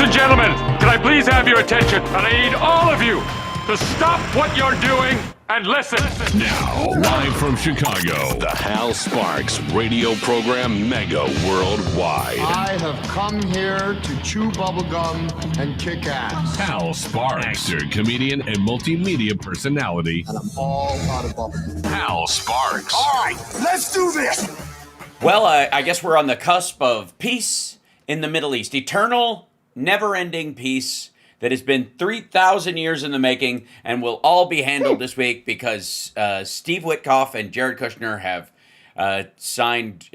and gentlemen, can I please have your attention? And I need all of you to stop what you're doing and listen. Now, live from Chicago, the Hal Sparks radio program Mega Worldwide. I have come here to chew bubblegum and kick ass. Hal Sparks, actor, comedian, and multimedia personality. And I'm all out of bubblegum. Hal Sparks. All right, let's do this. Well, I guess we're on the cusp of peace in the Middle East. Eternal, never-ending peace that has been 3,000 years in the making and will all be handled this week because Steve Witkoff and Jared Kushner have signed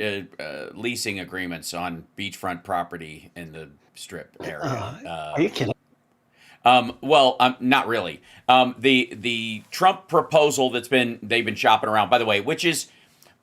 leasing agreements on beachfront property in the Strip area. Are you kidding? Well, not really. The Trump proposal they've been shopping around, by the way, which is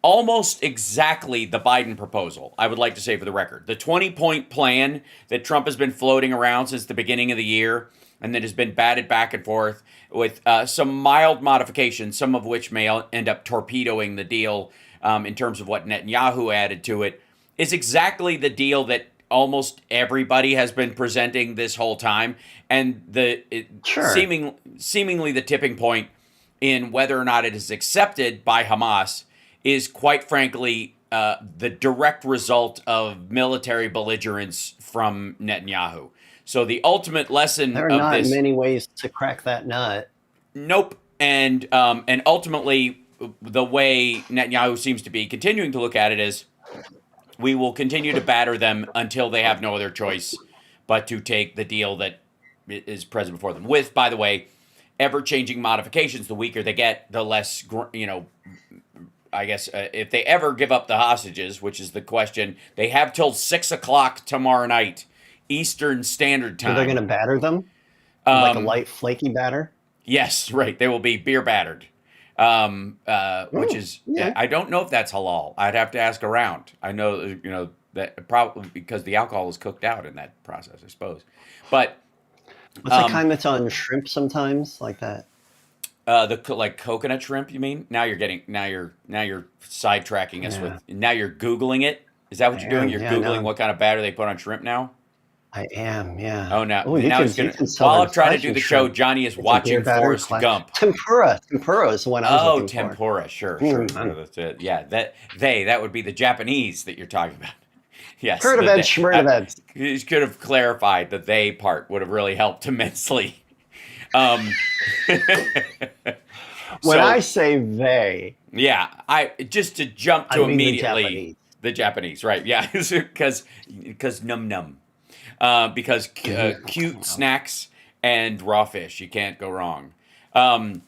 almost exactly the Biden proposal, I would like to say for the record. The 20-point plan that Trump has been floating around since the beginning of the year and that has been batted back and forth with some mild modifications, some of which may end up torpedoing the deal in terms of what Netanyahu added to it, is exactly the deal that almost everybody has been presenting this whole time. And seemingly the tipping point in whether or not it is accepted by Hamas is quite frankly the direct result of military belligerence from Netanyahu. So the ultimate lesson there are not many ways to crack that nut. Nope. And ultimately, the way Netanyahu seems to be continuing to look at it is, we will continue to batter them until they have no other choice but to take the deal that is present before them. With, by the way, ever-changing modifications. The weaker they get, the less, I guess if they ever give up the hostages, which is the question, they have till 6 o'clock tomorrow night, Eastern Standard Time. So they're going to batter them? Like a light, flaky batter? Yes, right. They will be beer battered, which is, I don't know if that's halal. I'd have to ask around. I know, that probably because the alcohol is cooked out in that process, I suppose. But what's the kind that's on shrimp sometimes, like that? Like coconut shrimp, you mean? Now you're sidetracking us with. Now you're Googling it. Is that what you're doing? You're Googling what kind of batter they put on shrimp now. I am, yeah. Oh, now he's gonna. While I'm trying to do the show, Johnny is watching Forrest Gump. Tempura is the one I was looking for. Tempura, sure. That's it. Yeah, that would be the Japanese that you're talking about. Yes. Schmurteveds. You could have clarified the they part would have really helped immensely. When I say they, just to jump to immediately the Japanese, right? Yeah, because num because cute snacks and raw fish, you can't go wrong. And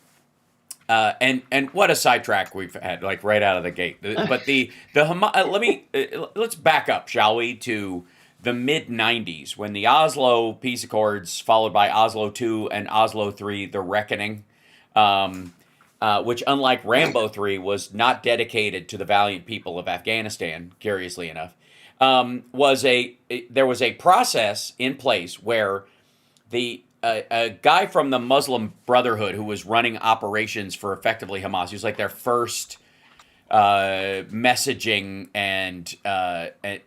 what a sidetrack we've had, like right out of the gate. But let's back up, shall we, to the mid-'90s, when the Oslo Peace Accords, followed by Oslo II and Oslo III, The Reckoning, which, unlike Rambo III, was not dedicated to the valiant people of Afghanistan, curiously enough, there was a process in place where a guy from the Muslim Brotherhood who was running operations for effectively Hamas, he was like their first messaging and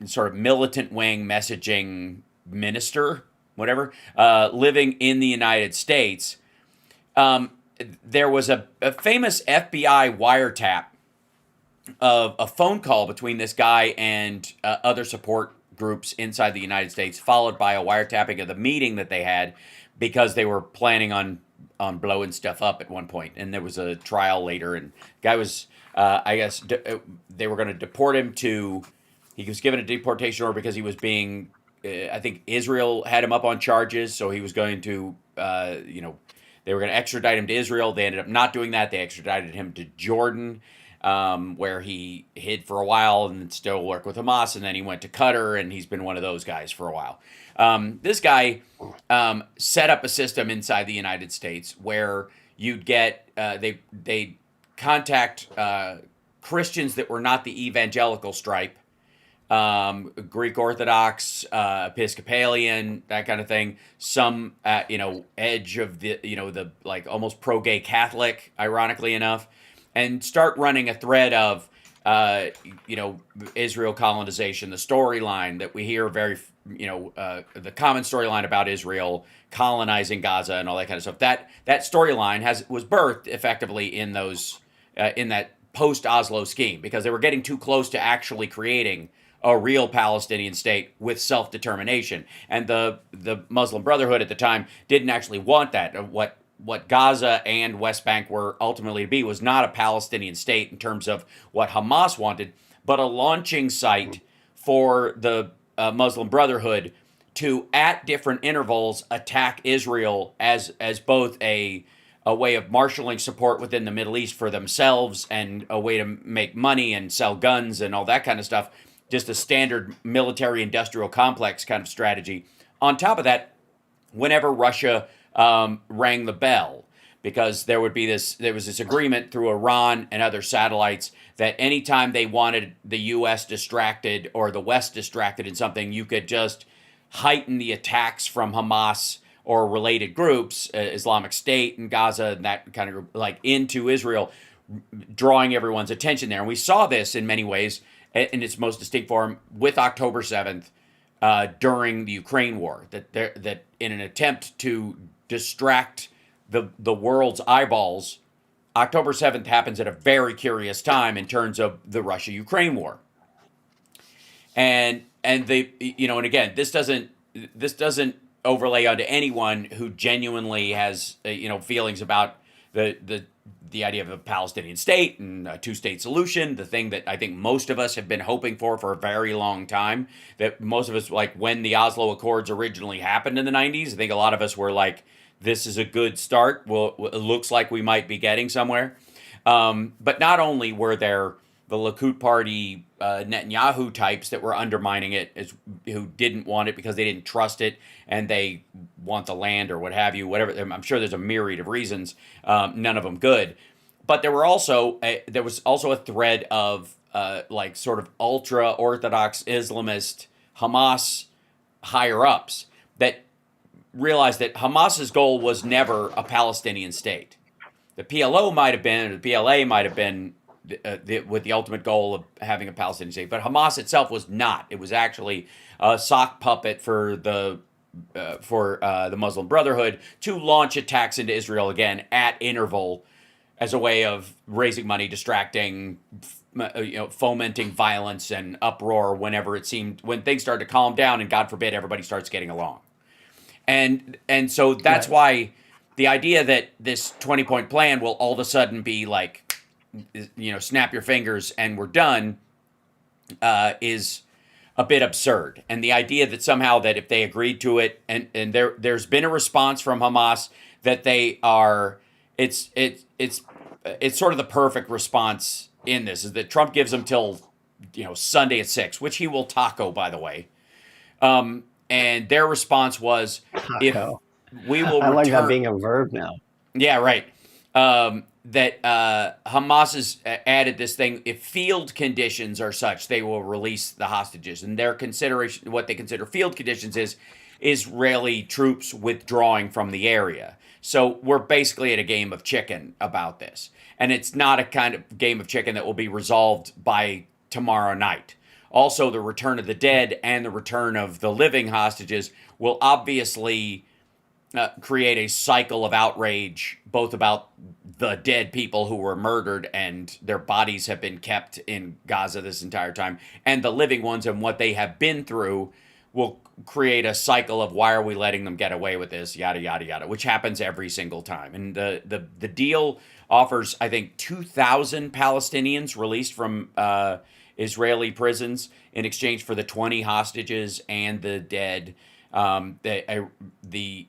sort of militant wing messaging minister, whatever, living in the United States. There was a famous FBI wiretap of a phone call between this guy and other support groups inside the United States, followed by a wiretapping of the meeting that they had because they were planning on blowing stuff up at one point. And there was a trial later, and the guy was... I guess they were going to deport him to. He was given a deportation order because he was being. I think Israel had him up on charges, so he was going to. They were going to extradite him to Israel. They ended up not doing that. They extradited him to Jordan, where he hid for a while and still worked with Hamas. And then he went to Qatar, and he's been one of those guys for a while. This guy set up a system inside the United States where you'd get they contact Christians that were not the evangelical stripe, Greek Orthodox, Episcopalian, that kind of thing. Some, edge of the like almost pro-gay Catholic, ironically enough, and start running a thread of Israel colonization, the storyline that we hear the common storyline about Israel colonizing Gaza and all that kind of stuff. That storyline was birthed effectively in that post-Oslo scheme, because they were getting too close to actually creating a real Palestinian state with self-determination. And the Muslim Brotherhood at the time didn't actually want that. What Gaza and West Bank were ultimately to be was not a Palestinian state in terms of what Hamas wanted, but a launching site for the Muslim Brotherhood to, at different intervals, attack Israel as both a way of marshaling support within the Middle East for themselves and a way to make money and sell guns and all that kind of stuff. Just a standard military-industrial complex kind of strategy. On top of that, whenever Russia rang the bell, because there was this agreement through Iran and other satellites that anytime they wanted the U.S. distracted or the West distracted in something, you could just heighten the attacks from Hamas or related groups, Islamic State and Gaza and that kind of group, like into Israel, drawing everyone's attention there. And we saw this in many ways in its most distinct form with October 7th during the Ukraine war, that in an attempt to distract the world's eyeballs, October 7th happens at a very curious time in terms of the Russia-Ukraine war. And again, this doesn't overlay onto anyone who genuinely has feelings about the idea of a Palestinian state and a two-state solution, the thing that I think most of us have been hoping for a very long time, that most of us, like when the Oslo Accords originally happened in the 90s, I think a lot of us were like, this is a good start. Well, it looks like we might be getting somewhere. But not only were there the Likud party Netanyahu types that were undermining it, who didn't want it because they didn't trust it and they want the land or what have you, whatever. I'm sure there's a myriad of reasons, none of them good. But there was also a thread of sort of ultra-Orthodox Islamist Hamas higher-ups that realized that Hamas's goal was never a Palestinian state. The PLO might have been, or the PLA might have been, with the ultimate goal of having a Palestinian state, but Hamas itself was not. It was actually a sock puppet for the Muslim Brotherhood to launch attacks into Israel again at interval, as a way of raising money, distracting, fomenting violence and uproar when things started to calm down, and God forbid everybody starts getting along. And so that's why the idea that this 20-point plan will all of a sudden be like, snap your fingers and we're done, is a bit absurd. And the idea that somehow that if they agreed to it, and there's been a response from Hamas that they are, it's sort of the perfect response in this, is that Trump gives them till Sunday at 6, which he will taco, by the way. And their response was, Taco. If we will I like that return, being a verb now. yeah, right. That Hamas has added this thing: if field conditions are such, they will release the hostages. And their consideration, what they consider field conditions, is Israeli troops withdrawing from the area. So we're basically at a game of chicken about this. And it's not a kind of game of chicken that will be resolved by tomorrow night. Also, the return of the dead and the return of the living hostages will obviously create a cycle of outrage, both about the dead people who were murdered and their bodies have been kept in Gaza this entire time, and the living ones and what they have been through will create a cycle of, why are we letting them get away with this, yada, yada, yada, which happens every single time. And the deal offers, I think, 2,000 Palestinians released from Israeli prisons in exchange for the 20 hostages and the dead. The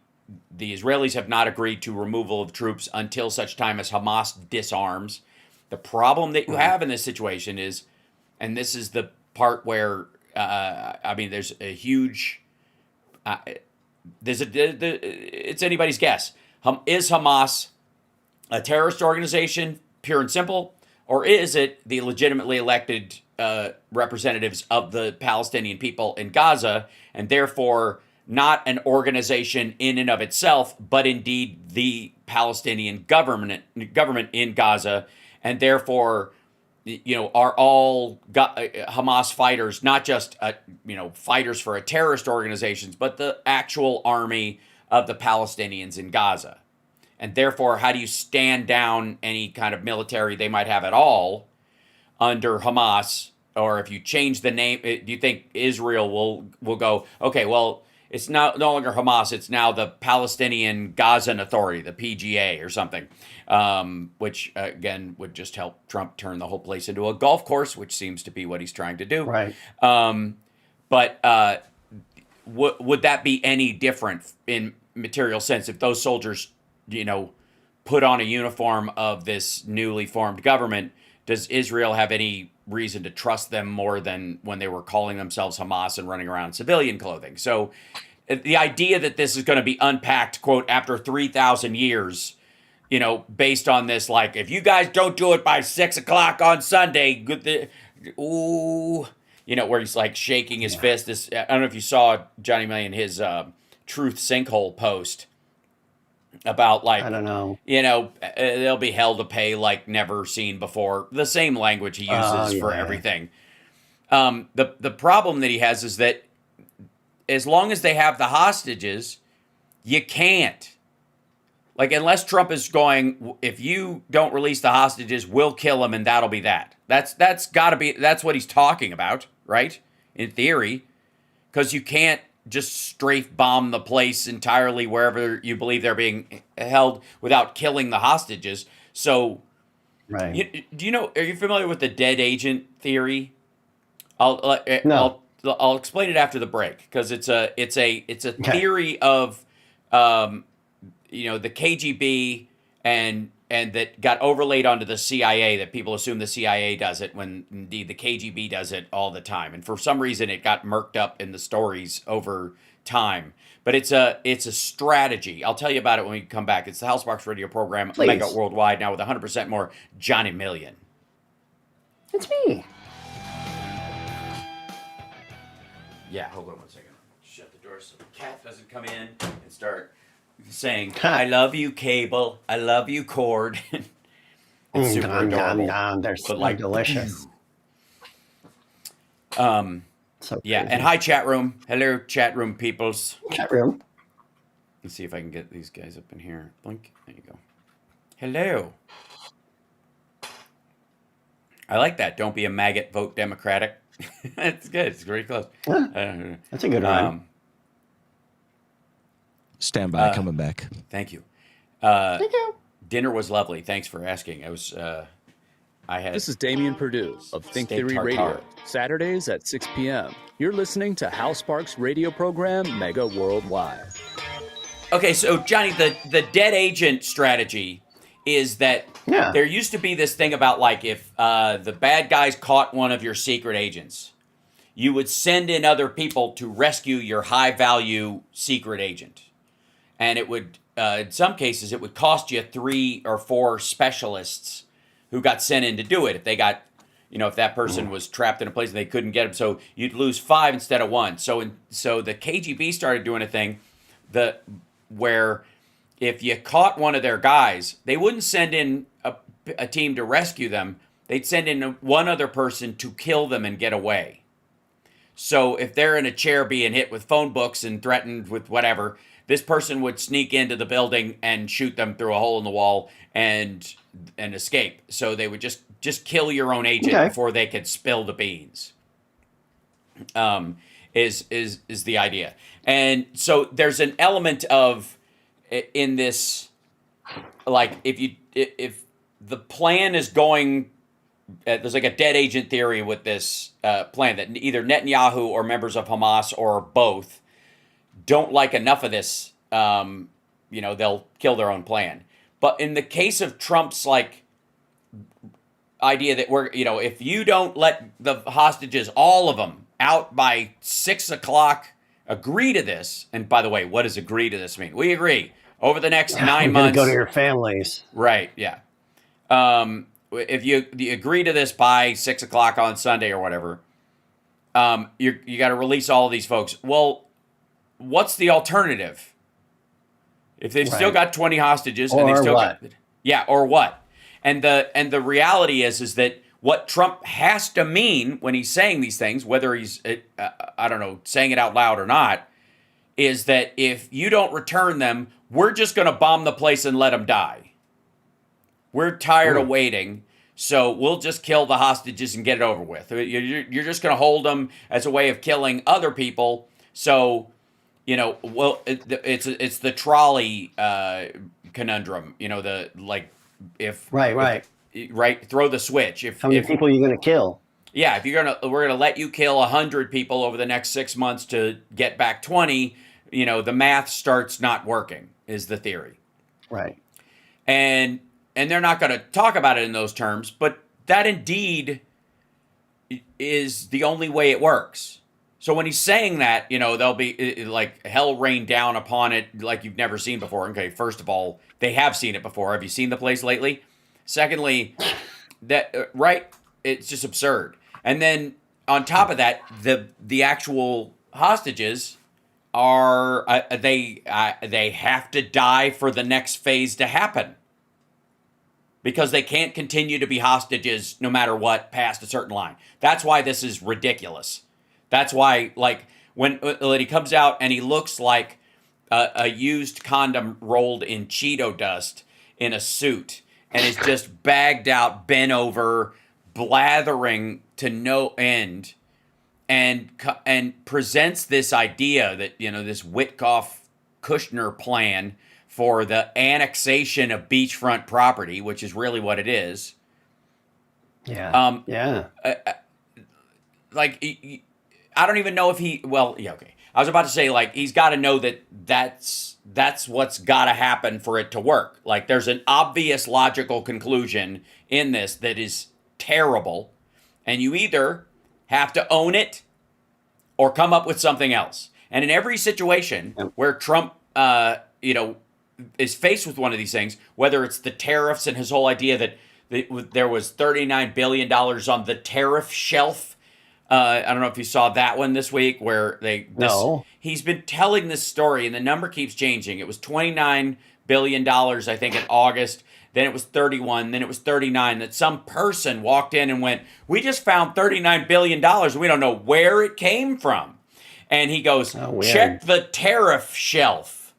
Israelis have not agreed to removal of troops until such time as Hamas disarms. The problem that you have in this situation is, and this is the part where, there's a huge, it's anybody's guess. Is Hamas a terrorist organization, pure and simple, or is it the legitimately elected representatives of the Palestinian people in Gaza, and therefore not an organization in and of itself, but indeed the Palestinian government in Gaza, and therefore are all Hamas fighters, not just fighters for a terrorist organizations, but the actual army of the Palestinians in Gaza. And therefore, how do you stand down any kind of military they might have at all under Hamas? Or if you change the name, do you think Israel will go, okay, well, it's no longer Hamas, it's now the Palestinian Gazan Authority, the PGA or something, which, again, would just help Trump turn the whole place into a golf course, which seems to be what he's trying to do. Right. But would that be any different in material sense if those soldiers, put on a uniform of this newly formed government? Does Israel have any reason to trust them more than when they were calling themselves Hamas and running around in civilian clothing? So the idea that this is going to be unpacked, quote, after 3,000 years, based on this, like, if you guys don't do it by 6 o'clock on Sunday, where he's like shaking his fist. I don't know if you saw Johnny Million, his Truth Sinkhole post about, like, I don't know. They'll be hell to pay like never seen before. The same language he uses for everything. The problem that he has is that as long as they have the hostages, you can't. Like, unless Trump is going, if you don't release the hostages, we'll kill them, and that'll be that. That's got to be, that's what he's talking about, right? In theory, because you can't just strafe bomb the place entirely wherever you believe they're being held without killing the hostages. So, right. Are you familiar with the dead agent theory? No. I'll explain it after the break, because it's a theory of the KGB and that got overlaid onto the CIA, that people assume the CIA does it when indeed the KGB does it all the time. And for some reason it got murked up in the stories over time. But it's a strategy. I'll tell you about it when we come back. It's the Hal Sparks radio program, Please. Mega Worldwide, now with 100% more Johnny Million. It's me. Yeah, hold on one second. Shut the door so the cat doesn't come in and start saying, I love you, cable. I love you, cord. It's super adorable. They're so like, delicious. So yeah, crazy. and hi, chat room. Hello, chat room peoples. Chat room. Let's see if I can get these guys up in here. Blink. There you go. Hello. I like that. Don't be a maggot, vote Democratic. That's good. It's very close. That's a good one. Stand by, coming back. Thank you. Thank you. Dinner was lovely. Thanks for asking. This is Damian Purdue of Think Theory Radio. Saturdays at 6 p.m. You're listening to Hal Sparks' radio program, Mega Worldwide. Okay, so Johnny, the dead agent strategy is that there used to be this thing about, like, if the bad guys caught one of your secret agents, you would send in other people to rescue your high-value secret agent. And it would, in some cases, it would cost you 3 or 4 specialists who got sent in to do it. If they got, if that person was trapped in a place and they couldn't get him, so you'd lose 5 instead of 1. So the KGB started doing a thing where if you caught one of their guys, they wouldn't send in a team to rescue them. They'd send in one other person to kill them and get away. So if they're in a chair being hit with phone books and threatened with whatever, this person would sneak into the building and shoot them through a hole in the wall and escape. So they would just kill your own agent before they could spill the beans. Is the idea. And so there's an element of in this, like, if the plan is going, there's like a dead agent theory with this plan that either Netanyahu or members of Hamas or both don't like enough of this, they'll kill their own plan. But in the case of Trump's, like, idea that if you don't let the hostages, all of them, out by 6 o'clock, agree to this. And by the way, what does agree to this mean? We agree. Over the next 9 months. Go to your families. Right, yeah. If you agree to this by 6 o'clock on Sunday or whatever, you got to release all of these folks. Well, what's the alternative? If they've still got 20 hostages and they've still got, or what? And the reality is that what Trump has to mean when he's saying these things, whether he's, I don't know, saying it out loud or not, is that if you don't return them, we're just going to bomb the place and let them die. We're tired of waiting, so we'll just kill the hostages and get it over with. You're just going to hold them as a way of killing other people. So, well, it's the trolley conundrum. Right, throw the switch. How many people are you going to kill? Yeah, we're gonna let you kill 100 people over the next 6 months to get back 20. The math starts not working. Is the theory, right? And they're not going to talk about it in those terms, but that indeed is the only way it works. So when he's saying that, they'll be like hell rain down upon it like you've never seen before. Okay, first of all, they have seen it before. Have you seen the place lately? Secondly, right? It's just absurd. And then on top of that, the actual hostages are they have to die for the next phase to happen, because they can't continue to be hostages no matter what past a certain line. That's why this is ridiculous. That's why, when he comes out and he looks like a used condom rolled in Cheeto dust in a suit and is just bagged out, bent over, blathering to no end, and presents this idea that, this Witkoff-Kushner plan for the annexation of beachfront property, which is really what it is. Yeah. I don't even know if he. Well, yeah, okay. I was about to say, he's got to know that's what's got to happen for it to work. There's an obvious logical conclusion in this that is terrible, and you either have to own it or come up with something else. And in every situation where Trump, is faced with one of these things, whether it's the tariffs and his whole idea that there was $39 billion on the tariff shelf. I don't know if you saw that one this week where he's been telling this story and the number keeps changing. It was $29 billion, I think, in August. Then it was 31, then it was 39, that some person walked in and went, we just found $39 billion. We don't know where it came from. And he goes, check the tariff shelf.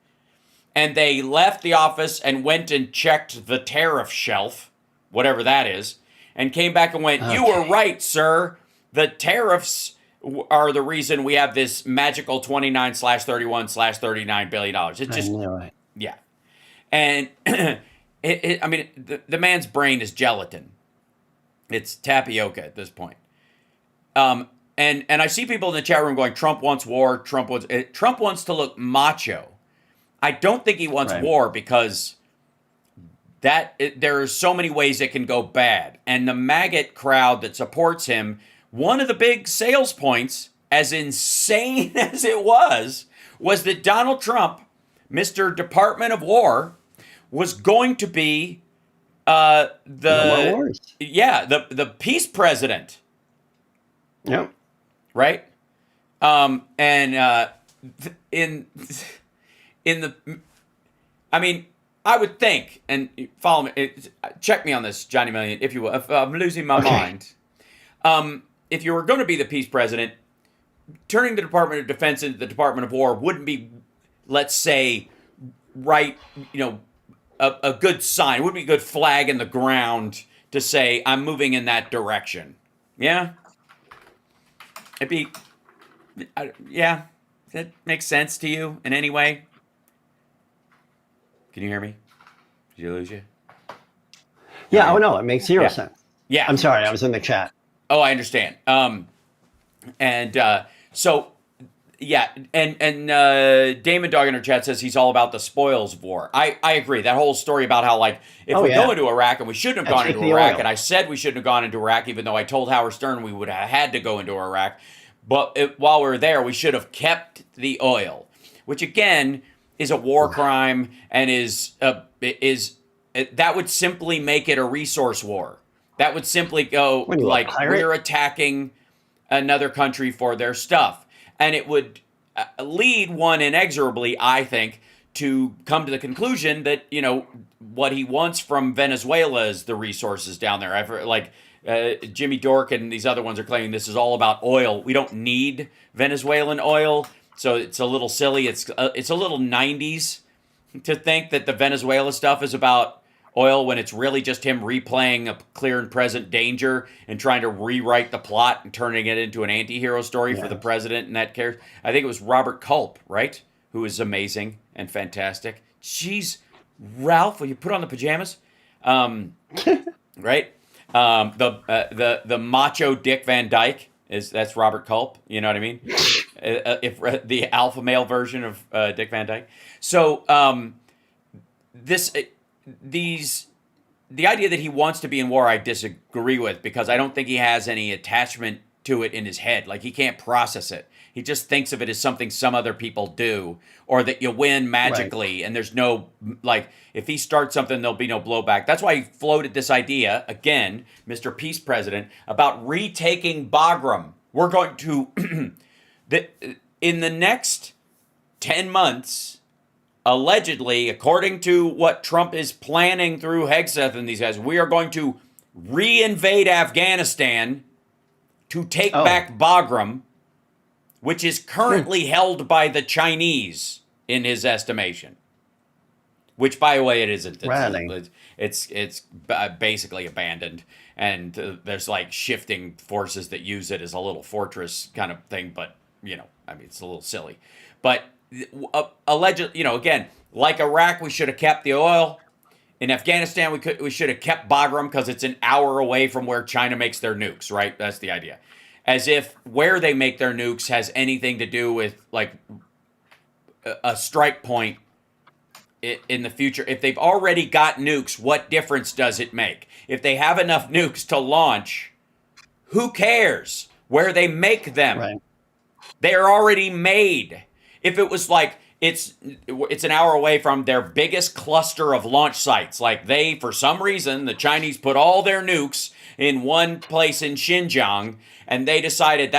And they left the office and went and checked the tariff shelf, whatever that is, and came back and went, you were right, sir. The tariffs are the reason we have this magical 29/31/$39 billion. It's just, yeah. And the man's brain is gelatin. It's tapioca at this point. And I see people in the chat room going, Trump wants war. Trump wants to look macho. I don't think he wants war because there are so many ways it can go bad. And the maggot crowd that supports him, one of the big sales points, as insane as it was that Donald Trump, Mr. Department of War, was going to be the peace president. Yep. Right? I would think, and follow me, check me on this, Johnny Million, if you will, if I'm losing my mind. If you were going to be the peace president, turning the Department of Defense into the Department of War wouldn't be, let's say, a good sign. It wouldn't be a good flag in the ground to say, I'm moving in that direction. Yeah? It'd be, yeah. Does that make sense to you in any way? Can you hear me? Did you lose you? Yeah, no, it makes zero sense. Yeah. I'm sorry, I was in the chat. Oh, I understand. So, yeah, and Damon Dog in our chat says he's all about the spoils of war. I agree. That whole story about how, if we go into Iraq, and we shouldn't have gone into Iraq, and I said we shouldn't have gone into Iraq, even though I told Howard Stern we would have had to go into Iraq. But while we were there, we should have kept the oil, which again is a war crime and that would simply make it a resource war. That would simply go we're attacking another country for their stuff. And it would lead one inexorably, I think, to come to the conclusion that, what he wants from Venezuela is the resources down there. Jimmy Dork and these other ones are claiming this is all about oil. We don't need Venezuelan oil, so it's a little silly. It's a little 90s to think that the Venezuela stuff is about oil when it's really just him replaying a clear and present danger and trying to rewrite the plot and turning it into an anti-hero story for the president and that character. I think it was Robert Culp, right? Who is amazing and fantastic. Jeez, Ralph, will you put on the pajamas? Right? The macho Dick Van Dyke that's Robert Culp. You know what I mean? If the alpha male version of Dick Van Dyke. So the idea that he wants to be in war, I disagree with, because I don't think he has any attachment to it in his head. Like, he can't process it. He just thinks of it as something some other people do, or that you win magically, and there's no, like, if he starts something, there'll be no blowback. That's why he floated this idea, again, Mr. Peace President, about retaking Bagram. We're going to, in the next 10 months, allegedly, according to what Trump is planning through Hegseth and these guys, we are going to re-invade Afghanistan to take back Bagram, which is currently held by the Chinese, in his estimation. Which, by the way, it isn't. It's basically abandoned, and there's like shifting forces that use it as a little fortress kind of thing. But it's a little silly. But allegedly, again, like Iraq, we should have kept the oil. In Afghanistan, we should have kept Bagram because it's an hour away from where China makes their nukes. Right? That's the idea. As if where they make their nukes has anything to do with like a strike point in the future. If they've already got nukes, what difference does it make? If they have enough nukes to launch, who cares where they make them? Right. They're already made. If it was like it's an hour away from their biggest cluster of launch sites, like for some reason, the Chinese put all their nukes in one place in Xinjiang, and they decided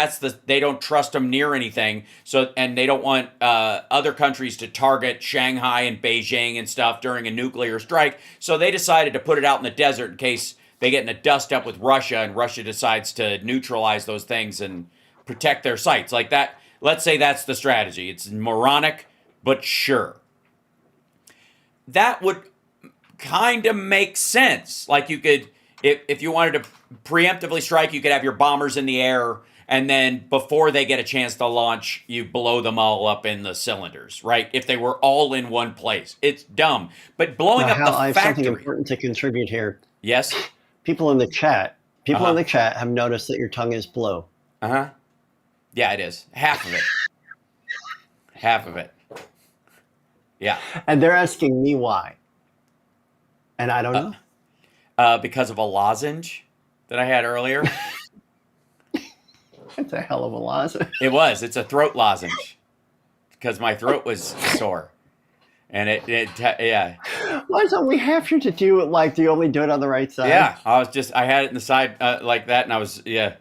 they don't trust them near anything. So, and they don't want other countries to target Shanghai and Beijing and stuff during a nuclear strike. So they decided to put it out in the desert in case they get in a dust up with Russia, and Russia decides to neutralize those things and protect their sites like that. Let's say that's the strategy. It's moronic, but sure. That would kind of make sense. Like, you could, if you wanted to preemptively strike, you could have your bombers in the air, and then before they get a chance to launch, you blow them all up in the cylinders, right? If they were all in one place. It's dumb. But blowing up the factory... I have something important to contribute here. Yes? People in the chat have noticed that your tongue is blue. Uh-huh. Yeah, it is. Half of it. Half of it. Yeah. And they're asking me why. And I don't know. Because of a lozenge that I had earlier. It's a hell of a lozenge. It was. It's a throat lozenge. Because my throat was sore. And yeah. Why don't we have you to do it like, do you only do it on the right side? Yeah. I had it in the side like that, and I was, yeah.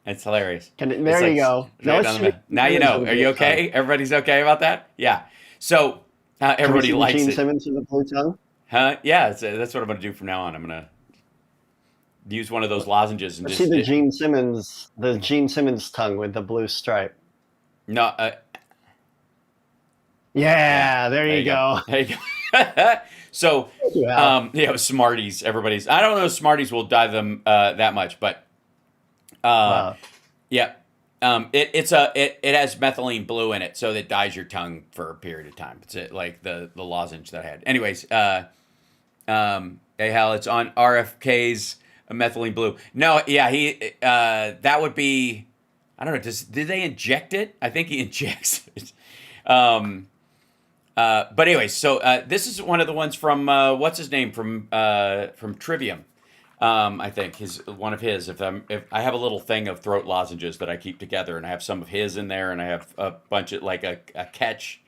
It's hilarious. There you go. Now you know. Are you okay? Everybody's okay about that? Yeah. So everybody likes Gene it. Simmons with the blue tongue? Huh? Yeah, that's what I'm going to do from now on. I'm going to use one of those lozenges and see the Gene Simmons tongue with the blue stripe. No. There you go. There you go. So, Smarties. Everybody's. I don't know if Smarties will dye them that much, but. Yeah. It has methylene blue in it, so it dyes your tongue for a period of time. It's like the lozenge that I had. Anyways, hey Hal, it's on RFK's methylene blue. No, yeah, that would be, I don't know. Did they inject it? I think he injects it. But anyway, so this is one of the ones from what's his name from Trivium. I think one of his. If I have a little thing of throat lozenges that I keep together, and I have some of his in there, and I have a bunch of like a catch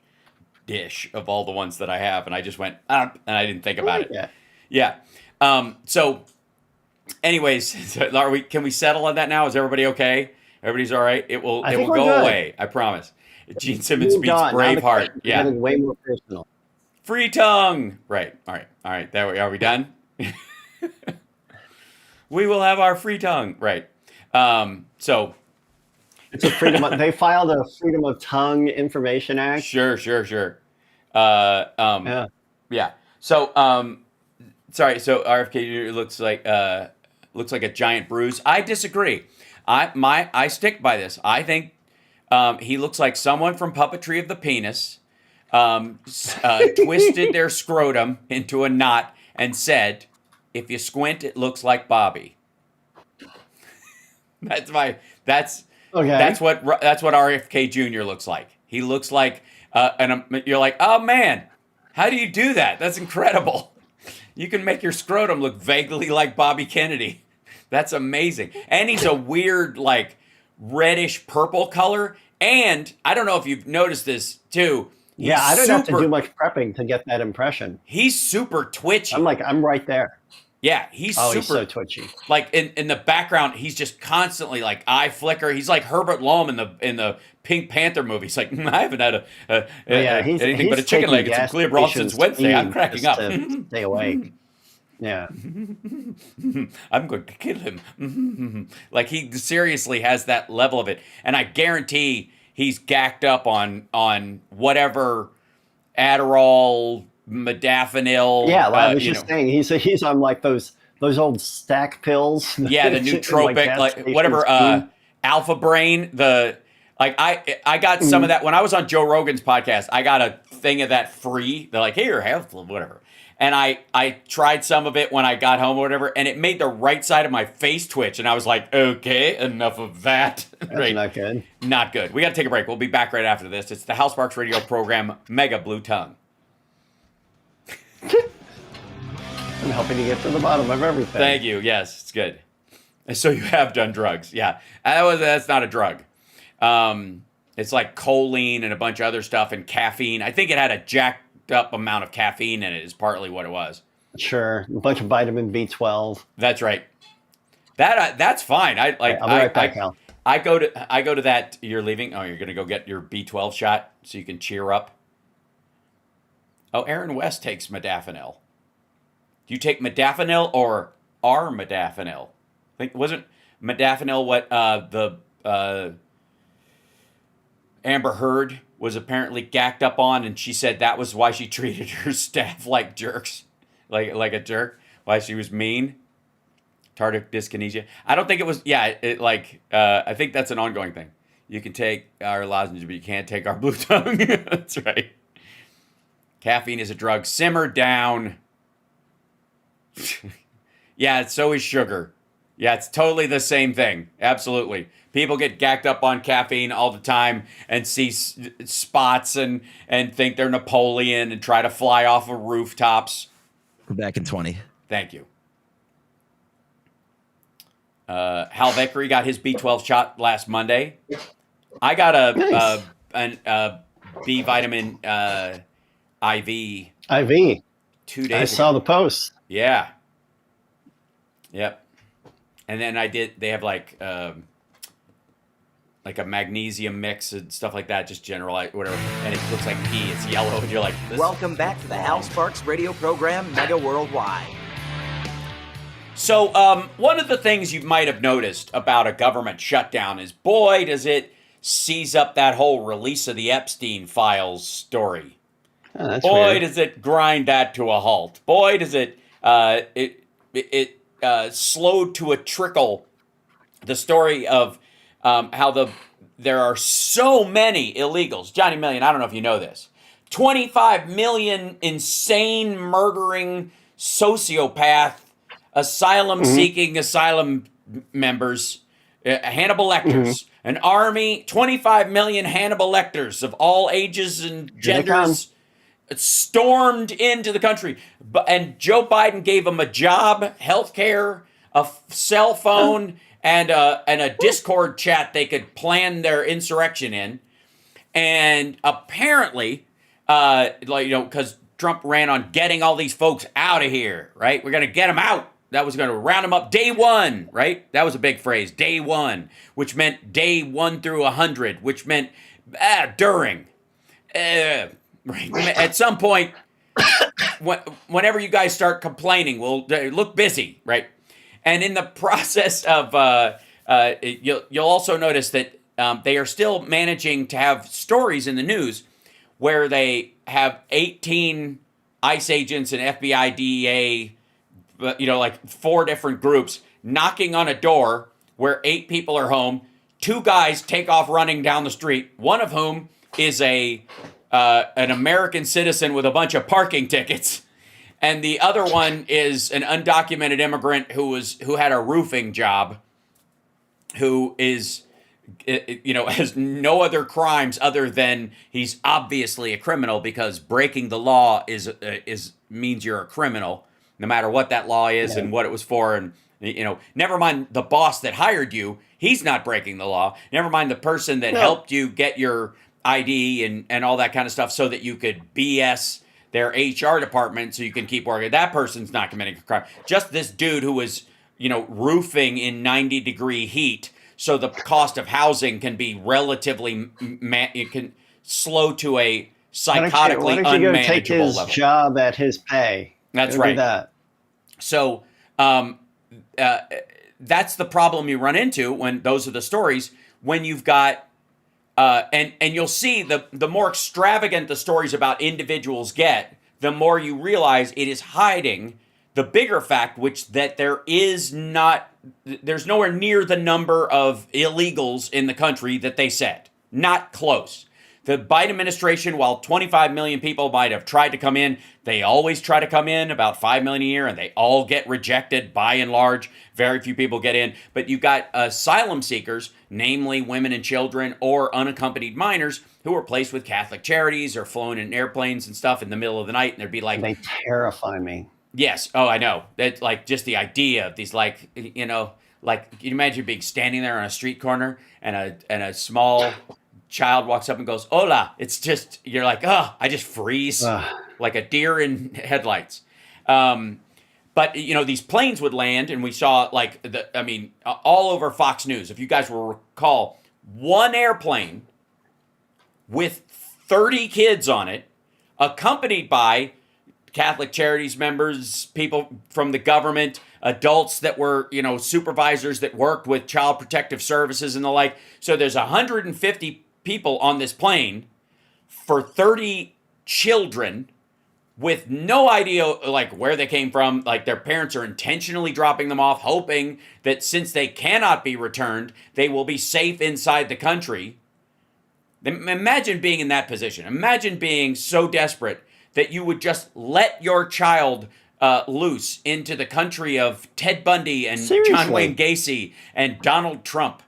dish of all the ones that I have, and I just went and I didn't think about it. Yeah. So, anyways, can we settle on that now? Is everybody okay? Everybody's all right. It will go away. I promise. Gene Simmons beats Braveheart. Yeah. Way more personal. Free tongue. Right. All right. There we are. We done? We will have our free tongue. Right. So. It's a freedom. They filed a Freedom of Tongue Information Act. Sure. Yeah. Yeah. So, sorry. So RFK looks like a giant bruise. I disagree. I stick by this. I think he looks like someone from Puppetry of the Penis twisted their scrotum into a knot and said, "If you squint, it looks like Bobby." That's what RFK Jr. looks like. He looks like, and you're like, oh man, how do you do that? That's incredible. You can make your scrotum look vaguely like Bobby Kennedy. That's amazing. And he's a weird, like, reddish purple color. And I don't know if you've noticed this too. Yeah, I don't have to do much prepping to get that impression. He's super twitchy. I'm right there. Yeah, he's so twitchy. Like in the background, he's just constantly like eye flicker. He's like Herbert Lom in the Pink Panther movie. He's like, I haven't had anything but a chicken leg and some clear broth since Wednesday. I'm cracking up. Stay awake. Yeah. I'm going to kill him. Like, he seriously has that level of it. And I guarantee he's gacked up on whatever Adderall, modafinil. Yeah, I was just saying, he's on like those old stack pills. Yeah, the nootropic, like whatever, Alpha Brain. I got some of that when I was on Joe Rogan's podcast. I got a thing of that free. They're like, here, have whatever. And I tried some of it when I got home or whatever, and it made the right side of my face twitch. And I was like, okay, enough of that. That's not good. Not good. We got to take a break. We'll be back right after this. It's the Hal Sparks radio program, Mega Blue Tongue. I'm helping you get to the bottom of everything. Thank you. Yes, it's good. So you have done drugs. Yeah. That's not a drug. It's like choline and a bunch of other stuff and caffeine. I think it had a jacked up amount of caffeine in it is partly what it was. Sure. A bunch of vitamin B12. That's right. That's fine. I'll be right back, Hal. I go to that. You're leaving. Oh, you're going to go get your B12 shot so you can cheer up. Oh, Aaron West takes modafinil. Do you take modafinil or armodafinil? I think wasn't modafinil what the Amber Heard was apparently gacked up on, and she said that was why she treated her staff like jerks, like a jerk. Why she was mean. Tardive dyskinesia. I don't think it was. Yeah, I think that's an ongoing thing. You can take our lozenge, but you can't take our blue tongue. That's right. Caffeine is a drug. Simmer down. Yeah, so is sugar. Yeah, it's totally the same thing. Absolutely. People get gacked up on caffeine all the time and see spots and think they're Napoleon and try to fly off of rooftops. We're back in 20. Thank you. Hal Vickery got his B12 shot last Monday. I got a B vitamin IV. 2 days ago. I saw the post. Yeah. Yep. And then they have like a magnesium mix and stuff like that, just general, whatever. And it looks like pee. It's yellow. And you're like, welcome back to the Hal Sparks radio program, Mega Worldwide. So one of the things you might have noticed about a government shutdown is, boy, does it seize up that whole release of the Epstein files story. Oh, boy, weird. does it grind that to a halt. Boy, does it slowed to a trickle the story of how there are so many illegals. Johnny Million, I don't know if you know this. 25 million insane, murdering, sociopath, asylum-seeking asylum members, Hannibal Lecters. An army, 25 million Hannibal Lecters of all ages and genders stormed into the country. And Joe Biden gave them a job, health care, a cell phone, and a Discord chat they could plan their insurrection in. And apparently, because Trump ran on getting all these folks out of here, right? We're going to get them out. That was going to round them up day one, right? That was a big phrase, day one, which meant day 1 through 100, which meant during. Right. At some point, whenever you guys start complaining, we'll look busy, right? And in the process of, you'll also notice that they are still managing to have stories in the news where they have 18 ICE agents and FBI, DEA, like 4 different groups knocking on a door where 8 people are home. 2 guys take off running down the street, one of whom is an American citizen with a bunch of parking tickets, and the other one is an undocumented immigrant who had a roofing job, who is, has no other crimes other than he's obviously a criminal, because breaking the law means you're a criminal, no matter what that law is and what it was for. And never mind the boss that hired you, he's not breaking the law. Never mind the person that helped you get your ID and all that kind of stuff so that you could BS their HR department so you can keep working. That person's not committing a crime. Just this dude who was, roofing in 90-degree heat, so the cost of housing can be relatively slow to a psychotically why don't you go take unmanageable his level. job at his pay? That's Go right. do that. So that's the problem you run into when those are the stories. When you've got and you'll see the more extravagant the stories about individuals get, the more you realize it is hiding the bigger fact, which that there's nowhere near the number of illegals in the country that they said. Not close. The Biden administration, while 25 million people might have tried to come in, they always try to come in, about 5 million a year, and they all get rejected by and large. Very few people get in. But you've got asylum seekers, namely women and children or unaccompanied minors, who are placed with Catholic charities or flown in airplanes and stuff in the middle of the night, and there'd be like... They terrify me. Yes. Oh, I know. That's like just the idea of these, like, can you imagine being standing there on a street corner and a small child walks up and goes, "Hola." It's just, you're like, oh, I just freeze like a deer in headlights. But, these planes would land, and we saw all over Fox News. If you guys will recall, one airplane with 30 kids on it, accompanied by Catholic Charities members, people from the government, adults that were, supervisors that worked with Child Protective Services and the like. So there's 150 people on this plane for 30 children with no idea, like, where they came from. Like, their parents are intentionally dropping them off, hoping that since they cannot be returned, they will be safe inside the country. Imagine being in that position. Imagine being so desperate that you would just let your child loose into the country of Ted Bundy and Seriously? John Wayne Gacy and Donald Trump,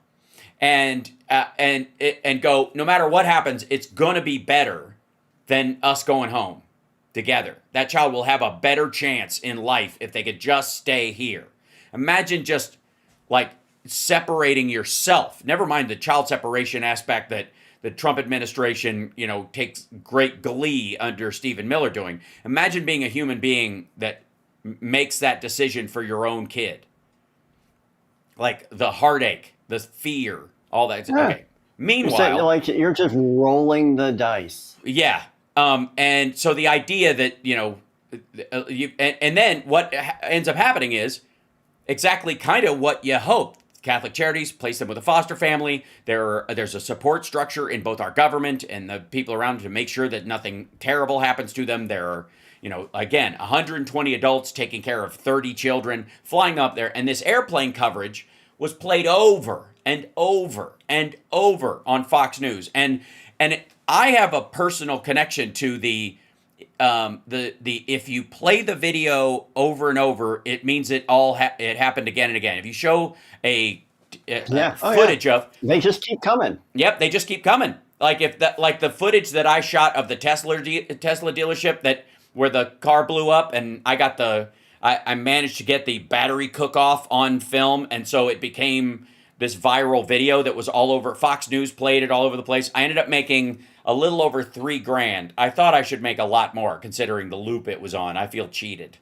and go, no matter what happens, it's going to be better than us going home together. That child will have a better chance in life if they could just stay here. Imagine just like separating yourself. Never mind the child separation aspect that the Trump administration, takes great glee under Stephen Miller doing. Imagine being a human being that makes that decision for your own kid. Like the heartache, the fear, all that. Yeah. Okay. Meanwhile, you're just rolling the dice. yeah. And so the idea that, and then what ends up happening is exactly kind of what you hoped. Catholic Charities place them with a foster family. There's a support structure in both our government and the people around to make sure that nothing terrible happens to them. There are, again, 120 adults taking care of 30 children, flying up there. And this airplane coverage was played over and over and over on Fox News. And I have a personal connection to the if you play the video over and over, it means it happened again and again. If you show footage of, they just keep coming. Yep, they just keep coming. Like the footage that I shot of the Tesla dealership where the car blew up, and I managed to get the battery cook-off on film, and so it became this viral video that was all over. Fox News played it all over the place. I ended up making a little over $3,000. I thought I should make a lot more considering the loop it was on. I feel cheated,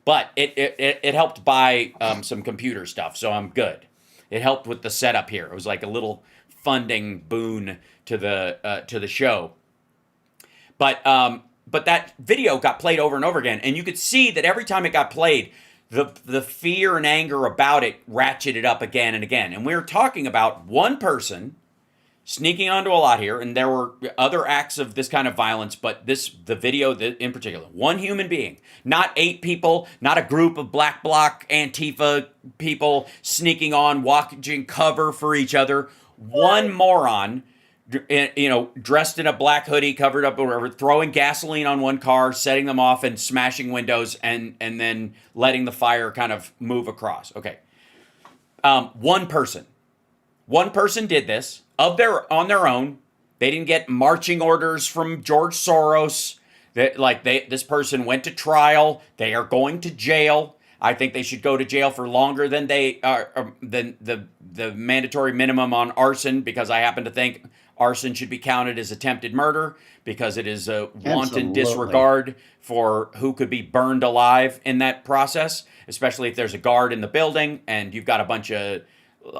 but it helped buy some computer stuff, so I'm good. It helped with the setup here. It was like a little funding boon to the show. But that video got played over and over again, and you could see that every time it got played, the fear and anger about it ratcheted up again and again. And we're talking about one person sneaking onto a lot here, and there were other acts of this kind of violence, but the video in particular, one human being, not 8 people, not a group of Black Bloc Antifa people sneaking on, watching cover for each other. One moron, dressed in a black hoodie, covered up or whatever, throwing gasoline on one car, setting them off, and smashing windows, and then letting the fire kind of move across. Okay, one person did this on their own. They didn't get marching orders from George Soros. This person went to trial. They are going to jail. I think they should go to jail for longer than they are than the mandatory minimum on arson, because I happen to think arson should be counted as attempted murder, because it is a wanton disregard for who could be burned alive in that process, especially if there's a guard in the building and you've got a bunch of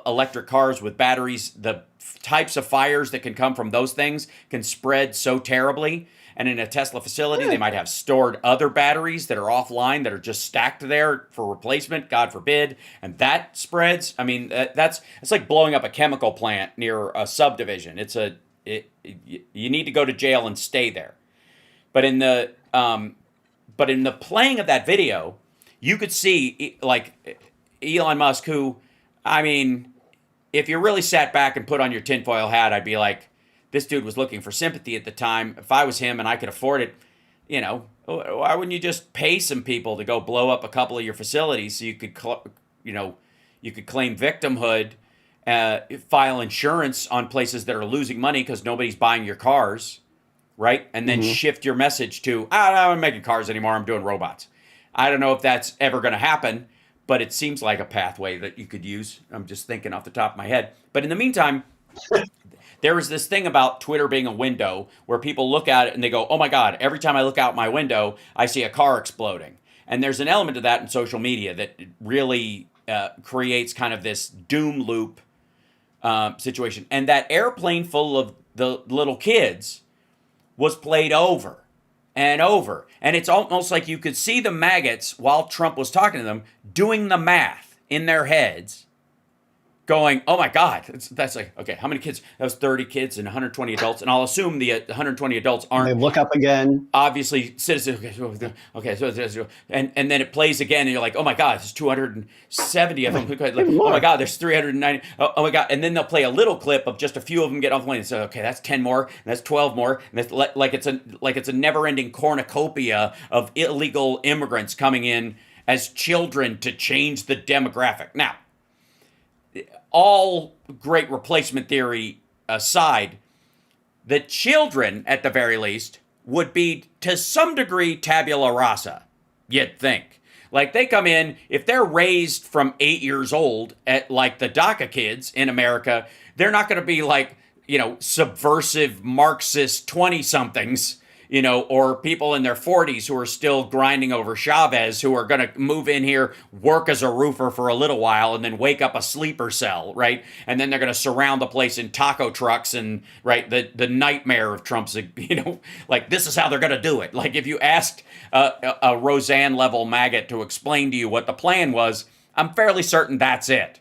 electric cars with batteries. The types of fires that can come from those things can spread so terribly. And in a Tesla facility, they might have stored other batteries that are offline, that are just stacked there for replacement, God forbid. And that spreads. I mean, it's like blowing up a chemical plant near a subdivision. You need to go to jail and stay there. But in the playing of that video, you could see like Elon Musk, who, I mean, if you really sat back and put on your tinfoil hat, I'd be like, this dude was looking for sympathy at the time. If I was him and I could afford it, why wouldn't you just pay some people to go blow up a couple of your facilities so you could, you could claim victimhood, file insurance on places that are losing money because nobody's buying your cars, right? And then shift your message to, I'm not making cars anymore, I'm doing robots. I don't know if that's ever going to happen, but it seems like a pathway that you could use. I'm just thinking off the top of my head. But in the meantime, there was this thing about Twitter being a window where people look at it and they go, oh my God, every time I look out my window, I see a car exploding. And there's an element of that in social media that really creates kind of this doom loop situation. And that airplane full of the little kids was played over and over. And it's almost like you could see the maggots, while Trump was talking to them, doing the math in their heads, going, oh my God, that's like, okay, how many kids? That was 30 kids and 120 adults. And I'll assume the 120 adults aren't. They look up again. Obviously citizens. Okay, so and then it plays again and you're like, oh my God, there's 270 of them. Like, oh my God, there's 390. Oh my God. And then they'll play a little clip of just a few of them getting off the plane and say, okay, that's 10 more, and that's 12 more. And that's like it's a never-ending cornucopia of illegal immigrants coming in as children to change the demographic. Now, all great replacement theory aside, the children, at the very least, would be to some degree tabula rasa, you'd think. Like, they come in, if they're raised from 8 years old at like the DACA kids in America, they're not going to be like, subversive Marxist 20-somethings, or people in their 40s who are still grinding over Chavez, who are going to move in here, work as a roofer for a little while, and then wake up a sleeper cell, right? And then they're going to surround the place in taco trucks and, right, the nightmare of Trump's, like, this is how they're going to do it. Like, if you asked a Roseanne-level maggot to explain to you what the plan was, I'm fairly certain that's it.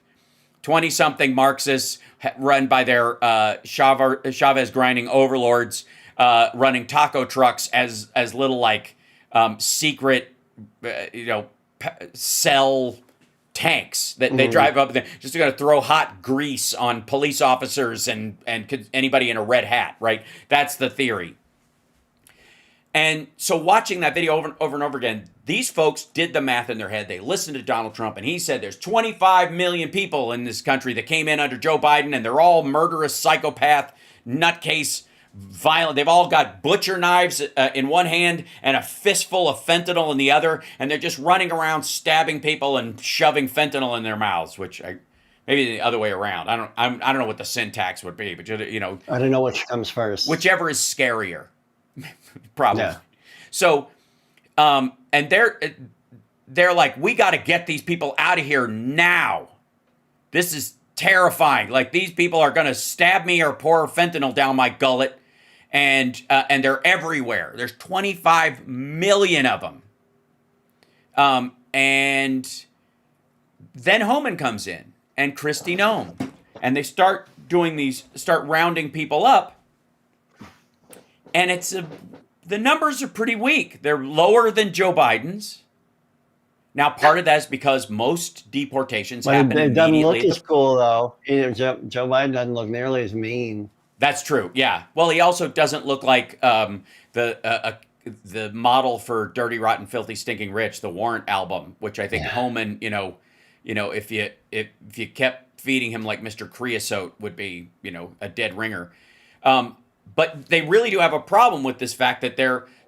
20-something Marxists run by their Chavez grinding overlords, running taco trucks as little like secret, cell tanks that they drive up. Just going to throw hot grease on police officers and anybody in a red hat, right? That's the theory. And so watching that video over and over again, these folks did the math in their head. They listened to Donald Trump, and he said there's 25 million people in this country that came in under Joe Biden, and they're all murderous, psychopath, nutcase, violent. They've all got butcher knives in one hand and a fistful of fentanyl in the other, and they're just running around stabbing people and shoving fentanyl in their mouths, which maybe the other way around. I don't know what the syntax would be, but I don't know which comes first. Whichever is scarier, probably. Yeah. So, and they're like, we got to get these people out of here now. This is terrifying. Like, these people are going to stab me or pour fentanyl down my gullet. And they're everywhere. There's 25 million of them. And then Homan comes in and Kristi Noem, and they start rounding people up. And the numbers are pretty weak. They're lower than Joe Biden's. Now, part of that is because most deportations happen immediately. It doesn't look as cool, though. Joe Biden doesn't look nearly as mean. That's true, yeah. Well, he also doesn't look like the model for Dirty, Rotten, Filthy, Stinking Rich, the Warrant album, which I think Homan, if you kept feeding him like Mr. Creosote would be, a dead ringer. But they really do have a problem with this fact that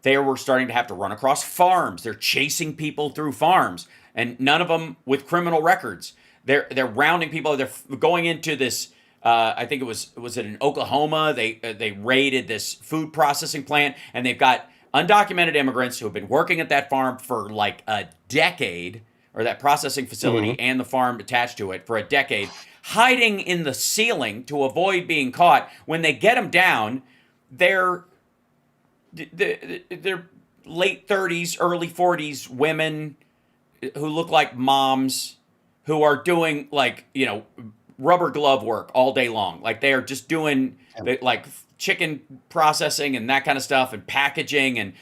they were starting to have to run across farms. They're chasing people through farms, and none of them with criminal records. They're rounding people. They're going into this. I think it was it in Oklahoma. They raided this food processing plant, and they've got undocumented immigrants who have been working at that farm for like a decade, or that processing facility and the farm attached to it for a decade, hiding in the ceiling to avoid being caught. When they get them down, they're late 30s, early 40s women who look like moms who are doing rubber glove work all day long. Like they are just doing like chicken processing and that kind of stuff and packaging and,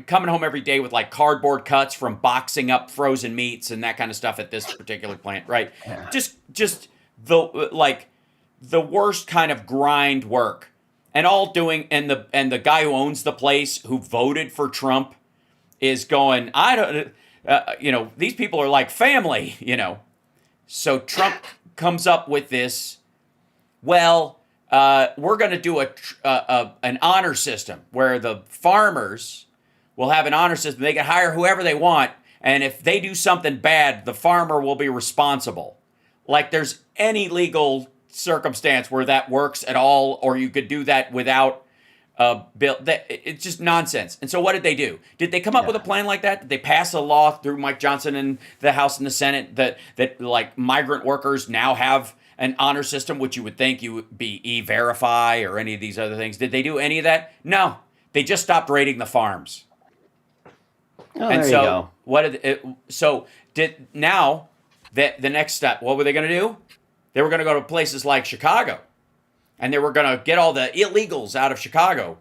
coming home every day with like cardboard cuts from boxing up frozen meats and that kind of stuff at this particular plant, right? Yeah. Just the worst kind of grind work. And all doing, and the guy who owns the place, who voted for Trump, is going, these people are like family, So Trump comes up with this. Well, we're going to do an honor system where the farmers will have an honor system. They can hire whoever they want, and if they do something bad, the farmer will be responsible. Like there's any legal circumstance where that works at all, or you could do that without a bill. It's just nonsense. And so what did they do? Did they come up with a plan like that? Did they pass a law through Mike Johnson and the House and the Senate that like migrant workers now have an honor system, which you would think you would be E-Verify or any of these other things? Did they do any of that? No. They just stopped raiding the farms. Oh, and so the next step, what were they going to do? They were going to go to places like Chicago, and they were going to get all the illegals out of Chicago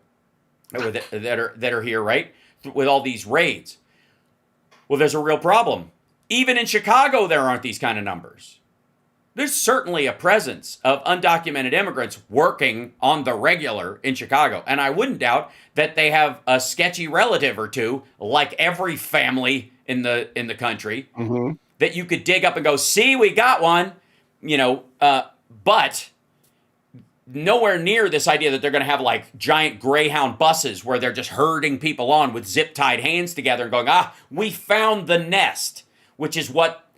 that are here, right, with all these raids. Well, there's a real problem. Even in Chicago, there aren't these kind of numbers. There's certainly a presence of undocumented immigrants working on the regular in Chicago, and I wouldn't doubt that they have a sketchy relative or two, like every family in the country, that you could dig up and go, see, we got one. But nowhere near this idea that they're going to have like giant Greyhound buses where they're just herding people on with zip-tied hands together and going, we found the nest, which is what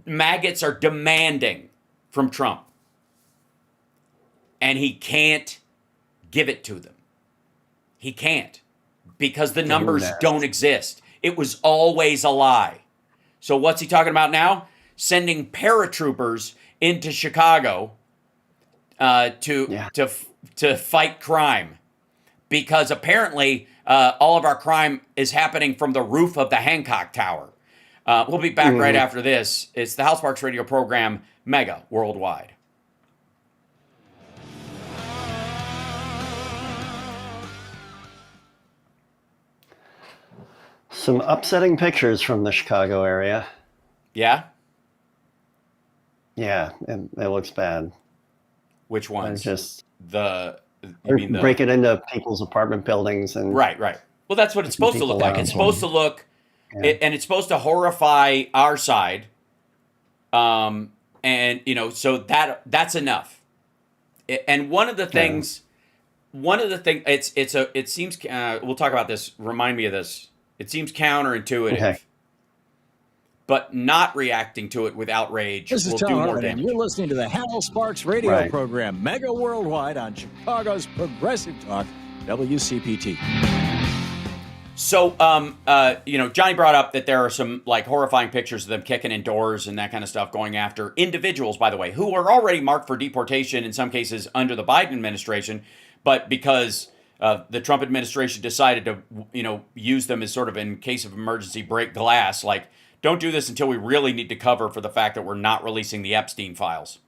maggots are demanding from Trump. And he can't give it to them. He can't, because the numbers don't exist. It was always a lie. So what's he talking about now? Sending paratroopers into Chicago to fight crime, because apparently all of our crime is happening from the roof of the Hancock Tower. We'll be back right after this. It's the House Sparks radio program, Mega Worldwide. Some upsetting pictures from the Chicago area. Yeah? Yeah, it looks bad. Which ones? Just breaking into people's apartment buildings and right. Well, that's what it's supposed to look like. It's supposed to look, and it's supposed to horrify our side. So that's enough. And one of the things, it seems we'll talk about this. Remind me of this. It seems counterintuitive. Okay. But not reacting to it with outrage will do more damage. You're listening to the Hal Sparks radio program, Mega Worldwide, on Chicago's Progressive Talk, WCPT. So, Johnny brought up that there are some like horrifying pictures of them kicking in doors and that kind of stuff, going after individuals, by the way, who are already marked for deportation in some cases under the Biden administration, but because the Trump administration decided to, use them as sort of in case of emergency break glass. Like, don't do this until we really need to cover for the fact that we're not releasing the Epstein files.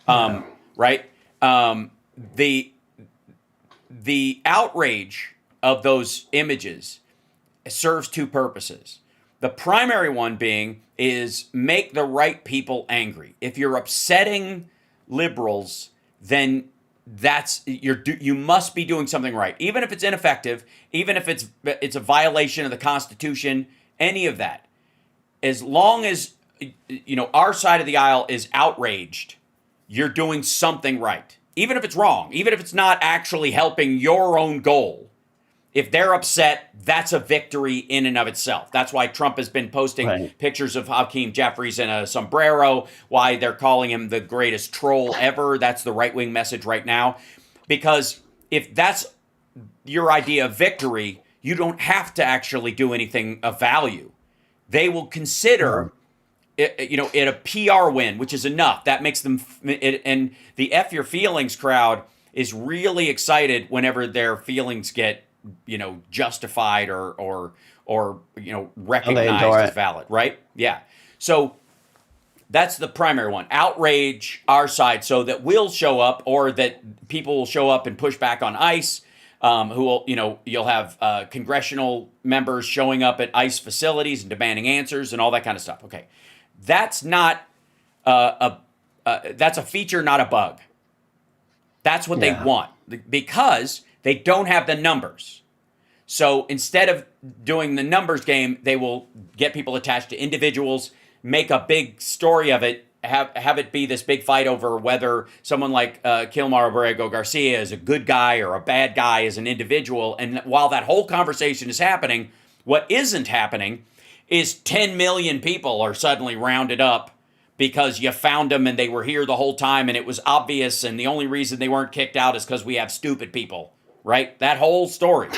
Right? The outrage of those images serves two purposes. The primary one being is make the right people angry. If you're upsetting liberals, then you must be doing something right, even if it's ineffective, even if it's a violation of the Constitution, any of that. As long as our side of the aisle is outraged, you're doing something right, even if it's wrong, even if it's not actually helping your own goal. If they're upset, that's a victory in and of itself. That's why Trump has been posting pictures of Hakeem Jeffries in a sombrero, why they're calling him the greatest troll ever. That's the right-wing message right now. Because if that's your idea of victory, you don't have to actually do anything of value. They will consider it a PR win, which is enough. That makes them, and the F Your Feelings crowd is really excited whenever their feelings get justified or recognized as valid, right? Yeah. So that's the primary one. Outrage our side so that we'll show up, or that people will show up and push back on ICE, who will, you'll have congressional members showing up at ICE facilities and demanding answers and all that kind of stuff. Okay. That's not that's a feature, not a bug. That's what they want, because they don't have the numbers. So instead of doing the numbers game, they will get people attached to individuals, make a big story of it, have it be this big fight over whether someone like Kilmar Borrego Garcia is a good guy or a bad guy as an individual. And while that whole conversation is happening, what isn't happening is 10 million people are suddenly rounded up because you found them and they were here the whole time and it was obvious, and the only reason they weren't kicked out is because we have stupid people, right? That whole story.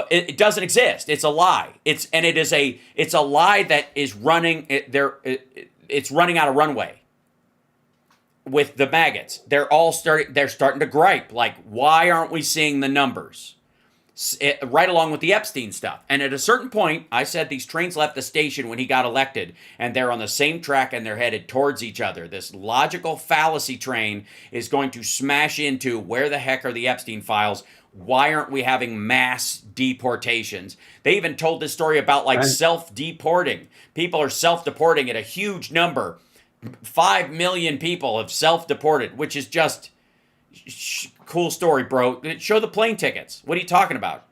It doesn't exist. It's a lie. It's a lie that is running. It's running out of runway with the maggots. They're starting to gripe. Like, why aren't we seeing the numbers? Right along with the Epstein stuff. And at a certain point, I said these trains left the station when he got elected, and they're on the same track and they're headed towards each other. This logical fallacy train is going to smash into, where the heck are the Epstein files? Why aren't we having mass deportations? They even told this story about self-deporting. People are self-deporting at a huge number. 5 million people have self-deported, which is just cool story, bro. Show the plane tickets. What are you talking about?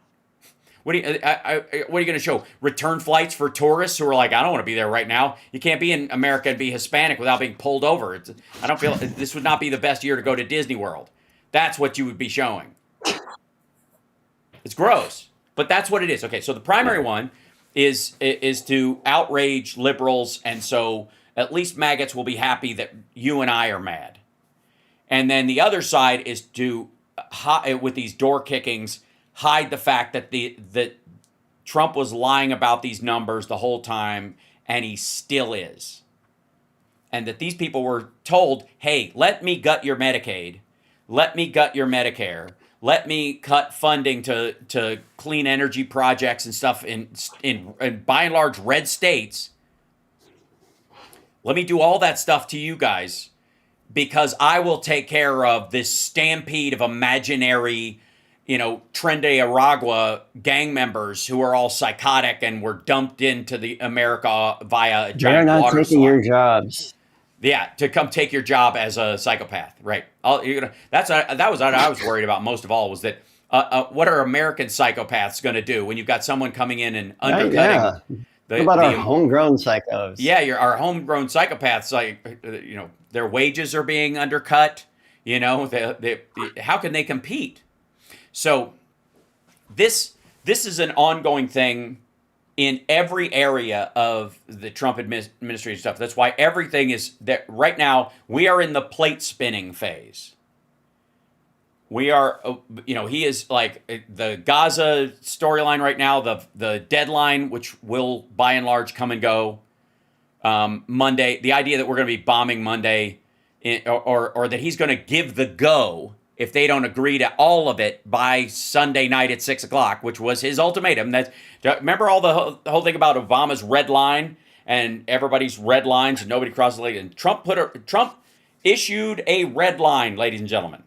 What are you going to show? Return flights for tourists who are like, I don't want to be there right now. You can't be in America and be Hispanic without being pulled over. I don't feel this would not be the best year to go to Disney World. That's what you would be showing. It's gross, but that's what it is. Okay, so the primary one is to outrage liberals, and so at least maggots will be happy that you and I are mad. And then the other side is to, with these door kickings, hide the fact that Trump was lying about these numbers the whole time, and he still is. And that these people were told, hey, let me gut your Medicaid, let me gut your Medicare, let me cut funding to clean energy projects and stuff in by and large red states. Let me do all that stuff to you guys, because I will take care of this stampede of imaginary, Tren Aragua gang members who are all psychotic and were dumped into the America via a giant They're not water taking slide. your jobs. Yeah, to come take your job as a psychopath, right? That was what I was worried about most of all, was that what are American psychopaths going to do when you've got someone coming in and undercutting? What about our homegrown psychos? Yeah, our homegrown psychopaths, their wages are being undercut. How can they compete? So this is an ongoing thing in every area of the Trump administration stuff. That's why everything is that right now. We are in the plate spinning phase. We are, he is like the Gaza storyline right now, the deadline, which will by and large come and go. Monday, the idea that we're going to be bombing Monday, or that he's going to give the go if they don't agree to all of it by Sunday night at 6 o'clock, which was his ultimatum. Remember all the whole thing about Obama's red line and everybody's red lines and nobody crosses the line. And Trump issued a red line, ladies and gentlemen.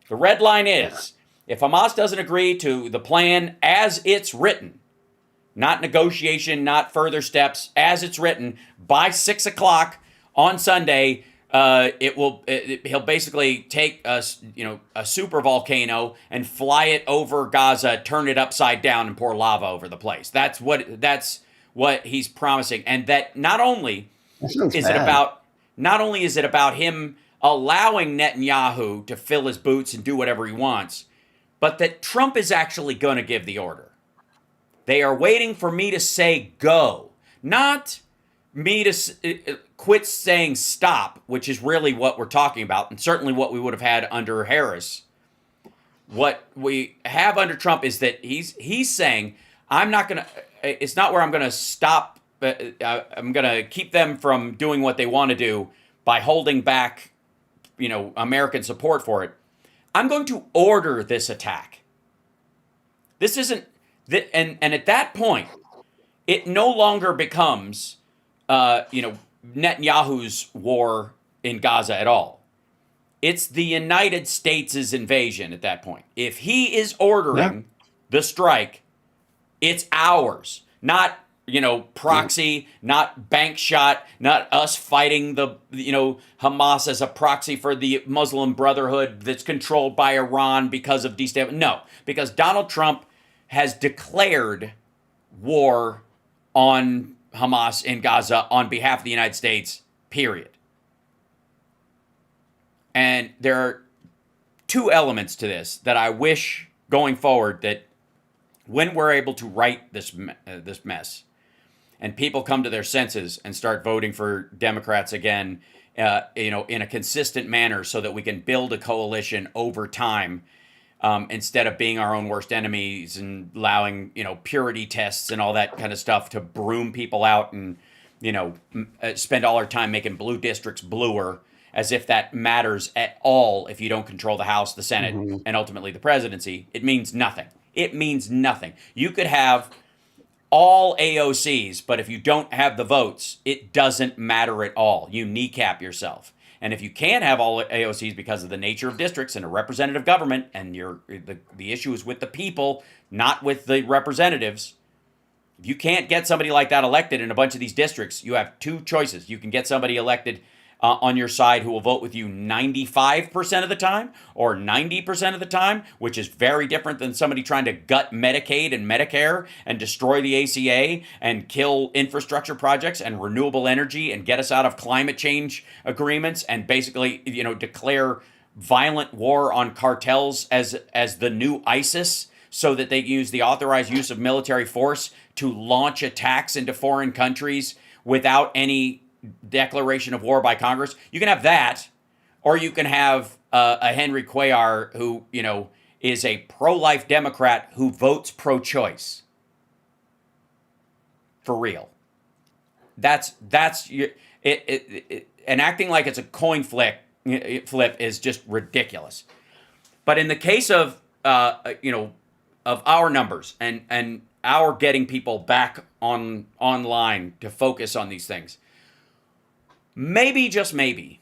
The red line is if Hamas doesn't agree to the plan as it's written, not negotiation, not further steps, as it's written, by 6 o'clock on Sunday, he'll basically take a super volcano and fly it over Gaza, turn it upside down, and pour lava over the place. That's what he's promising, and that not only is it about him allowing Netanyahu to fill his boots and do whatever he wants, but that Trump is actually going to give the order. They are waiting for me to say go, not me to quit saying stop, which is really what we're talking about, and certainly what we would have had under Harris. What we have under Trump is that he's saying, it's not where I'm going to stop, I'm going to keep them from doing what they want to do by holding back, American support for it. I'm going to order this attack. This isn't, and at that point, it no longer becomes, Netanyahu's war in Gaza at all. It's the United States' invasion at that point. If he is ordering the strike, it's ours, not proxy, not bank shot, not us fighting the Hamas as a proxy for the Muslim Brotherhood that's controlled by Iran because of destabilization. No, because Donald Trump has declared war on Hamas in Gaza on behalf of the United States, period. And there are two elements to this that I wish going forward that when we're able to right this mess and people come to their senses and start voting for Democrats again, in a consistent manner so that we can build a coalition over time, instead of being our own worst enemies and allowing, purity tests and all that kind of stuff to broom people out and, spend all our time making blue districts bluer as if that matters at all if you don't control the House, the Senate, and ultimately the presidency. It means nothing. It means nothing. You could have all AOCs, but if you don't have the votes, it doesn't matter at all. You kneecap yourself. And if you can't have all AOCs because of the nature of districts and a representative government, and the issue is with the people, not with the representatives, if you can't get somebody like that elected in a bunch of these districts, you have two choices. You can get somebody elected on your side who will vote with you 95% of the time or 90% of the time, which is very different than somebody trying to gut Medicaid and Medicare and destroy the ACA and kill infrastructure projects and renewable energy and get us out of climate change agreements and basically, declare violent war on cartels as the new ISIS so that they use the authorized use of military force to launch attacks into foreign countries without any declaration of war by Congress. You can have that, or you can have a Henry Cuellar who, is a pro-life Democrat who votes pro-choice. For real. That's and acting like it's a coin flip is just ridiculous. But in the case of of our numbers and our getting people back online to focus on these things, maybe, just maybe,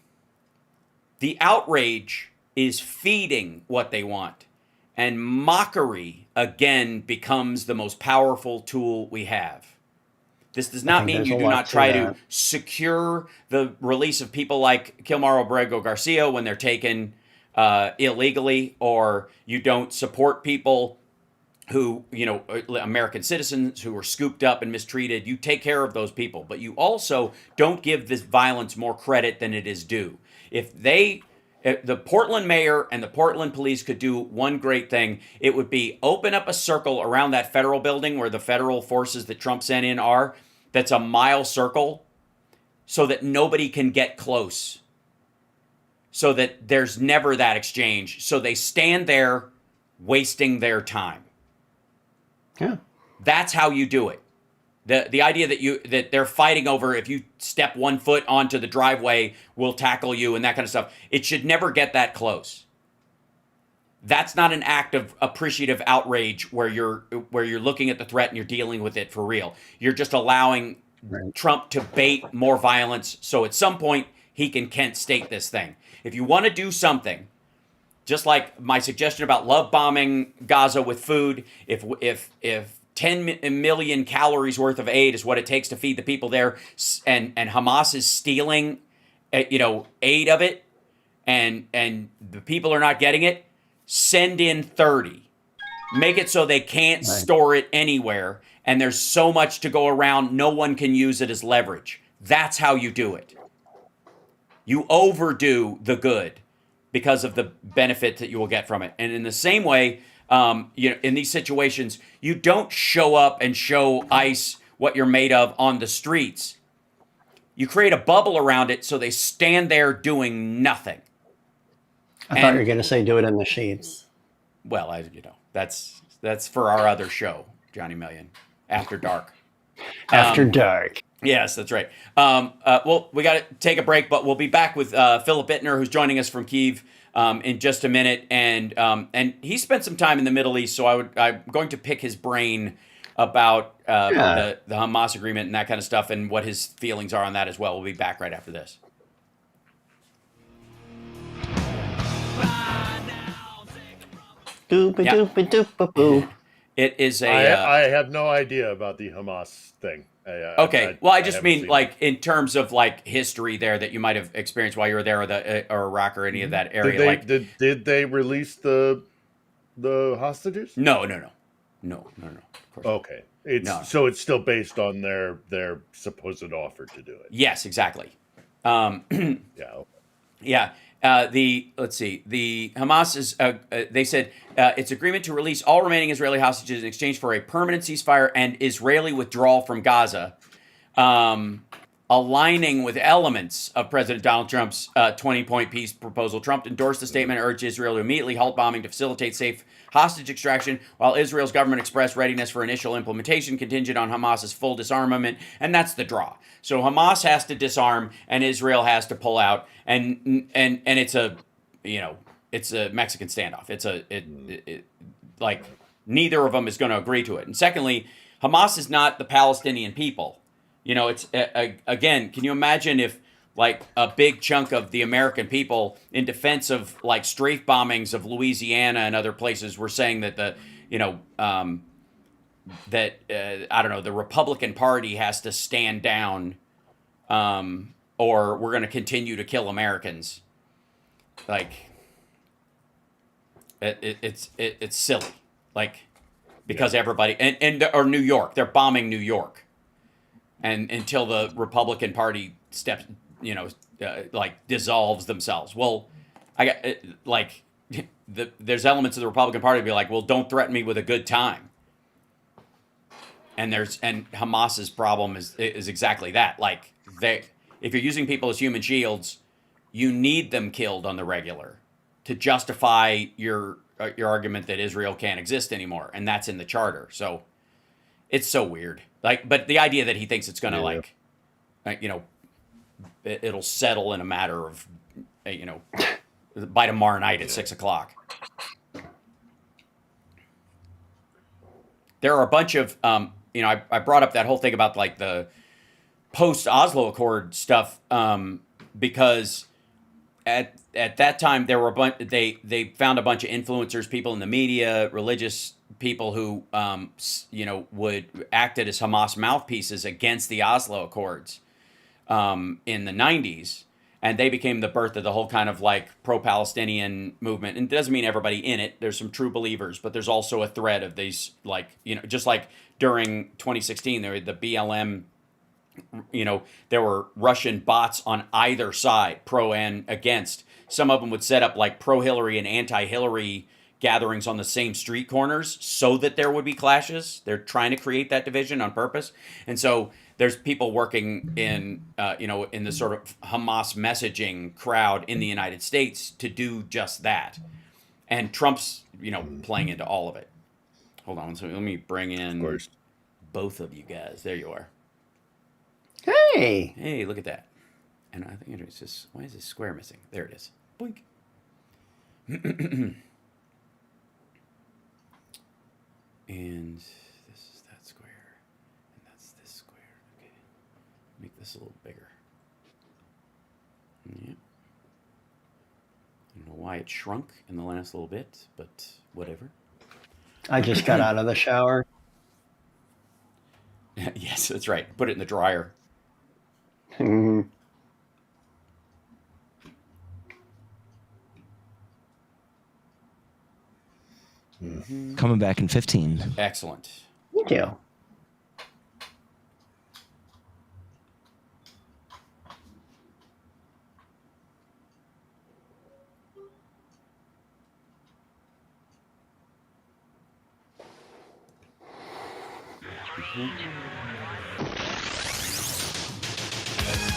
the outrage is feeding what they want. And mockery, again, becomes the most powerful tool we have. This does not mean you do not try to secure the release of people like Kilmar Obrego Garcia when they're taken illegally, or you don't support people who, American citizens who were scooped up and mistreated. You take care of those people, but you also don't give this violence more credit than it is due. If the Portland mayor and the Portland police could do one great thing, it would be open up a circle around that federal building where the federal forces that Trump sent in are, that's a mile circle, so that nobody can get close, so that there's never that exchange. So they stand there wasting their time. Yeah. That's how you do it. The idea that they're fighting over if you step 1 foot onto the driveway, we'll tackle you and that kind of stuff. It should never get that close. That's not an act of appreciative outrage where you're looking at the threat and you're dealing with it for real. You're just allowing Trump to bait more violence, so at some point he can Kent State this thing. If you want to do something, just like my suggestion about love bombing Gaza with food, if 10 million calories worth of aid is what it takes to feed the people there, and Hamas is stealing, aid of it, and the people are not getting it, send in 30. Make it so they can't store it anywhere, and there's so much to go around, no one can use it as leverage. That's how you do it. You overdo the good because of the benefit that you will get from it. And in the same way, in these situations, you don't show up and show ICE what you're made of on the streets. You create a bubble around it so they stand there doing nothing. I thought you were going to say do it in the sheets. Well, that's for our other show, Johnny Million, After Dark. After Dark. Yes, that's right. Well, we got to take a break, but we'll be back with Philip Bittner, who's joining us from Kyiv in just a minute, and he spent some time in the Middle East, so I'm going to pick his brain about the Hamas agreement and that kind of stuff, and what his feelings are on that as well. We'll be back right after this. It is I have no idea about the Hamas thing. Okay. I just mean like in terms of like history there that you might have experienced while you were there, or Iraq or any of that area. Did they release the hostages? No. Of course okay. So it's still based on their supposed offer to do it. Yes, exactly. Yeah. Yeah. Let's see. The Hamas is. They said its agreement to release all remaining Israeli hostages in exchange for a permanent ceasefire and Israeli withdrawal from Gaza, aligning with elements of President Donald Trump's 20-point peace proposal. Trump endorsed the statement and urged Israel to immediately halt bombing to facilitate safe hostage extraction, while Israel's government expressed readiness for initial implementation contingent on Hamas's full disarmament, and that's the draw. So Hamas has to disarm, and Israel has to pull out, and it's a Mexican standoff. Like neither of them is going to agree to it. And secondly, Hamas is not the Palestinian people. It's again, can you imagine if like a big chunk of the American people in defense of like strafe bombings of Louisiana and other places were saying that the Republican Party has to stand down, or we're going to continue to kill Americans. Like it's silly, like because everybody or New York, they're bombing New York, and until the Republican Party steps, dissolves themselves. Well, there's elements of the Republican Party to be like, well, don't threaten me with a good time. And Hamas's problem is exactly that. Like if you're using people as human shields, you need them killed on the regular to justify your argument that Israel can't exist anymore, and that's in the charter. So it's so weird. But the idea that he thinks it's going to it'll settle in a matter of by tomorrow night at 6:00. There are a bunch of I brought up that whole thing about like the post Oslo Accord stuff because at that time there were they found a bunch of influencers, people in the media, religious people who would acted as Hamas mouthpieces against the Oslo Accords in the 90s, and they became the birth of the whole kind of like pro-Palestinian movement. And it doesn't mean everybody in it. There's some true believers, but there's also a thread of these just like during 2016 there were the BLM. There were Russian bots on either side, pro and against. Some of them would set up like pro-Hillary and anti-Hillary gatherings on the same street corners so that there would be clashes. They're trying to create that division on purpose. And so there's people working in the sort of Hamas messaging crowd in the United States to do just that. And Trump's, playing into all of it. Hold on. So let me bring in both of you guys. There you are. Hey, look at that. And I think it's just, why is this square missing? There it is. Boink. And this is that square. And that's this square. Okay. Make this a little bigger. Yep. I don't know why it shrunk in the last little bit, but whatever. I just got out of the shower. Yes, that's right. Put it in the dryer. Mhm. Coming back in 15. Excellent. Thank you.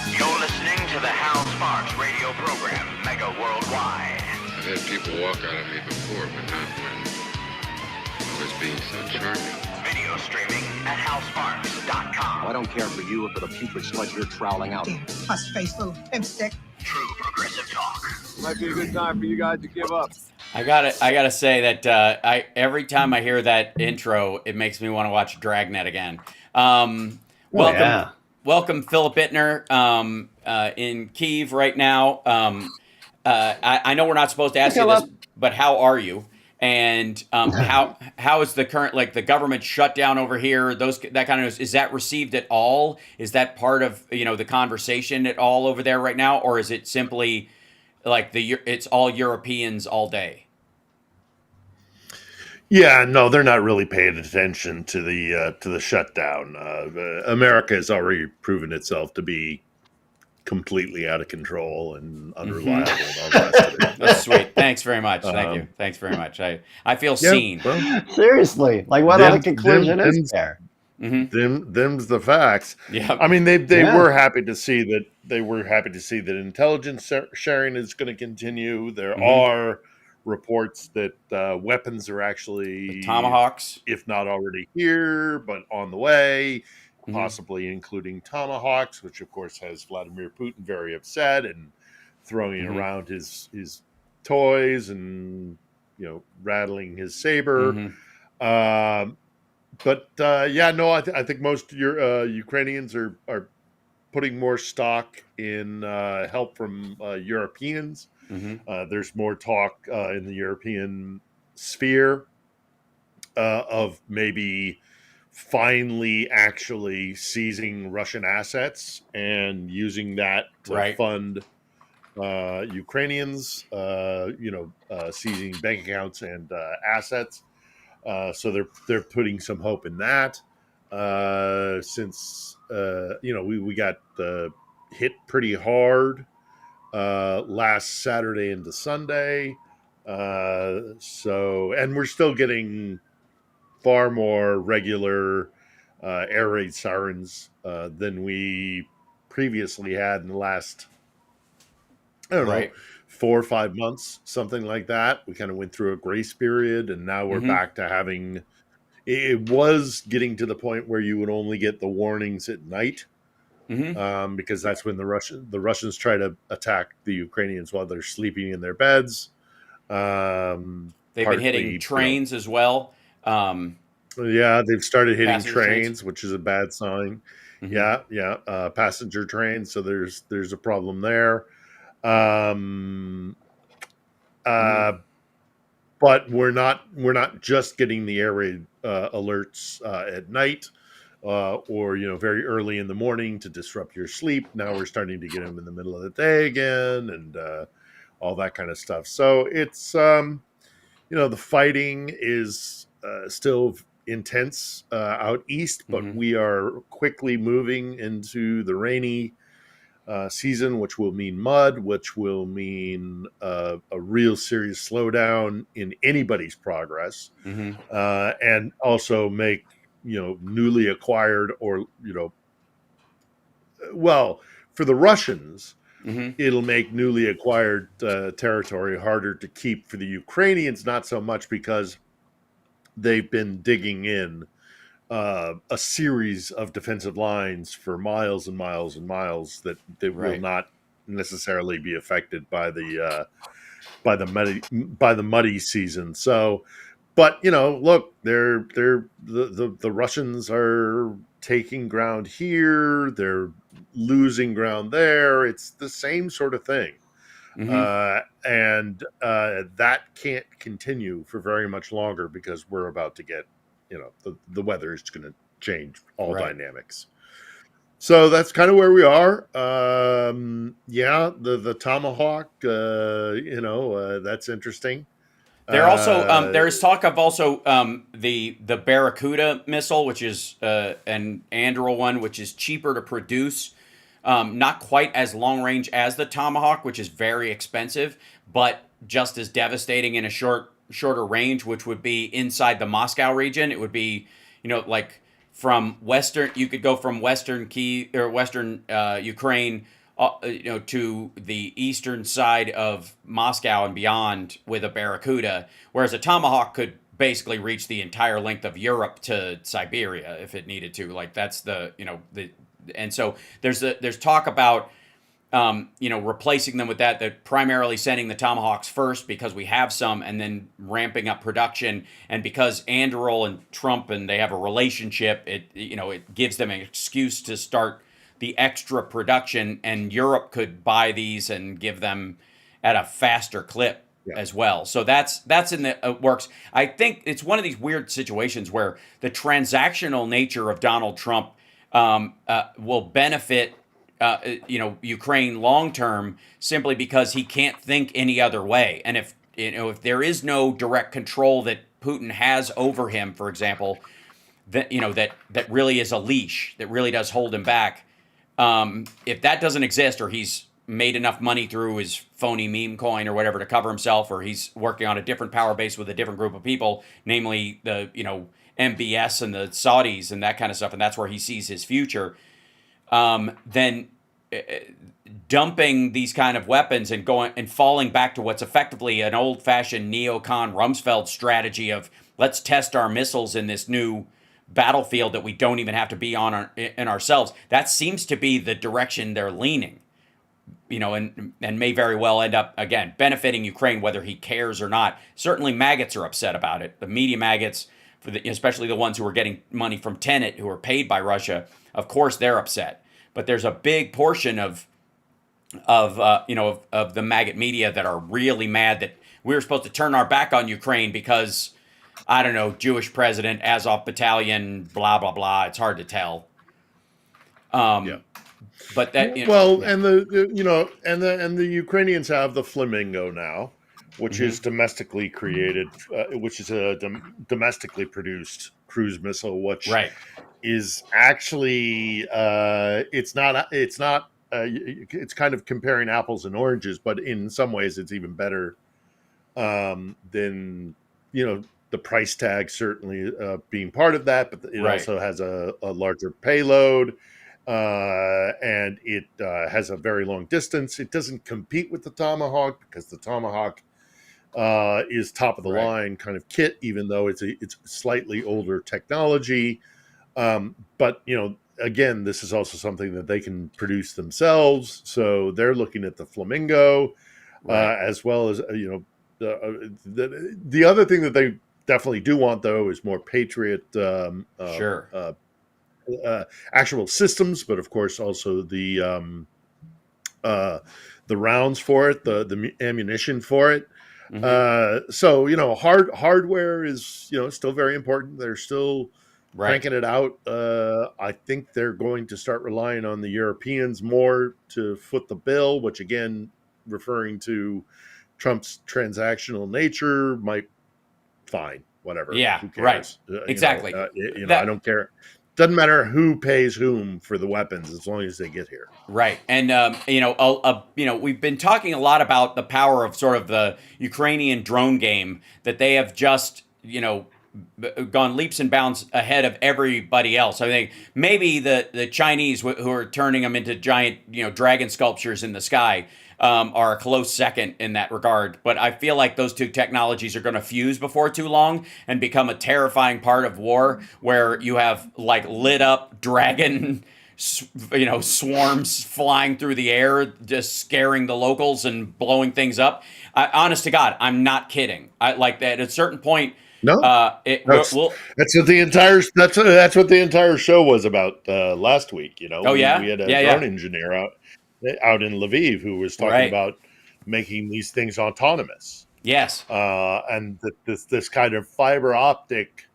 You're listening to the Hal Sparks radio program, Mega Worldwide. I've had people walk out of me before, but not when I was being so charming. Video streaming at halsparks.com. I don't care for you or for the putrid sludge you're troweling out. Damn, puss-faced little pimp-stick. True progressive talk. Might be a good time for you guys to give up. I gotta say that every time I hear that intro, it makes me want to watch Dragnet again. Welcome, Philip Ittner, in Kyiv right now. I know we're not supposed to ask you this, but how are you? And how is the current, like, the government shutdown over here? That kind of, is that received at all? Is that part of the conversation at all over there right now, or is it simply like it's all Europeans all day? Yeah, no, they're not really paying attention to the shutdown. America has already proven itself to be completely out of control and unreliable. And all the rest of it. That's sweet. Thanks very much. Thank you. Thanks very much. I feel seen. Well, seriously, like what other conclusion is there? Them's the facts. Yeah. I mean, they were happy to see that intelligence sharing is going to continue. There are reports that weapons are actually the Tomahawks, if not already here, but on the way, possibly including Tomahawks, which of course has Vladimir Putin very upset and throwing around his toys and rattling his saber. I think most Ukrainians are putting more stock in help from Europeans. There's more talk in the European sphere of maybe finally actually seizing Russian assets and using that to fund Ukrainians, seizing bank accounts and assets. So they're putting some hope in that. Since we got hit pretty hard last Saturday into Sunday. And we're still getting far more regular air raid sirens than we previously had in the last, 4 or 5 months, something like that. We kind of went through a grace period, and now we're back to having. It was getting to the point where you would only get the warnings at night. Because that's when the Russians try to attack the Ukrainians while they're sleeping in their beds. They've been hitting trains as well. They've started hitting trains, which is a bad sign. Passenger trains. So there's a problem there. But we're not just getting the air raid alerts at night. Or very early in the morning to disrupt your sleep. Now we're starting to get them in the middle of the day again, and all that kind of stuff. So it's the fighting is still intense out east, but we are quickly moving into the rainy season, which will mean mud, which will mean a real serious slowdown in anybody's progress, and also make newly acquired or, for the Russians, it'll make newly acquired territory harder to keep. For the Ukrainians, not so much, because they've been digging in a series of defensive lines for miles and miles and miles that will not necessarily be affected by the muddy season. So But look, the Russians are taking ground here. They're losing ground there. It's the same sort of thing. And that can't continue for very much longer because we're about to get, the weather is going to change all dynamics. So that's kind of where we are. The Tomahawk, that's interesting. There also there's talk of also the Barracuda missile, which is an Anduril one, which is cheaper to produce, not quite as long range as the Tomahawk, which is very expensive, but just as devastating in a shorter range, which would be inside the Moscow region. It would be like from western. You could go from western Ukraine. To the eastern side of Moscow and beyond with a Barracuda, whereas a Tomahawk could basically reach the entire length of Europe to Siberia if it needed to. Like that's and so there's talk about replacing them with that primarily sending the Tomahawks first because we have some, and then ramping up production, and because Anduril and Trump and they have a relationship, it gives them an excuse to start the extra production, and Europe could buy these and give them at a faster clip as well. So that's in the works. I think it's one of these weird situations where the transactional nature of Donald Trump will benefit Ukraine long term simply because he can't think any other way. And if there is no direct control that Putin has over him, for example, that that really is a leash that really does hold him back. If that doesn't exist, or he's made enough money through his phony meme coin or whatever to cover himself, or he's working on a different power base with a different group of people, namely the MBS and the Saudis and that kind of stuff, and that's where he sees his future, then dumping these kind of weapons and going and falling back to what's effectively an old-fashioned neocon Rumsfeld strategy of let's test our missiles in this new battlefield that we don't even have to be on in ourselves. That seems to be the direction they're leaning, and may very well end up again benefiting Ukraine whether he cares or not. Certainly maggots are upset about it. The media maggots, especially the ones who are getting money from Tenet, who are paid by Russia, of course they're upset. But there's a big portion of the maggot media that are really mad that we're supposed to turn our back on Ukraine because, I don't know, Jewish president, Azov battalion, blah blah blah. It's hard to tell. But that and the Ukrainians have the Flamingo now, which is domestically created, which is a domestically produced cruise missile, which is actually it's kind of comparing apples and oranges, but in some ways it's even better than the price tag certainly being part of that, but it also has a larger payload, and it has a very long distance. It doesn't compete with the Tomahawk because the Tomahawk is top of the line kind of kit, even though it's slightly older technology. But again, this is also something that they can produce themselves. So they're looking at the Flamingo, as well as the other thing that they definitely do want, though, is more Patriot actual systems, but of course also the rounds for it, the ammunition for it. So hardware is still very important. They're still cranking it out. I think they're going to start relying on the Europeans more to foot the bill, which again, referring to Trump's transactional nature, might fine, whatever. Yeah, who cares? Exactly. I don't care. Doesn't matter who pays whom for the weapons as long as they get here. Right. And, we've been talking a lot about the power of sort of the Ukrainian drone game, that they have just, gone leaps and bounds ahead of everybody else. I think maybe the Chinese who are turning them into giant, dragon sculptures in the sky are a close second in that regard. But I feel like those two technologies are going to fuse before too long and become a terrifying part of war, where you have like lit up dragon, swarms flying through the air, just scaring the locals and blowing things up. Honest to God, I'm not kidding. Like that at a certain point, No, that's we'll, what the entire that's what the entire show was about last week. You know, Oh, yeah? we had a Yeah, drone yeah. engineer out in Lviv who was talking Right. about making these things autonomous. Yes, and this kind of fiber optic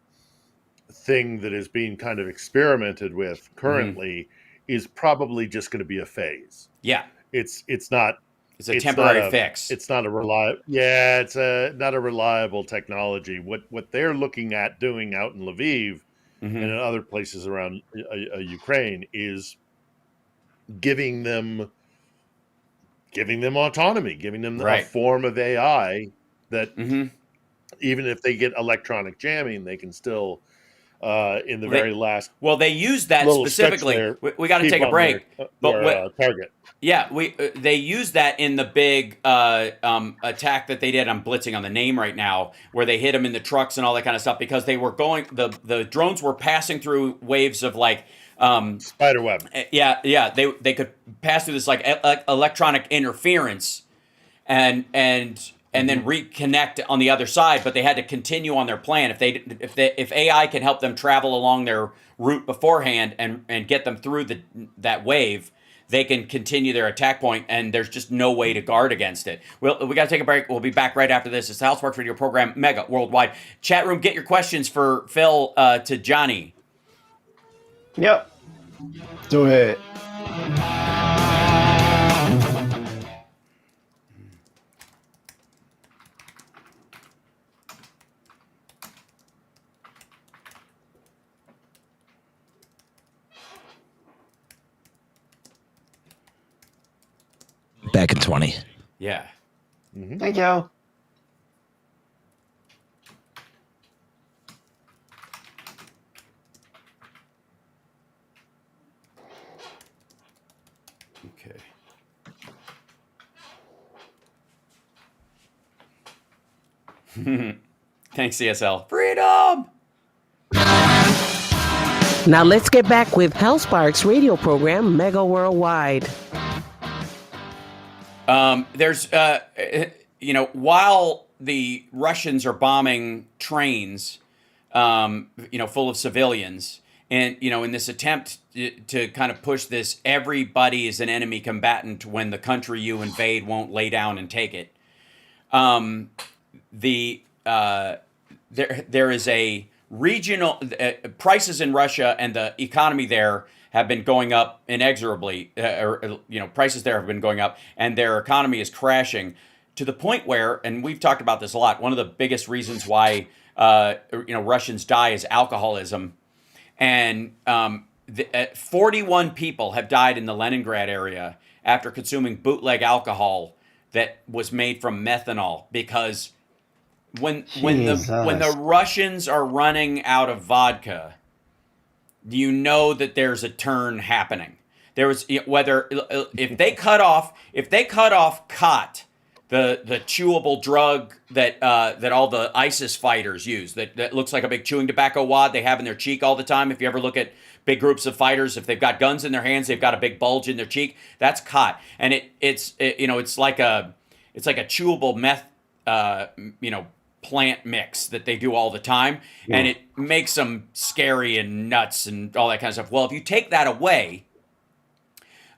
thing that is being kind of experimented with currently is probably just going to be a phase. Yeah, it's not. It's a temporary fix. It's not a reliable. Yeah, it's not a reliable technology. What they're looking at doing out in Lviv and in other places around Ukraine is giving them autonomy, giving them a form of AI that even if they get electronic jamming, they can still in the very last. Well, they use that little specifically. there, We got to take a break. Their target. Yeah, they use that in the big attack that they did. I'm blitzing on the name right now, where they hit them in the trucks and all that kind of stuff because they were going. The drones were passing through waves of like spider web. Yeah. They could pass through this like electronic interference, and then reconnect on the other side. But they had to continue on their plan. If AI can help them travel along their route beforehand and get them through that wave, they can continue their attack point, and there's just no way to guard against it. We got to take a break. We'll be back right after this. It's the House Sparks Radio program, Mega Worldwide. Chat room, get your questions for Phil to Johnny. Yep. Do it. Back in 20. Yeah. Thank you. Okay. Thanks, CSL. Freedom! Now let's get back with Hal Sparks' radio program, Mega Worldwide. There's, while the Russians are bombing trains, full of civilians, and, in this attempt to kind of push this, everybody is an enemy combatant when the country you invade won't lay down and take it. There is a regional prices in Russia and the economy there have been going up inexorably. Prices there have been going up, and their economy is crashing to the point where, and we've talked about this a lot. One of the biggest reasons why Russians die is alcoholism, and 41 people have died in the Leningrad area after consuming bootleg alcohol that was made from methanol because. When the Russians are running out of vodka, you know that there's a turn happening. There was if they cut off khat, the chewable drug that all the ISIS fighters use that looks like a big chewing tobacco wad they have in their cheek all the time. If you ever look at big groups of fighters, if they've got guns in their hands, they've got a big bulge in their cheek. That's khat, and it's like a chewable meth plant mix that they do all the time, and it makes them scary and nuts and all that kind of stuff. Well, if you take that away,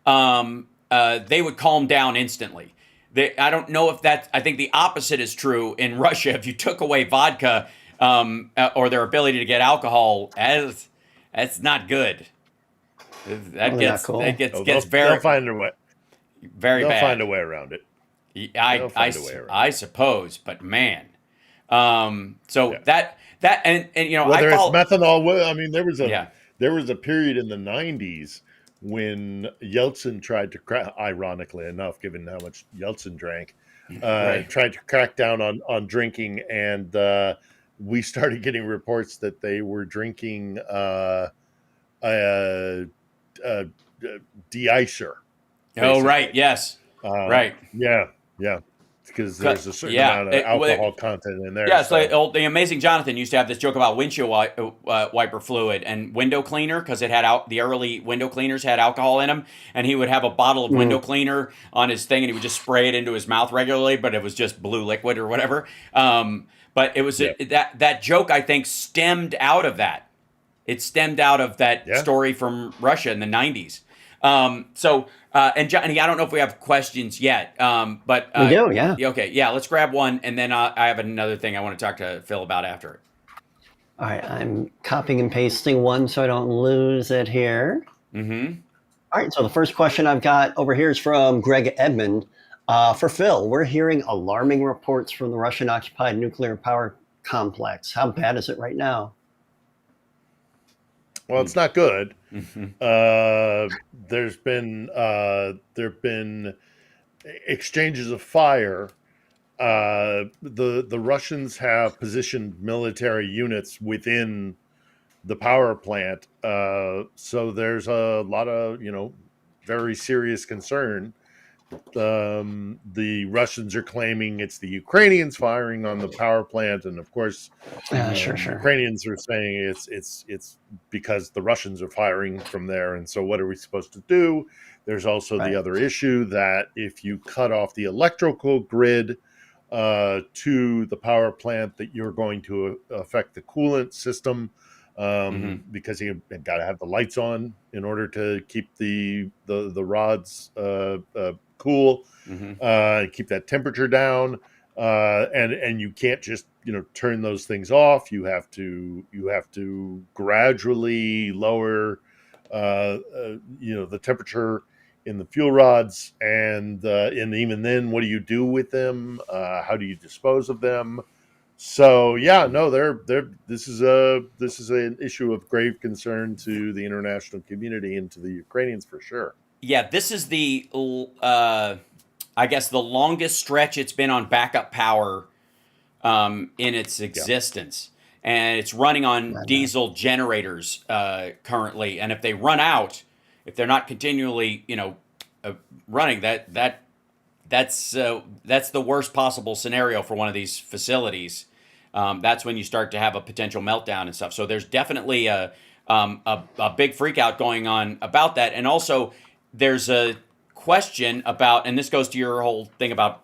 they would calm down instantly. I don't know if that. I think the opposite is true in Russia. If you took away vodka or their ability to get alcohol, that's not good. That gets very. They'll find a way. Very they'll bad. They'll find a way around it. I suppose, but man. That and whether it's methanol. I mean, there was a period in the 90s when Yeltsin tried to ironically enough, given how much Yeltsin drank, tried to crack down on drinking, and we started getting reports that they were drinking de-icer. Oh, right. Yes. Right. Yeah. because there's a certain amount of alcohol content in there. Yeah, it's like the Amazing Jonathan used to have this joke about windshield wiper fluid and window cleaner because it had the early window cleaners had alcohol in them, and he would have a bottle of window cleaner on his thing, and he would just spray it into his mouth regularly, but it was just blue liquid or whatever. But it was that joke, I think, stemmed out of that. It stemmed out of that story from Russia in the 90s. And Johnny, I don't know if we have questions yet, but we do, yeah. Okay, yeah. Let's grab one, and then I have another thing I want to talk to Phil about after it. All right, I'm copying and pasting one so I don't lose it here. Mm-hmm. All right, so the first question I've got over here is from Greg Edmond. For Phil, we're hearing alarming reports from the Russian-occupied nuclear power complex. How bad is it right now? Well, it's not good. There've been exchanges of fire. The Russians have positioned military units within the power plant, so there's a lot of very serious concern. The Russians are claiming it's the Ukrainians firing on the power plant, and of course, sure. Ukrainians are saying it's because the Russians are firing from there. And so, what are we supposed to do? There's also the other issue that if you cut off the electrical grid to the power plant, that you're going to affect the coolant system. Because you got to have the lights on in order to keep the rods cool, keep that temperature down, and you can't just turn those things off. You have to gradually lower the temperature in the fuel rods, and even then, what do you do with them? How do you dispose of them? So this is an issue of grave concern to the international community and to the Ukrainians for sure. Yeah, this is the I guess the longest stretch it's been on backup power in its existence, and it's running on diesel generators currently. And if they run out, if they're not continually running, that's the worst possible scenario for one of these facilities. That's when you start to have a potential meltdown and stuff. So there's definitely a big freak out going on about that. And also there's a question about, and this goes to your whole thing about,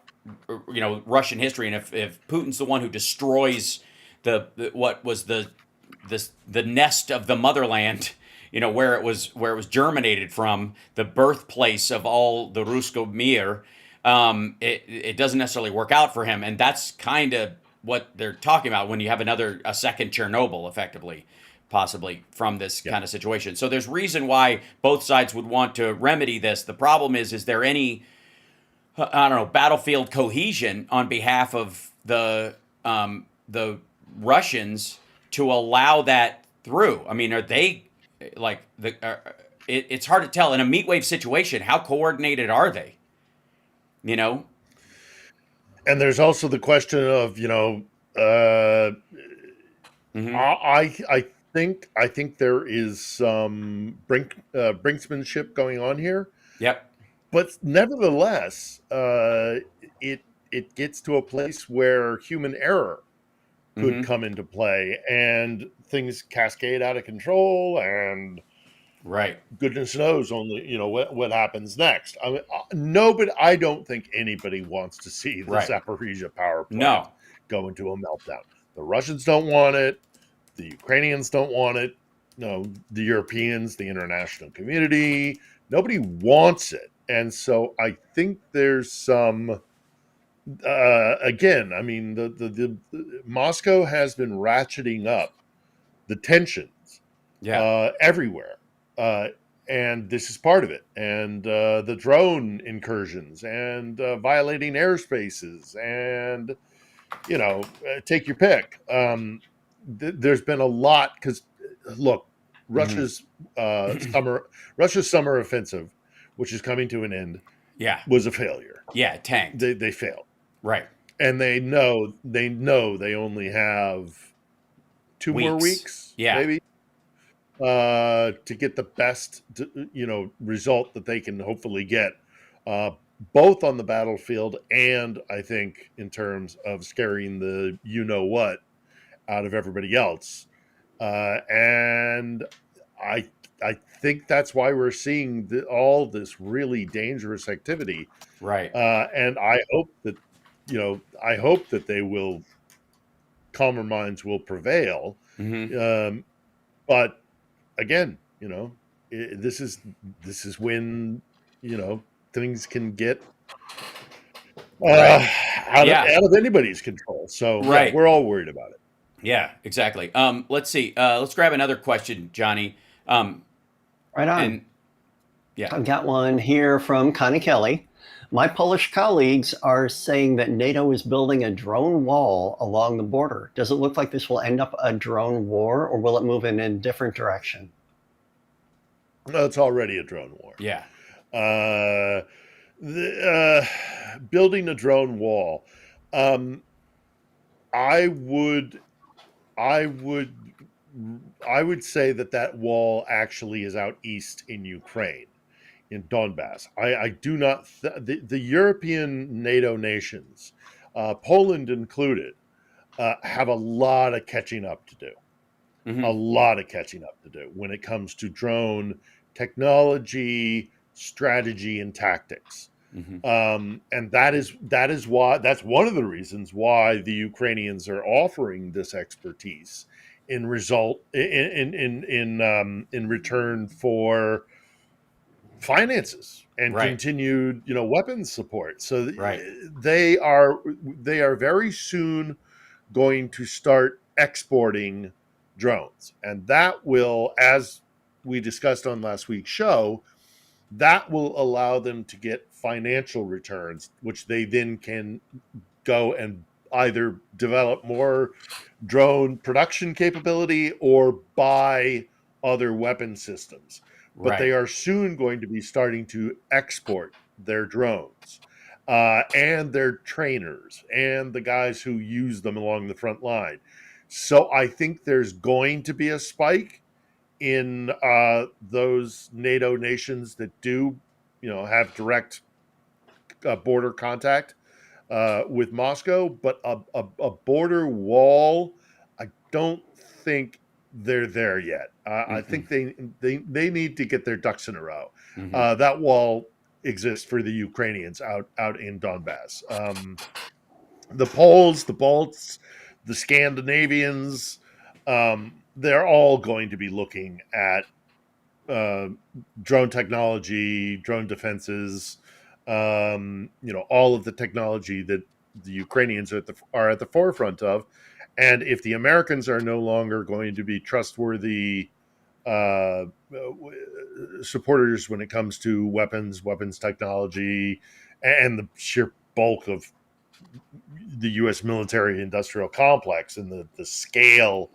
Russian history. And if Putin's the one who destroys what was the nest of the motherland, where it was germinated from, the birthplace of all the Rusko Mir, it doesn't necessarily work out for him. And that's kind of what they're talking about when you have a second Chernobyl, effectively, possibly from this kind of situation. So there's reason why both sides would want to remedy this. The problem is there any, battlefield cohesion on behalf of the Russians to allow that through? I mean, are they like it's hard to tell in a meat wave situation. How coordinated are they? And there's also the question of, I think there is some brinksmanship going on here. Yep. But nevertheless, it gets to a place where human error could come into play, and things cascade out of control, and goodness knows only what happens next. I mean, I don't think anybody wants to see the Zaporizhia power plant go into a meltdown. The Russians don't want it. The Ukrainians don't want it. No, the Europeans, the international community, nobody wants it. And so I think there's some. Again, I mean, the Moscow has been ratcheting up the tensions everywhere. And this is part of it. And the drone incursions and violating airspaces and, take your pick. There's been a lot because, look, Russia's summer offensive, which is coming to an end, was a failure. Yeah, tanked. They failed. Right. And they know they only have 2 more weeks, maybe. To get the best, result that they can hopefully get both on the battlefield and I think in terms of scaring the you-know-what out of everybody else. And I think that's why we're seeing all this really dangerous activity. Right. And I hope that, I hope that calmer minds will prevail. But again, this is when, things can get out of anybody's control. So yeah, we're all worried about it. Yeah, exactly. Let's see. Let's grab another question, Johnny. Right on. And, yeah. I've got one here from Connie Kelly. My Polish colleagues are saying that NATO is building a drone wall along the border. Does it look like this will end up a drone war, or will it move in a different direction? No, it's already a drone war. Yeah. Building a drone wall. I would say that wall actually is out east in Ukraine, in Donbass. I do not the European NATO nations, Poland included, have a lot of catching up to do. A lot of catching up to do when it comes to drone technology, strategy, and tactics. And that's one of the reasons why the Ukrainians are offering this expertise in return for finances and continued, weapons support. So they are very soon going to start exporting drones, and that will, as we discussed on last week's show, that will allow them to get financial returns, which they then can go and either develop more drone production capability or buy other weapon systems. But they are soon going to be starting to export their drones and their trainers and the guys who use them along the front line. So I think there's going to be a spike in those NATO nations that do, have direct border contact with Moscow, but a border wall, I don't think they're there yet. I think they need to get their ducks in a row. That wall exists for the Ukrainians out in Donbass. The Poles, the Balts, the Scandinavians, they're all going to be looking at drone technology, drone defenses, all of the technology that the Ukrainians are at the forefront of. And if the Americans are no longer going to be trustworthy supporters when it comes to weapons technology, and the sheer bulk of the U.S. military industrial complex and the scale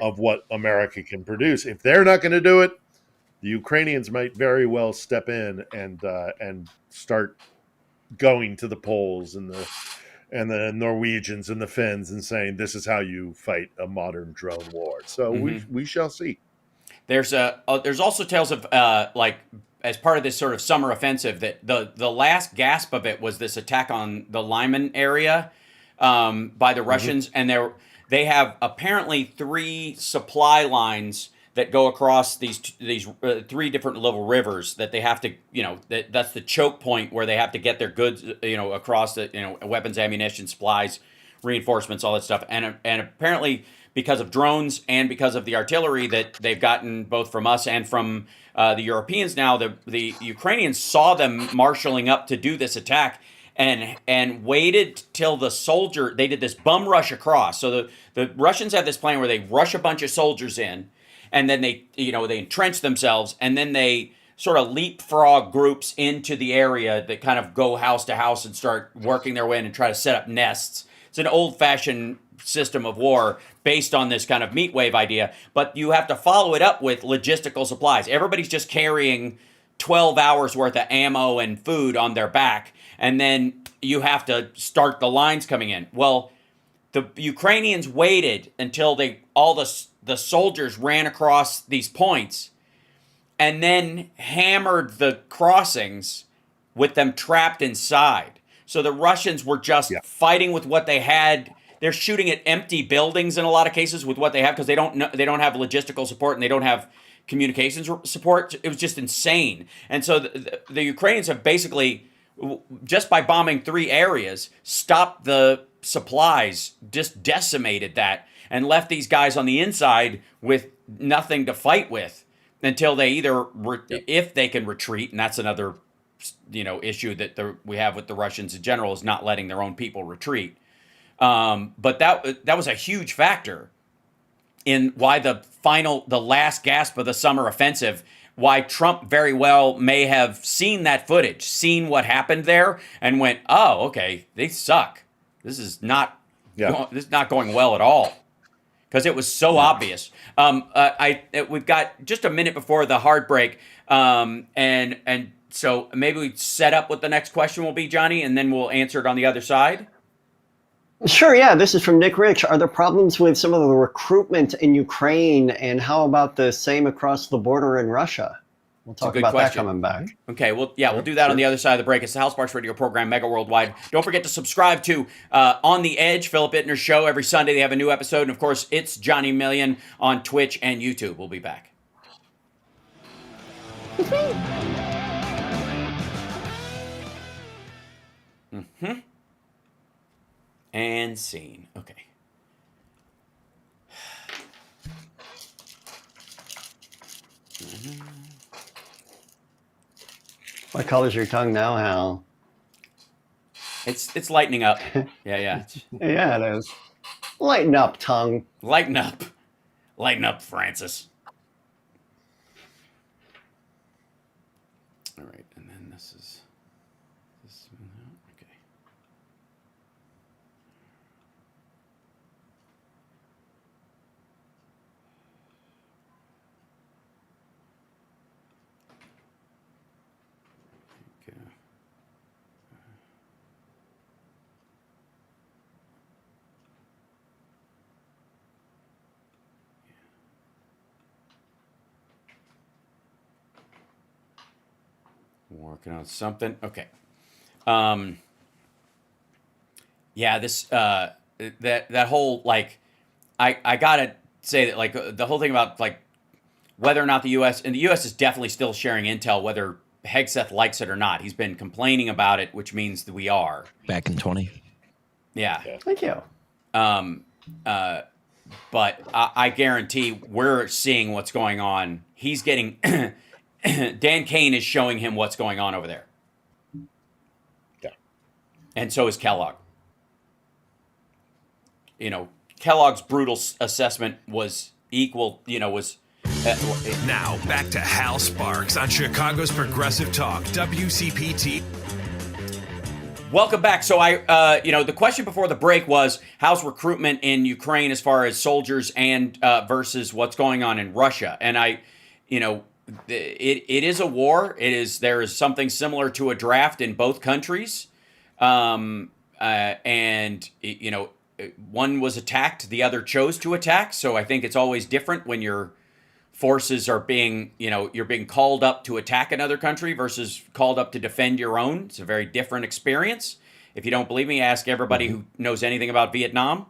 of what America can produce, if they're not going to do it, the Ukrainians might very well step in and start going to the Poles and the Norwegians and the Finns and saying, this is how you fight a modern drone war. So we shall see. There's also tales of as part of this sort of summer offensive that the last gasp of it was this attack on the Lyman area by the Russians, and they have apparently 3 supply lines that go across these 3 different little rivers that they have to, that's the choke point where they have to get their goods, across the, weapons, ammunition, supplies, reinforcements, all that stuff. And apparently because of drones and because of the artillery that they've gotten both from us and from the Europeans now, the Ukrainians saw them marshaling up to do this attack and waited till they did this bum rush across. So the Russians have this plan where they rush a bunch of soldiers in, and then they entrench themselves, and then they sort of leapfrog groups into the area that kind of go house to house and start working their way in and try to set up nests. It's an old-fashioned system of war based on this kind of meat wave idea, but you have to follow it up with logistical supplies. Everybody's just carrying 12 hours worth of ammo and food on their back, and then you have to start the lines coming in. Well, the Ukrainians waited until all the soldiers ran across these points and then hammered the crossings with them trapped inside. So the Russians were just fighting with what they had. They're shooting at empty buildings in a lot of cases with what they have because they don't have logistical support and they don't have communications support. It was just insane. And so the Ukrainians have basically, just by bombing 3 areas, stopped the supplies, just decimated that, and left these guys on the inside with nothing to fight with until they either, if they can retreat, and that's another issue that we have with the Russians in general, is not letting their own people retreat. But that was a huge factor in why the last gasp of the summer offensive, why Trump very well may have seen that footage, seen what happened there, and went, "Oh, okay, they suck. This is not going well at all," because it was so obvious. We've got just a minute before the hard break, and so maybe we set up what the next question will be, Johnny, and then we'll answer it on the other side. Sure, yeah. This is from Nick Rich. Are there problems with some of the recruitment in Ukraine, and how about the same across the border in Russia? We'll talk about that coming back. Okay, well, we'll do that on the other side of the break. It's the Hal Sparks radio program, Mega Worldwide. Don't forget to subscribe to On the Edge, Philip Ittner's show. Every Sunday they have a new episode. And, of course, It's Johnny Million on Twitch and YouTube. We'll be back. And scene. Okay. What color's your tongue now, Hal? It's lightening up. Yeah. Yeah, it is. Lighten up, tongue. Lighten up. Lighten up, Francis. All right, and then this is okay. Working on something. Okay. This that whole, like, I gotta say that, like, the whole thing about, like, whether or not the U.S. is definitely still sharing intel, whether Hegseth likes it or not. He's been complaining about it, which means that we are. Back in 20. Yeah. Thank you. But I guarantee we're seeing what's going on. He's getting Dan Kane is showing him what's going on over there. Yeah. And so is Kellogg. Kellogg's brutal assessment was equal, Now, back to Hal Sparks on Chicago's Progressive Talk, WCPT. Welcome back. So the question before the break was, how's recruitment in Ukraine as far as soldiers and versus what's going on in Russia? And it is a war. There is something similar to a draft in both countries. One was attacked, the other chose to attack. So I think it's always different when your forces are being, you're being called up to attack another country versus called up to defend your own. It's a very different experience. If you don't believe me, ask everybody who knows anything about Vietnam.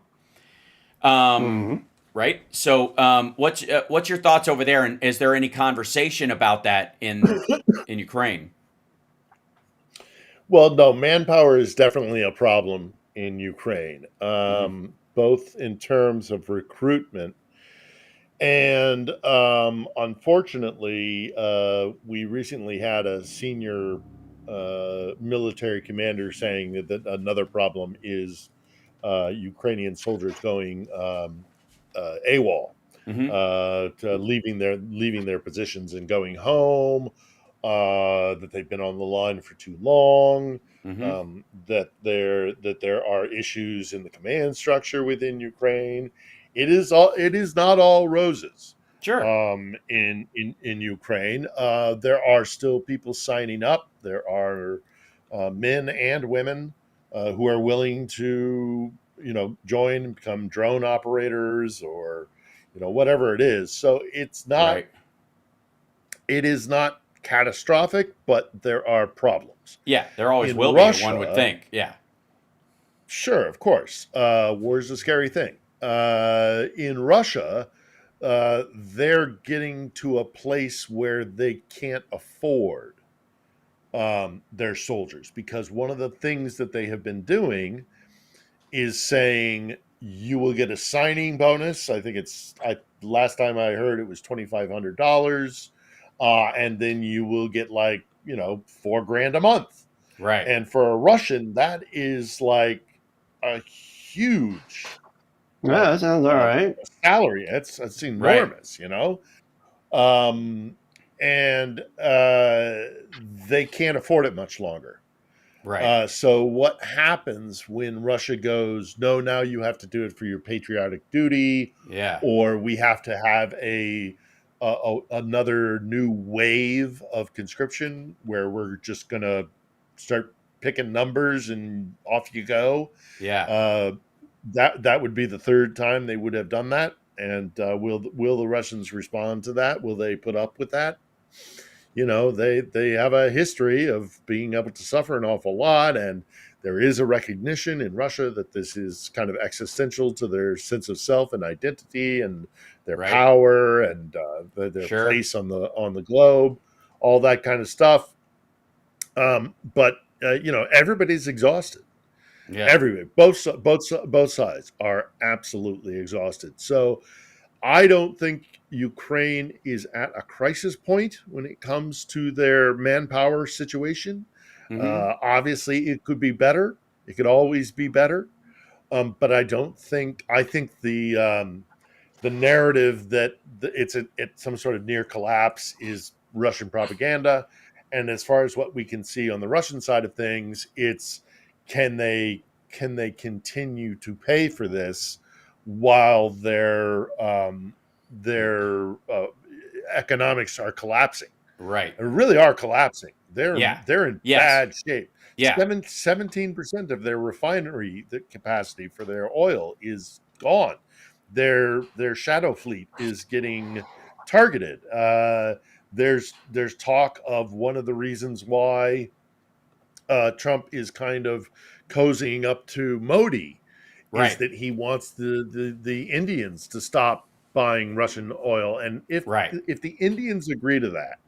Right? So what's your thoughts over there? And is there any conversation about that in Ukraine? Well, no, manpower is definitely a problem in Ukraine, both in terms of recruitment and unfortunately, we recently had a senior military commander saying that another problem is Ukrainian soldiers going AWOL, to leaving their positions and going home. That they've been on the line for too long. That there are issues in the command structure within Ukraine. It is not all roses. Sure. In Ukraine, there are still people signing up. There are men and women who are willing to join and become drone operators or whatever it is. So it's not. Right. It is not catastrophic, but there are problems. Yeah, there always In will Russia, be, one would think. Yeah. Sure, of course. War is a scary thing. In Russia, they're getting to a place where they can't afford their soldiers, because one of the things that they have been doing is saying you will get a signing bonus. I think last time I heard it was $2,500, and then you will get like $4,000 a month. Right. And for a Russian, that is like a huge Yeah, that sounds all right. salary. That's enormous, and they can't afford it much longer. Right. So what happens when Russia goes, no, now you have to do it for your patriotic duty, Yeah. or we have to have another new wave of conscription where we're just going to start picking numbers and off you go. Yeah. That would be the third time they would have done that. And will the Russians respond to that? Will they put up with that? They have a history of being able to suffer an awful lot, and there is a recognition in Russia that this is kind of existential to their sense of self and identity and their power and their place on the globe, all that kind of stuff. But everybody's exhausted. Yeah. Everybody, both sides are absolutely exhausted. So I don't think Ukraine is at a crisis point when it comes to their manpower situation. Obviously, it could be better. It could always be better. But I think the narrative that it's some sort of near collapse is Russian propaganda. And as far as what we can see on the Russian side of things, it's can they continue to pay for this while their economics are collapsing. Right. They really are collapsing. They're in bad shape. Yeah. 17% of their refinery capacity for their oil is gone. Their shadow fleet is getting targeted. There's talk of one of the reasons why Trump is kind of cozying up to Modi is that he wants the Indians to stop buying Russian oil. And if the Indians agree to that,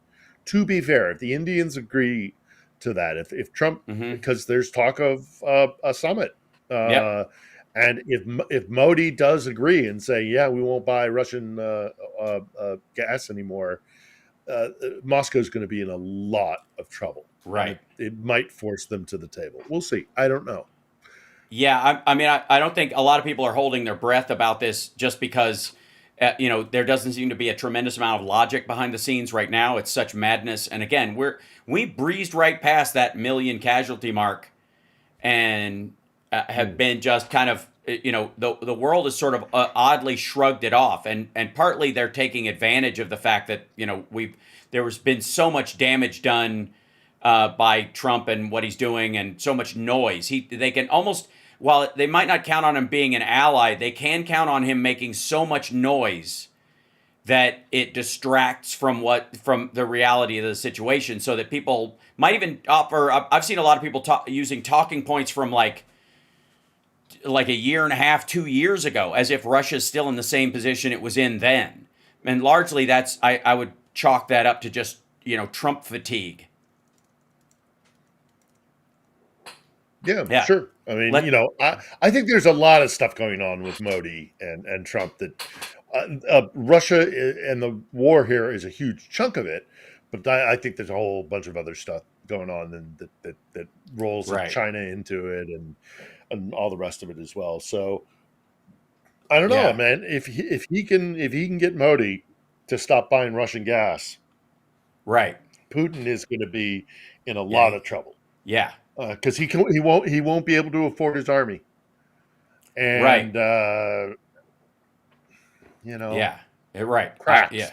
to be fair, if the Indians agree to that, if Trump, because there's talk of a summit, and if Modi does agree and say, yeah, we won't buy Russian gas anymore, Moscow's going to be in a lot of trouble. Right. It might force them to the table. We'll see. I don't know. Yeah, I don't think a lot of people are holding their breath about this just because, there doesn't seem to be a tremendous amount of logic behind the scenes right now. It's such madness. And again, we breezed right past that million casualty mark and have been just kind of, the world has sort of oddly shrugged it off. And partly they're taking advantage of the fact that, there's been so much damage done by Trump and what he's doing and so much noise. They can almost, while they might not count on him being an ally, they can count on him making so much noise that it distracts from the reality of the situation, so that people might even offer. I've seen a lot of people using talking points from like a year and a half, 2 years ago, as if Russia's still in the same position it was in then. And largely that's, I would chalk that up to just, Trump fatigue. Yeah, sure. I mean, I think there's a lot of stuff going on with Modi and Trump that Russia and the war here is a huge chunk of it, but I think there's a whole bunch of other stuff going on and that rolls China into it and all the rest of it as well. So I don't know, man. If he can get Modi to stop buying Russian gas, Putin is going to be in a lot of trouble. Yeah. Because he won't be able to afford his army, and cracks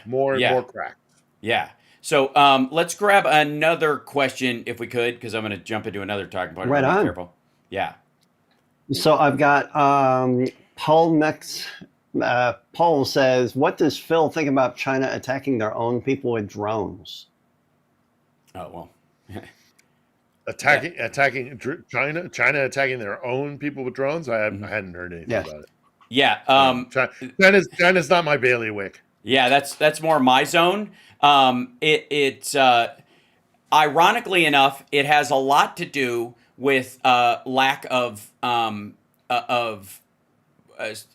more and more cracks. Yeah. So let's grab another question if we could, because I'm going to jump into another talking point. Right on. Careful. Yeah. So I've got Paul next. Paul says, "What does Phil think about China attacking their own people with drones?" Oh well. attacking China attacking their own people with drones. I hadn't heard anything about it. Yeah. China's not my bailiwick. Yeah, that's more my zone. It's ironically enough, it has a lot to do with lack of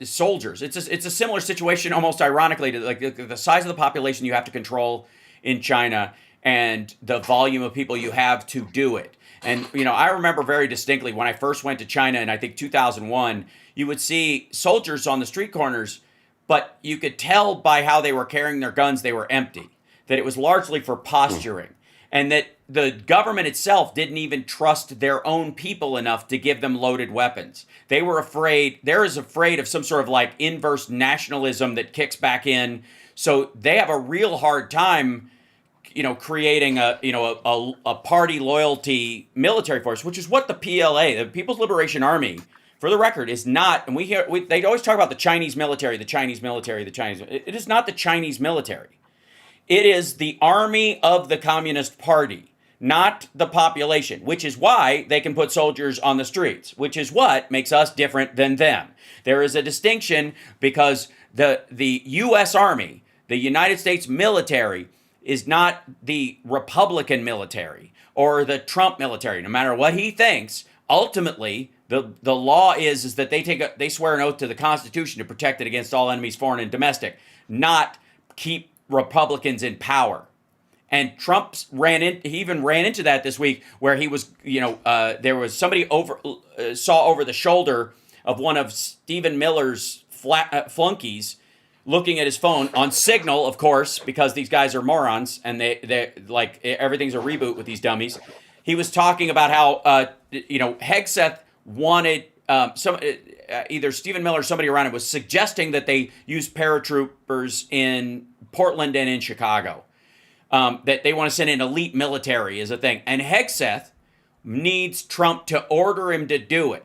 soldiers. It's a similar situation, almost ironically, to like the size of the population you have to control in China and the volume of people you have to do it. And I remember very distinctly when I first went to China in I think 2001, you would see soldiers on the street corners, but you could tell by how they were carrying their guns they were empty. That it was largely for posturing, and that the government itself didn't even trust their own people enough to give them loaded weapons. They were afraid. They're as afraid of some sort of like inverse nationalism that kicks back in. So they have a real hard time, creating a party loyalty military force, which is what the PLA, the People's Liberation Army, for the record, is not. And they always talk about the Chinese military. It is not the Chinese military. It is the army of the Communist Party, not the population, which is why they can put soldiers on the streets, which is what makes us different than them. There is a distinction because the U.S. Army, the United States military, is not the Republican military or the Trump military. No matter what he thinks, ultimately, the law is that they swear an oath to the Constitution to protect it against all enemies, foreign and domestic, not keep Republicans in power. And Trump he even ran into that this week where he was, there was somebody saw over the shoulder of one of Stephen Miller's flunkies looking at his phone on Signal, of course, because these guys are morons and they like everything's a reboot with these dummies. He was talking about how, Hegseth wanted either Stephen Miller or somebody around him was suggesting that they use paratroopers in Portland and in Chicago. That they want to send an elite military is a thing. And Hegseth needs Trump to order him to do it.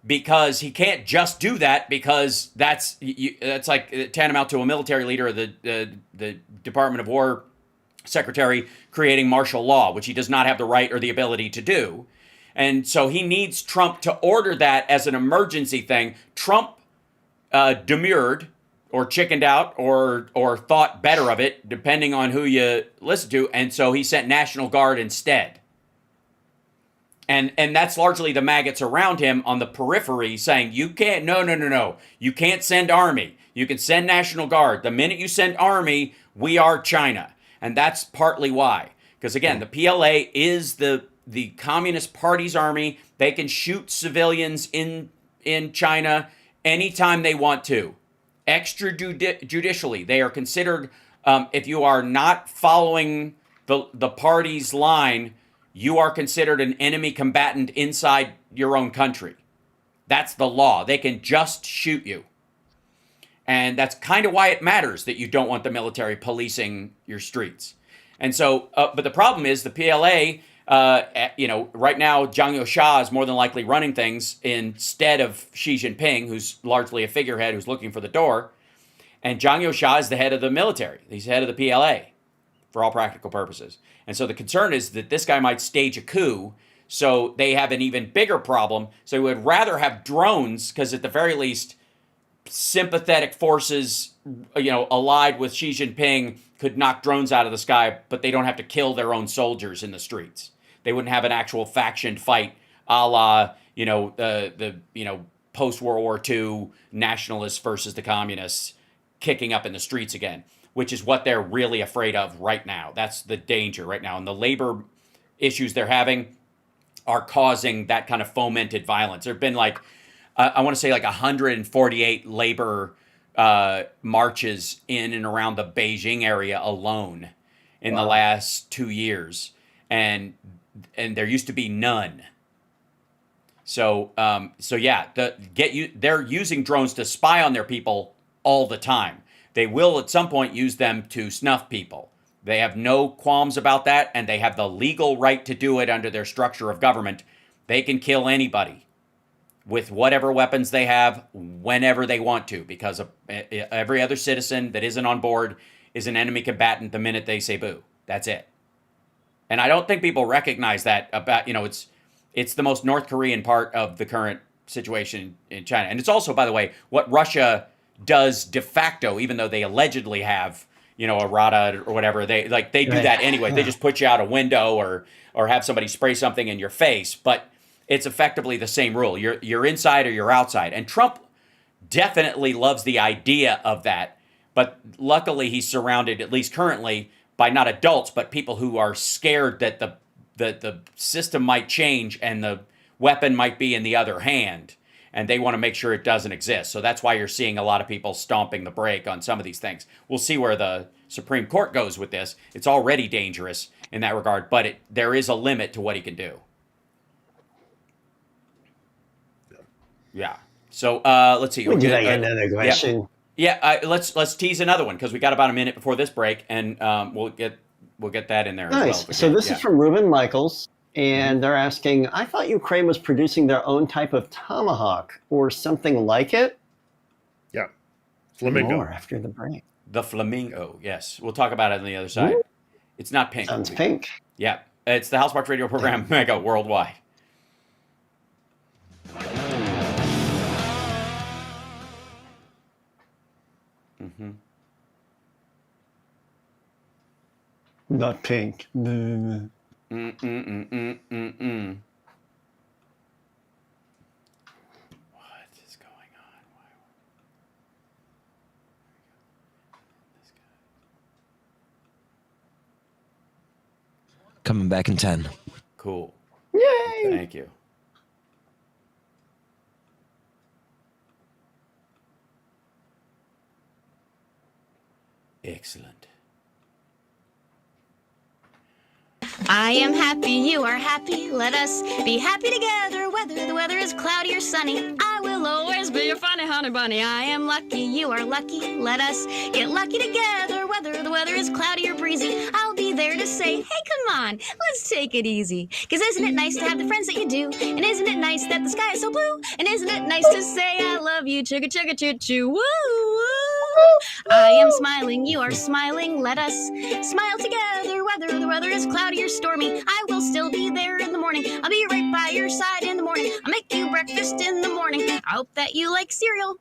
Because he can't just do that because that's like tantamount to a military leader or the Department of War secretary creating martial law, which he does not have the right or the ability to do. And so he needs Trump to order that as an emergency thing. Trump demurred or chickened out or thought better of it, depending on who you listen to. And so he sent National Guard instead. And that's largely the maggots around him on the periphery saying, you can't, no. You can't send army. You can send National Guard. The minute you send army, we are China. And that's partly why. Because again, the PLA is the Communist Party's army. They can shoot civilians in China anytime they want to. Extrajudicially. They are considered, if you are not following the party's line, you are considered an enemy combatant inside your own country. That's the law. They can just shoot you. And that's kind of why it matters that you don't want the military policing your streets. And so, but the problem is the PLA, right now, Zhang Youxia is more than likely running things instead of Xi Jinping, who's largely a figurehead who's looking for the door. And Zhang Youxia is the head of the military. He's head of the PLA for all practical purposes. And so the concern is that this guy might stage a coup, so they have an even bigger problem. So he would rather have drones, because at the very least, sympathetic forces, allied with Xi Jinping could knock drones out of the sky, but they don't have to kill their own soldiers in the streets. They wouldn't have an actual faction fight a la, the post-World War II nationalists versus the communists kicking up in the streets again, which is what they're really afraid of right now. That's the danger right now. And the labor issues they're having are causing that kind of fomented violence. There have been I want to say 148 labor marches in and around the Beijing area alone in the last 2 years. And there used to be none. So yeah, they're using drones to spy on their people all the time. They will at some point use them to snuff people. They have no qualms about that, and they have the legal right to do it under their structure of government. They can kill anybody with whatever weapons they have whenever they want to, because every other citizen that isn't on board is an enemy combatant the minute they say boo. That's it. And I don't think people recognize that about, it's the most North Korean part of the current situation in China. And it's also, by the way, what Russia does de facto, even though they allegedly have, a RADA or whatever, they do that anyway. They just put you out a window or have somebody spray something in your face, but it's effectively the same rule. You're inside or you're outside. And Trump definitely loves the idea of that, but luckily he's surrounded, at least currently, by not adults, but people who are scared that the system might change and the weapon might be in the other hand, and they want to make sure it doesn't exist. So that's why you're seeing a lot of people stomping the brake on some of these things. We'll see where the Supreme Court goes with this. It's already dangerous in that regard, but there is a limit to what he can do. Yeah. So let's see. Would you like another question? Yeah. Let's tease another one because we got about a minute before this break, and we'll get that in there Nice. as well. So this is from Ruben Michaels, and they're asking, I thought Ukraine was producing their own type of tomahawk or something like it. Yeah. Flamingo. More after the break. The flamingo, yes. We'll talk about it on the other side. Ooh. It's not pink. Sounds pink. Yeah. It's the House Sparks radio program, Mega Worldwide. Not pink. What is going on? Coming back in 10. Cool. Yay! Thank you. Excellent. I am happy, you are happy. Let us be happy together, whether the weather is cloudy or sunny. I will always be your funny honey bunny. I am lucky, you are lucky. Let us get lucky together, whether the weather is cloudy or breezy. I'll be there to say, hey, come on, let's take it easy. 'Cause isn't it nice to have the friends that you do? And isn't it nice that the sky is so blue? And isn't it nice to say I love you, chugga chugga choo choo, woo woo. I am smiling, you are smiling. Let us smile together, whether the weather is cloudy or stormy. I will still be there in the morning. I'll be right by your side in the morning. I'll make you breakfast in the morning. I hope that you like cereal.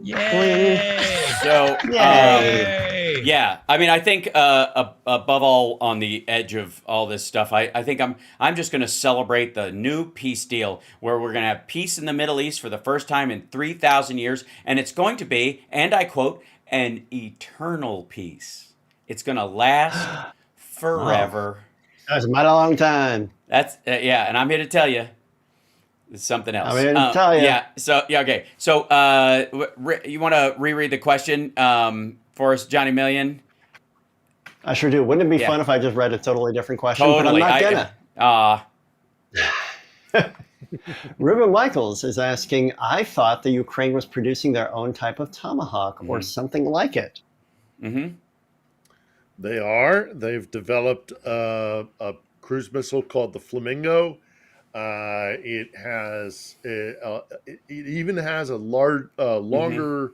Yay! So, yeah. I mean, I think above all, on the edge of all this stuff, I think I'm just going to celebrate the new peace deal where we're going to have peace in the Middle East for the first time in 3,000 years, and it's going to be, and I quote, an eternal peace. It's going to last forever. That's a mighty long time. That's yeah, and I'm here to tell you. It's something else. I'm here to tell you. Yeah. So yeah. Okay. So you want to reread the question for us, Johnny Million? I sure do. Wouldn't it be fun if I just read a totally different question? Totally. But I'm not gonna. Ruben Michaels is asking, I thought the Ukraine was producing their own type of tomahawk or something like it. Mm-hmm. They are. They've developed a cruise missile called the Flamingo. It even has a longer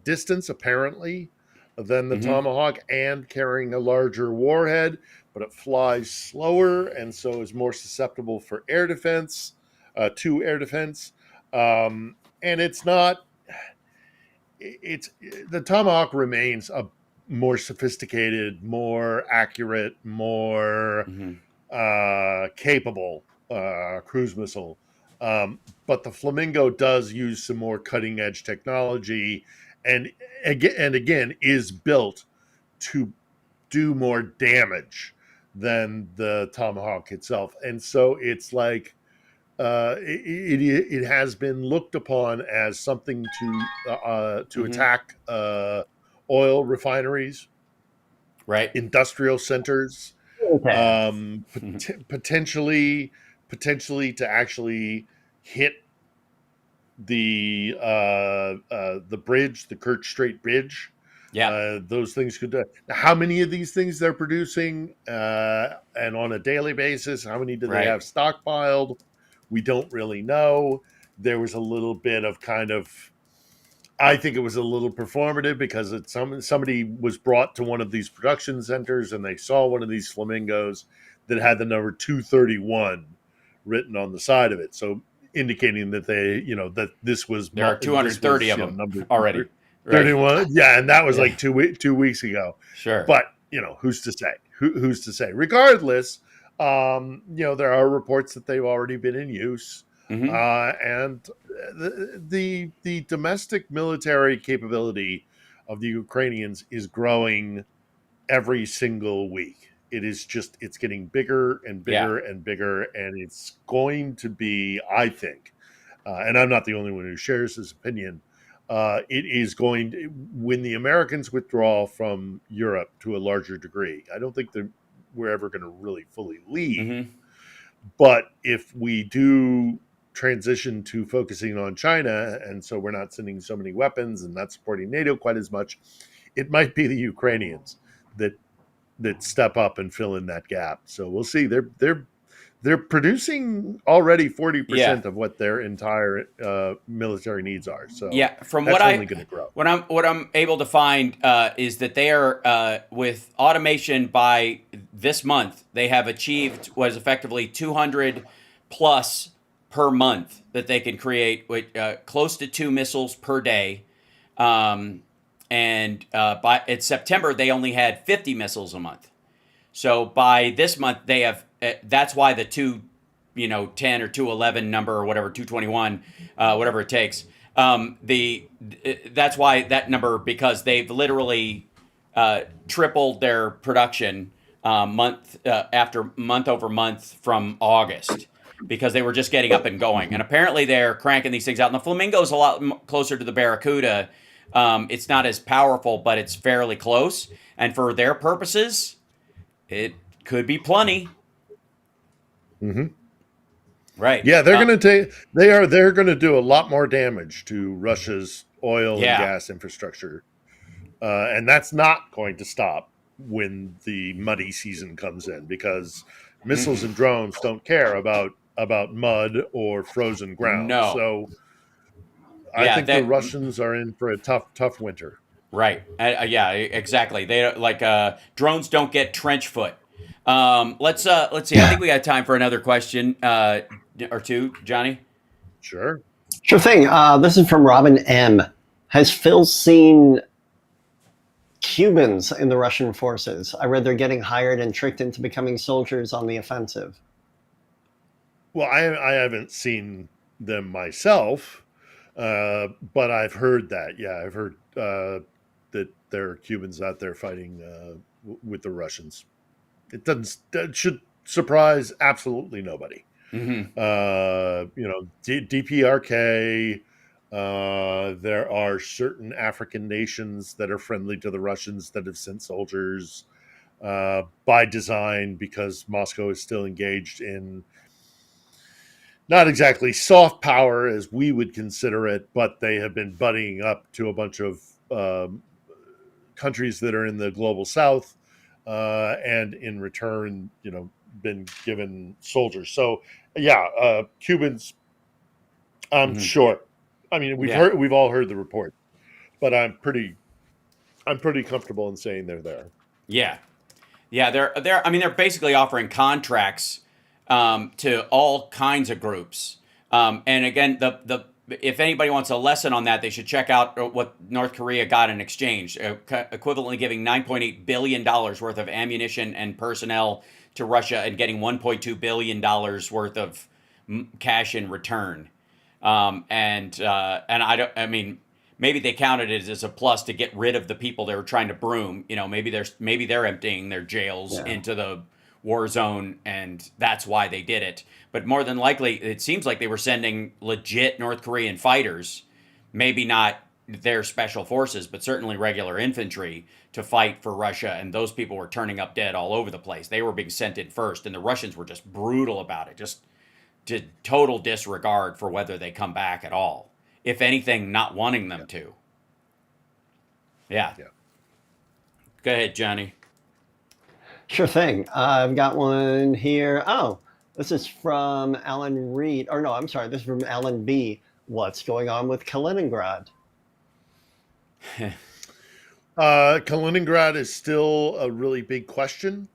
distance apparently than the Tomahawk, and carrying a larger warhead, but it flies slower and so is more susceptible for air defense, to air defense. And it's not. The Tomahawk remains a more sophisticated, more accurate, more capable cruise missile. But the Flamingo does use some more cutting edge technology, and again is built to do more damage than the Tomahawk itself. And so it's like it has been looked upon as something to attack oil refineries, right? Industrial centers, potentially to actually hit the bridge, the Kerch Strait Bridge. Yeah, those things could do. Now, how many of these things they're producing, and on a daily basis, how many do they have stockpiled? We don't really know. There was a little bit of kind of I think it was a little performative because somebody was brought to one of these production centers and they saw one of these flamingos that had the number 231 written on the side of it. So indicating that that this was there are 230 of them number already. 31. Right. Yeah, and that was Yeah. like 2 weeks ago. Sure. But, who's to say? Who's to say? Regardless, there are reports that they've already been in use. Mm-hmm. And the domestic military capability of the Ukrainians is growing every single week. It's getting bigger and bigger and bigger, and it's going to be, I think, and I'm not the only one who shares this opinion, it is going to, when the Americans withdraw from Europe to a larger degree, I don't think that we're ever going to really fully leave. Mm-hmm. But if we do transition to focusing on China, and so we're not sending so many weapons and not supporting NATO quite as much, it might be the Ukrainians that step up and fill in that gap. So we'll see. They're producing already 40% of what their entire military needs are. So from that's what only going to grow. What I'm able to find is that they are with automation by this month, they have achieved what is effectively 200 plus per month that they can create, with close to 2 missiles per day. And by it's September, they only had 50 missiles a month. So by this month, they have. That's why the 210 or 211 number or whatever, 221, whatever it takes. That's why that number, because they've literally tripled their production month over month from August, because they were just getting up and going. And apparently they're cranking these things out. And the Flamingo's a lot closer to the Barracuda. It's not as powerful, but it's fairly close. And for their purposes, it could be plenty. Mm-hmm. Right. Yeah, they're going to they're going to do a lot more damage to Russia's oil and gas infrastructure. And that's not going to stop when the muddy season comes in, because missiles and drones don't care about mud or frozen ground. No. So I think the Russians are in for a tough winter. Right. Yeah, exactly. They drones don't get trench foot. Let's see. I think we got time for another question or two, Johnny. Sure thing. This is from Robin M. Has Phil seen Cubans in the Russian forces? I read they're getting hired and tricked into becoming soldiers on the offensive. Well, I haven't seen them myself, but I've heard that. Yeah, I've heard that there are Cubans out there fighting with the Russians. That should surprise absolutely nobody. Mm-hmm. DPRK. There are certain African nations that are friendly to the Russians that have sent soldiers by design, because Moscow is still engaged in not exactly soft power as we would consider it, but they have been buddying up to a bunch of countries that are in the global south, and in return, been given soldiers. So Cubans, I'm sure. I mean, we've all heard the report, but I'm pretty comfortable in saying they're there. Yeah, they're. I mean, they're basically offering contracts to all kinds of groups. And again, if anybody wants a lesson on that, they should check out what North Korea got in exchange, equivalently giving $9.8 billion worth of ammunition and personnel to Russia, and getting $1.2 billion worth of cash in return. And I mean, maybe they counted it as a plus to get rid of the people they were trying to broom. Maybe they're emptying their jails into the war zone, and that's why they did it. But more than likely, it seems like they were sending legit North Korean fighters, maybe not their special forces, but certainly regular infantry, to fight for Russia. And those people were turning up dead all over the place. They were being sent in first, and the Russians were just brutal about it, just to total disregard for whether they come back at all. If anything, not wanting them to. Yeah. Go ahead, Johnny. Sure thing. I've got one here. Oh, this is from Alan Reed. Or no, I'm sorry. This is from Alan B. What's going on with Kaliningrad? Kaliningrad is still a really big question.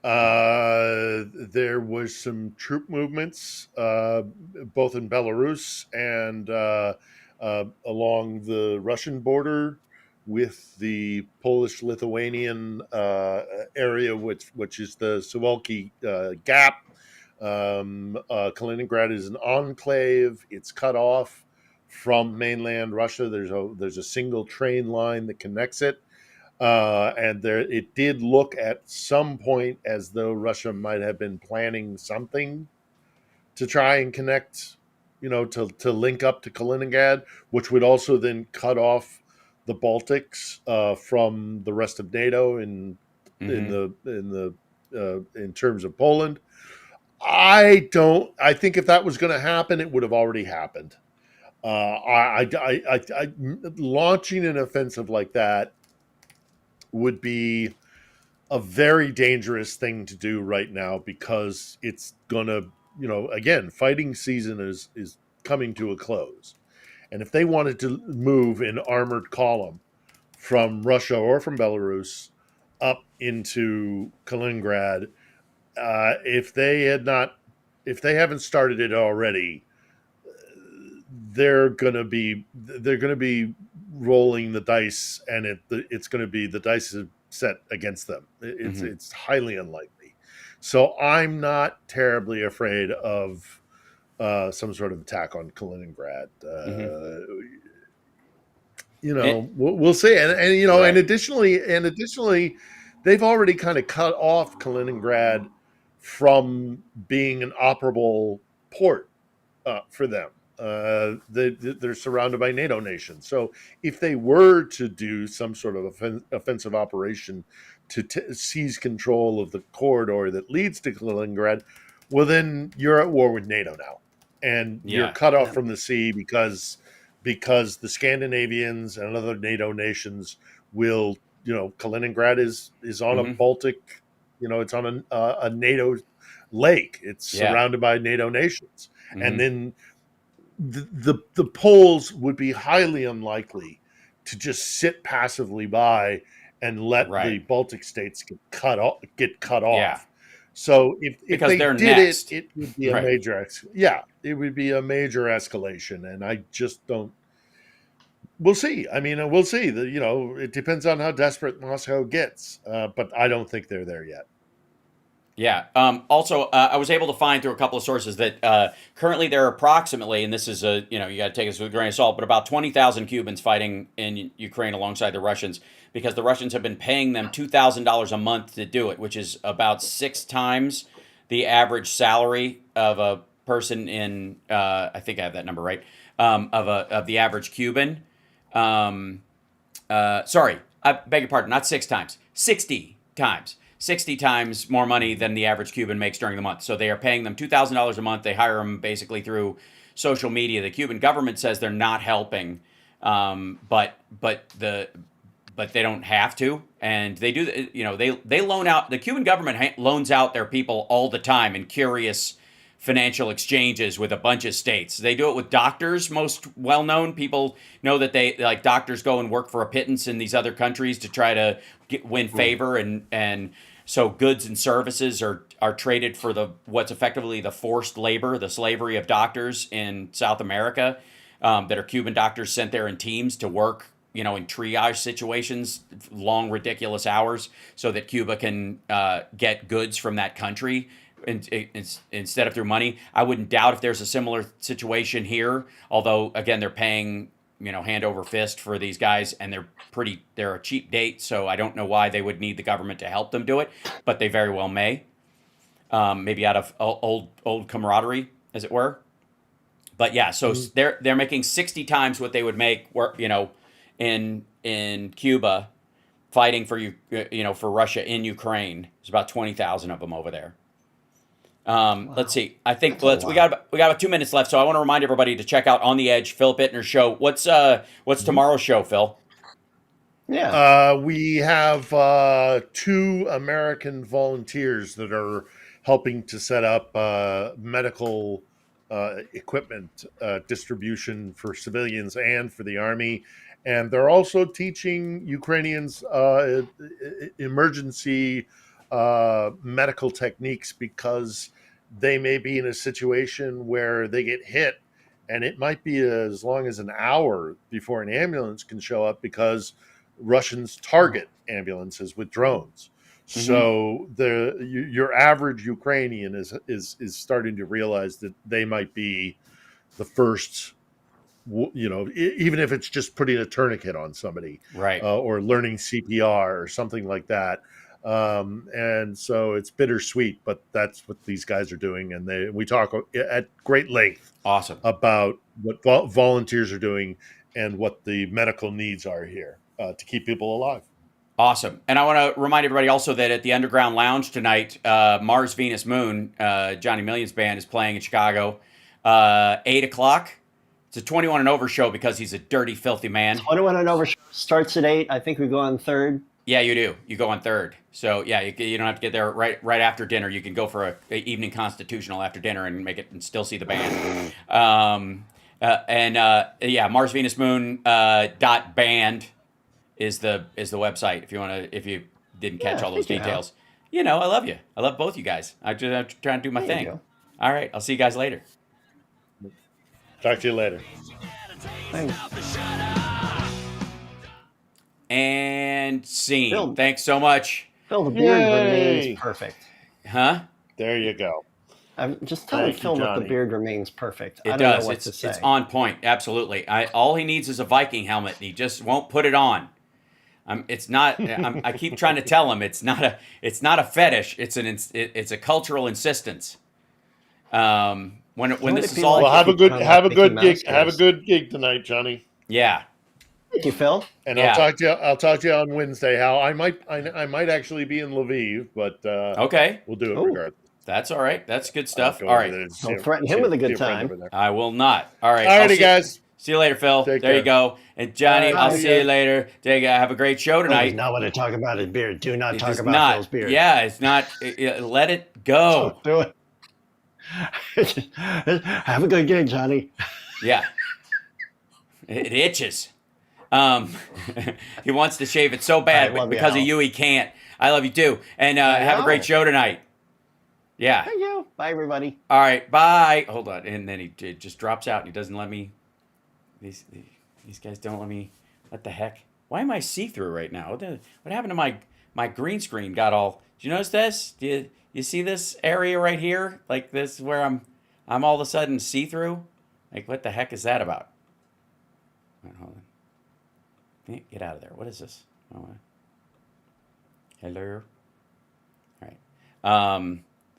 There was some troop movements, both in Belarus and along the Russian border with the Polish-Lithuanian area, which is the Suwalki Gap. Kaliningrad is an enclave. It's cut off from mainland Russia. There's a single train line that connects it. And it did look at some point as though Russia might have been planning something to try and connect, to link up to Kaliningrad, which would also then cut off the Baltics from the rest of NATO in terms of Poland. I think if that was going to happen, it would have already happened. Launching an offensive like that would be a very dangerous thing to do right now, because it's gonna, again, fighting season is coming to a close. And if they wanted to move in armored column from Russia or from Belarus up into Kaliningrad, if they haven't started it already, they're gonna be rolling the dice, and it's gonna be the dice set against them. It's highly unlikely. So I'm not terribly afraid of some sort of attack on Kaliningrad. We'll see. And Right. and additionally, they've already kind of cut off Kaliningrad from being an operable port for them. They're surrounded by NATO nations. So if they were to do some sort of offensive operation to seize control of the corridor that leads to Kaliningrad, well, then you're at war with NATO now. And you're cut off from the sea because the Scandinavians and other NATO nations will, Kaliningrad is on a Baltic, it's on a NATO lake. It's surrounded by NATO nations. And then the Poles would be highly unlikely to just sit passively by and let the Baltic states get cut off. Yeah. So if they did next. it would be a major it would be a major escalation, and I just don't. We'll see. I mean, we'll see. It depends on how desperate Moscow gets, but I don't think they're there yet. Yeah. Also, I was able to find through a couple of sources that currently there are approximately, and this is you got to take this with a grain of salt, but about 20,000 Cubans fighting in Ukraine alongside the Russians, because the Russians have been paying them $2,000 a month to do it, which is about 6 times the average salary of a person in, I think I have that number right, of the average Cuban. Sorry, I beg your pardon, not 6 times, 60 times. 60 times more money than the average Cuban makes during the month. So they are paying them $2,000 a month. They hire them basically through social media. The Cuban government says they're not helping, but they don't have to, and they do. They loan out. The Cuban government loans out their people all the time in curious financial exchanges with a bunch of states. They do it with doctors. Most well-known people know that doctors go and work for a pittance in these other countries to try to win favor, and so goods and services are traded for what's effectively the forced labor, the slavery of doctors in South America, that are Cuban doctors sent there in teams to work, in triage situations, long, ridiculous hours, so that Cuba can get goods from that country instead of through money. I wouldn't doubt if there's a similar situation here, although, again, they're paying hand over fist for these guys, and they're a cheap date, so I don't know why they would need the government to help them do it, but they very well may. Maybe out of old camaraderie, as it were. But yeah, so they're making 60 times what they would make, in Cuba, fighting for for Russia in Ukraine. There's about 20,000 of them over there. Let's see. I think we got about 2 minutes left, so I want to remind everybody to check out On the Edge, Phil Bittner's show. What's tomorrow's show, Phil? Yeah. We have 2 American volunteers that are helping to set up medical equipment distribution for civilians and for the army. And they're also teaching Ukrainians emergency medical techniques, because they may be in a situation where they get hit, and it might be as long as an hour before an ambulance can show up, because Russians target ambulances with drones. So your average Ukrainian is starting to realize that they might be the first, even if it's just putting a tourniquet on somebody, right, or learning CPR or something like that. And so it's bittersweet, but that's what these guys are doing, and we talk at great length, awesome, about what volunteers are doing and what the medical needs are here to keep people alive. Awesome. And I want to remind everybody also that at the Underground Lounge tonight, Mars, Venus, Moon, Johnny Millions Band is playing in Chicago, 8 o'clock. It's a 21 and over show because he's a dirty, filthy man. 21 and over starts at 8. I think we go on 3rd. Yeah, you do. You go on 3rd. So, yeah, you don't have to get there right after dinner. You can go for a evening constitutional after dinner and make it and still see the band. Yeah, Mars, Venus, Moon .band is the website if you didn't catch all those details. I love you. I love both you guys. I'm trying to do my thing. All right, I'll see you guys later. Talk to you later. Thanks. And scene. Phil, thanks so much. Phil, the beard remains perfect. Huh? There you go. I'm just telling Phil that the beard remains perfect. I don't know what to say. It's on point. Absolutely. All he needs is a Viking helmet, and he just won't put it on. It's not. I keep trying to tell him it's not a fetish. It's a cultural insistence. When this is all, well, have a good gig tonight, Johnny. Yeah. Thank you, Phil. And I'll talk to you on Wednesday. Hal, I might actually be in Lviv, but okay, we'll do it regardless. That's all right. That's good stuff. All right. Don't threaten him with a good time. I will not. All right. Alrighty, guys. See you later, Phil. Take there care. you go. And Johnny, I'll see you later. Have a great show tonight. Does not want to talk about his beard. Do not talk about Phil's beard. Yeah, it's not. Let it go. Don't do it. Have a good gig, Johnny. Yeah. It itches. He wants to shave it so bad, but because of you, he can't. I love you too. And have a great show tonight. Yeah. Thank you. Bye, everybody. All right. Bye. Hold on. And then he just drops out and he doesn't let me. These guys don't let me. What the heck? Why am I see-through right now? What happened to my green screen? Got all. Did you notice this? Do you see this area right here? Like this is where I'm all of a sudden see-through? Like what the heck is that about? Right, hold on. Get out of there. What is this? Oh, hello. All right.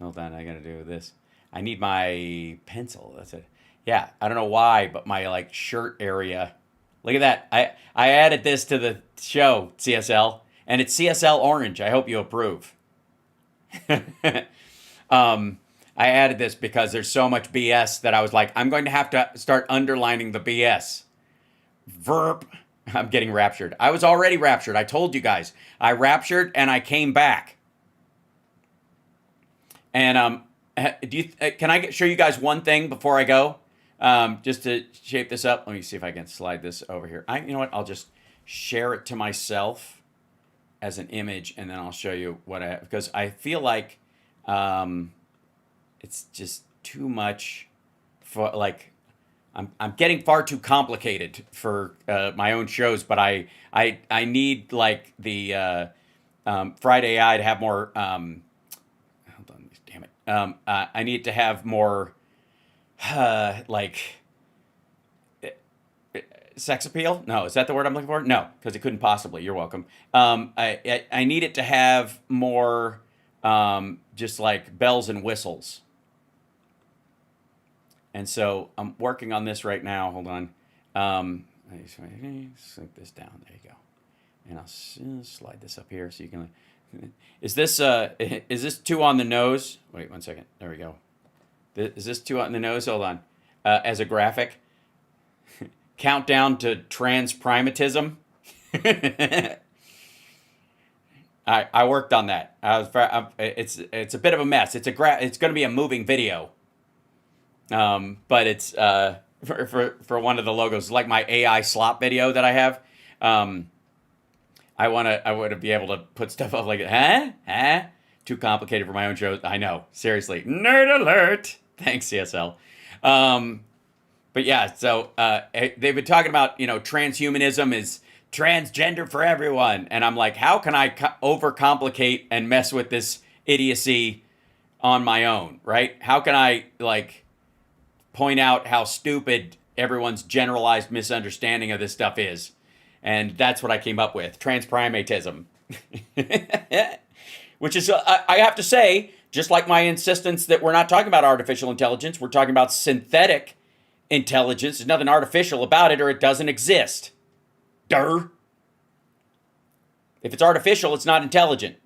Hold on. I gotta do this. I need my pencil. That's it. Yeah. I don't know why, but my shirt area. Look at that. I added this to the show, CSL, and it's CSL orange. I hope you approve. I added this because there's so much BS that I was like, I'm going to have to start underlining the BS. Verb. I'm getting raptured. I was already raptured. I told you guys. I raptured and I came back. And can I show you guys one thing before I go? Just to shape this up. Let me see if I can slide this over here. You know what? I'll just share it to myself as an image, and then I'll show you what I have. Because I feel like it's just too much for I'm getting far too complicated for my own shows, but I need the Friday Eye to have more. Hold on, damn it. I need to have more sex appeal. No, is that the word I'm looking for? No, because it couldn't possibly. You're welcome. I need it to have more just like bells and whistles. And so I'm working on this right now. Hold on. Sink this down. There you go. And I'll slide this up here so you can. Is this too on the nose? Wait 1 second. There we go. Is this too on the nose? Hold on. As a graphic. Countdown to trans primatism. I worked on that. It's a bit of a mess. It's going to be a moving video. But it's for one of the logos, like my AI slop video that I have. I want to be able to put stuff up like, huh? Too complicated for my own show. I know, seriously. Nerd alert. Thanks, CSL. But yeah, so they've been talking about, transhumanism is transgender for everyone. And I'm like, how can I overcomplicate and mess with this idiocy on my own, right? How can I, point out how stupid everyone's generalized misunderstanding of this stuff is? And that's what I came up with, transprimatism. Which is, I have to say, just like my insistence that we're not talking about artificial intelligence, we're talking about synthetic intelligence. There's nothing artificial about it, or it doesn't exist. If it's artificial, it's not intelligent.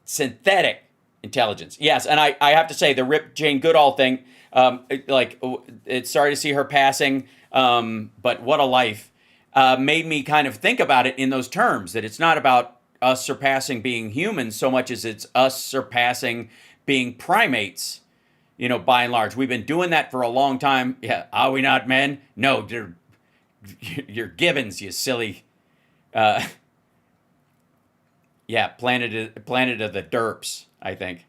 Synthetic intelligence. Yes, and I have to say, the Rip Jane Goodall thing, it's sorry to see her passing, but what a life, made me kind of think about it in those terms, that it's not about us surpassing being humans so much as it's us surpassing being primates, by and large. We've been doing that for a long time. Yeah, are we not, men? No, you're gibbons, you silly. Planet of the derps, I think.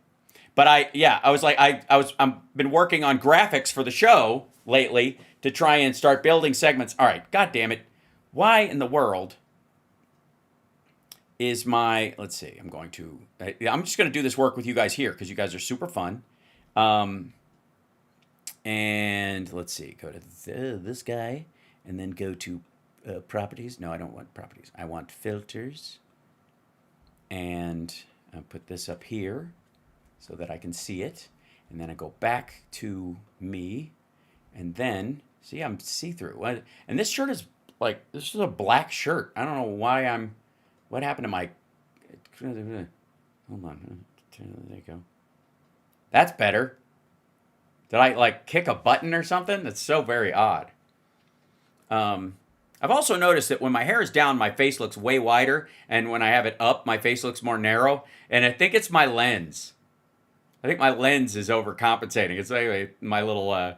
But I was like, I'm been working on graphics for the show lately to try and start building segments. All right, God damn it. Why in the world is let's see, I'm just going to do this work with you guys here because you guys are super fun. And let's see, go to this guy and then go to properties. No, I don't want properties. I want filters. And I'll put this up here so that I can see it. And then I go back to me. And then, see, I'm see-through. And this shirt is this is a black shirt. I don't know why what happened to my, hold on. There you go. That's better. Did I kick a button or something? That's so very odd. I've also noticed that when my hair is down, my face looks way wider. And when I have it up, my face looks more narrow. And I think it's my lens. I think my lens is overcompensating. It's like my little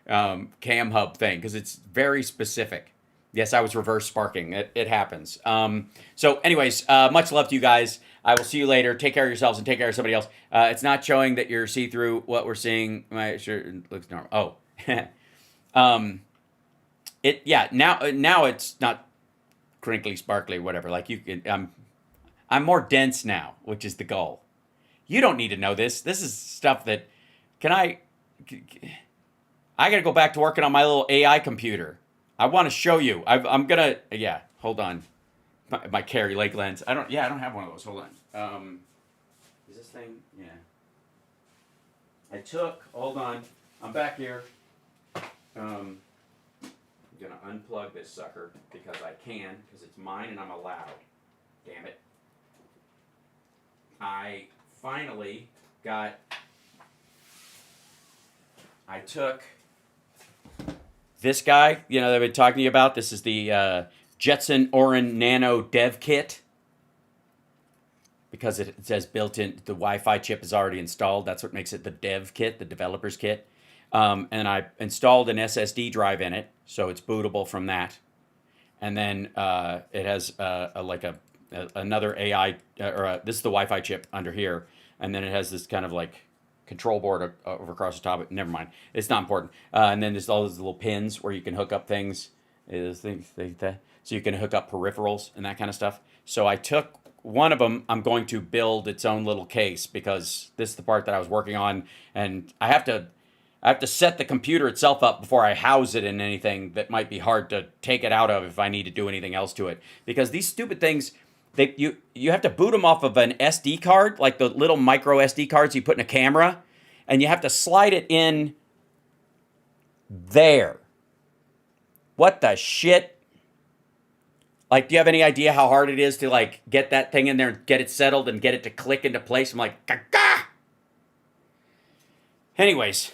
cam hub thing because it's very specific. Yes, I was reverse sparking. It happens. So anyways, much love to you guys. I will see you later. Take care of yourselves and take care of somebody else. It's not showing that you're see-through what we're seeing. My shirt looks normal. Oh. Now it's not crinkly, sparkly, whatever. Like you can, I'm more dense now, which is the goal. You don't need to know this. This is stuff that, I got to go back to working on my little AI computer. I want to show you. Hold on. My Carrie Lake lens. I don't have one of those. Hold on. Is this thing? Yeah. Hold on. I'm back here. I'm going to unplug this sucker because I can, because it's mine and I'm allowed. Damn it. I took this guy, that I've been talking to you about. This is the Jetson Orin Nano Dev Kit. Because it says built-in, the Wi-Fi chip is already installed. That's what makes it the Dev Kit, the developer's kit. And I installed an SSD drive in it, so it's bootable from that. And then it has another AI, this is the Wi-Fi chip under here, and then it has this kind of control board over across the top. Never mind, it's not important. And then there's all those little pins where you can hook up things, so you can hook up peripherals and that kind of stuff. So I took one of them. I'm going to build its own little case because this is the part that I was working on, and I have to set the computer itself up before I house it in anything that might be hard to take it out of if I need to do anything else to it. Because these stupid things, you have to boot them off of an SD card, like the little micro SD cards you put in a camera, and you have to slide it in there. What the shit? Do you have any idea how hard it is to get that thing in there and get it settled and get it to click into place? I'm like, Gah! Anyways.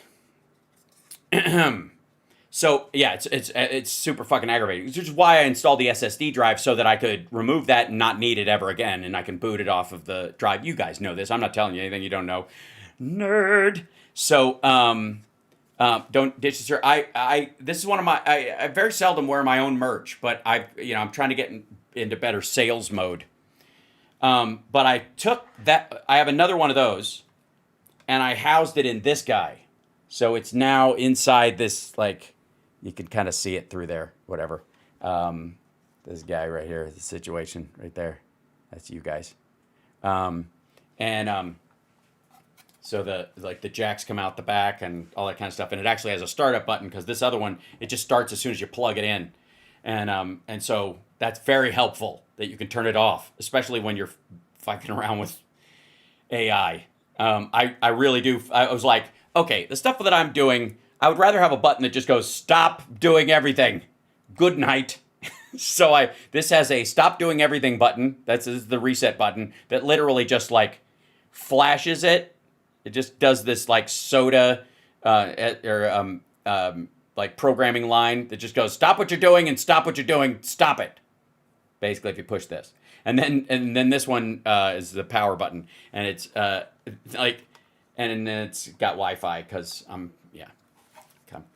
So yeah, it's super fucking aggravating. Which is why I installed the SSD drive so that I could remove that and not need it ever again, and I can boot it off of the drive. You guys know this. I'm not telling you anything you don't know. Nerd. So Don't ditch the shirt. This is one of my. I very seldom wear my own merch, but I'm trying to get into better sales mode. But I took that. I have another one of those, and I housed it in this guy, so it's now inside this. Like, you can kind of see it through there. Whatever. This guy right here, the situation right there. That's you guys. So the jacks come out the back and all that kind of stuff, and it actually has a startup button because this other one, it just starts as soon as you plug it in, and so that's very helpful that you can turn it off, especially when you're fucking around with AI. I really do. I was like, okay, the stuff that I'm doing, I would rather have a button that just goes stop doing everything. Good night. So this has a stop doing everything button. That's the reset button that literally just like flashes it. It just does this like soda like programming line that just goes stop what you're doing and stop what you're doing. Stop it. Basically, if you push this, and then this one is the power button, and it's and then it's got Wi-Fi because I'm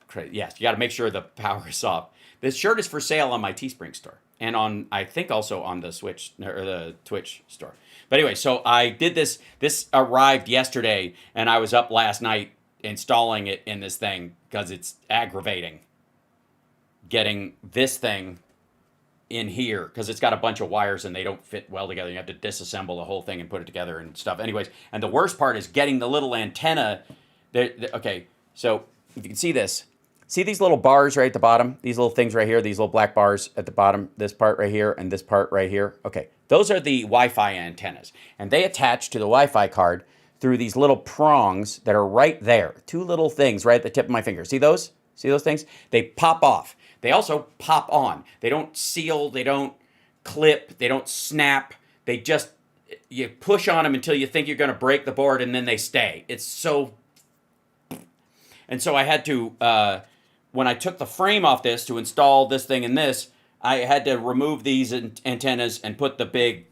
crazy. Yes, you got to make sure the power is off. This shirt is for sale on my Teespring store and on, I think, also on the Switch or the Twitch store. But anyway, so I did this. This arrived yesterday, and I was up last night installing it in this thing because it's aggravating getting this thing in here because it's got a bunch of wires and they don't fit well together. You have to disassemble the whole thing and put it together and stuff. Anyways, and the worst part is getting the little antenna. Okay, so if you can see this. See these little bars right at the bottom? These little things right here, these little black bars at the bottom, this part right here and this part right here. Okay, those are the Wi-Fi antennas. And they attach to the Wi-Fi card through these little prongs that are right there. Two little things right at the tip of my finger. See those? See those things? They pop off. They also pop on. They don't seal, they don't clip, they don't snap. They just, you push on them until you think you're going to break the board and then they stay. It's so... And so I had to... when I took the frame off this to install this thing and this, I had to remove these antennas and put the big,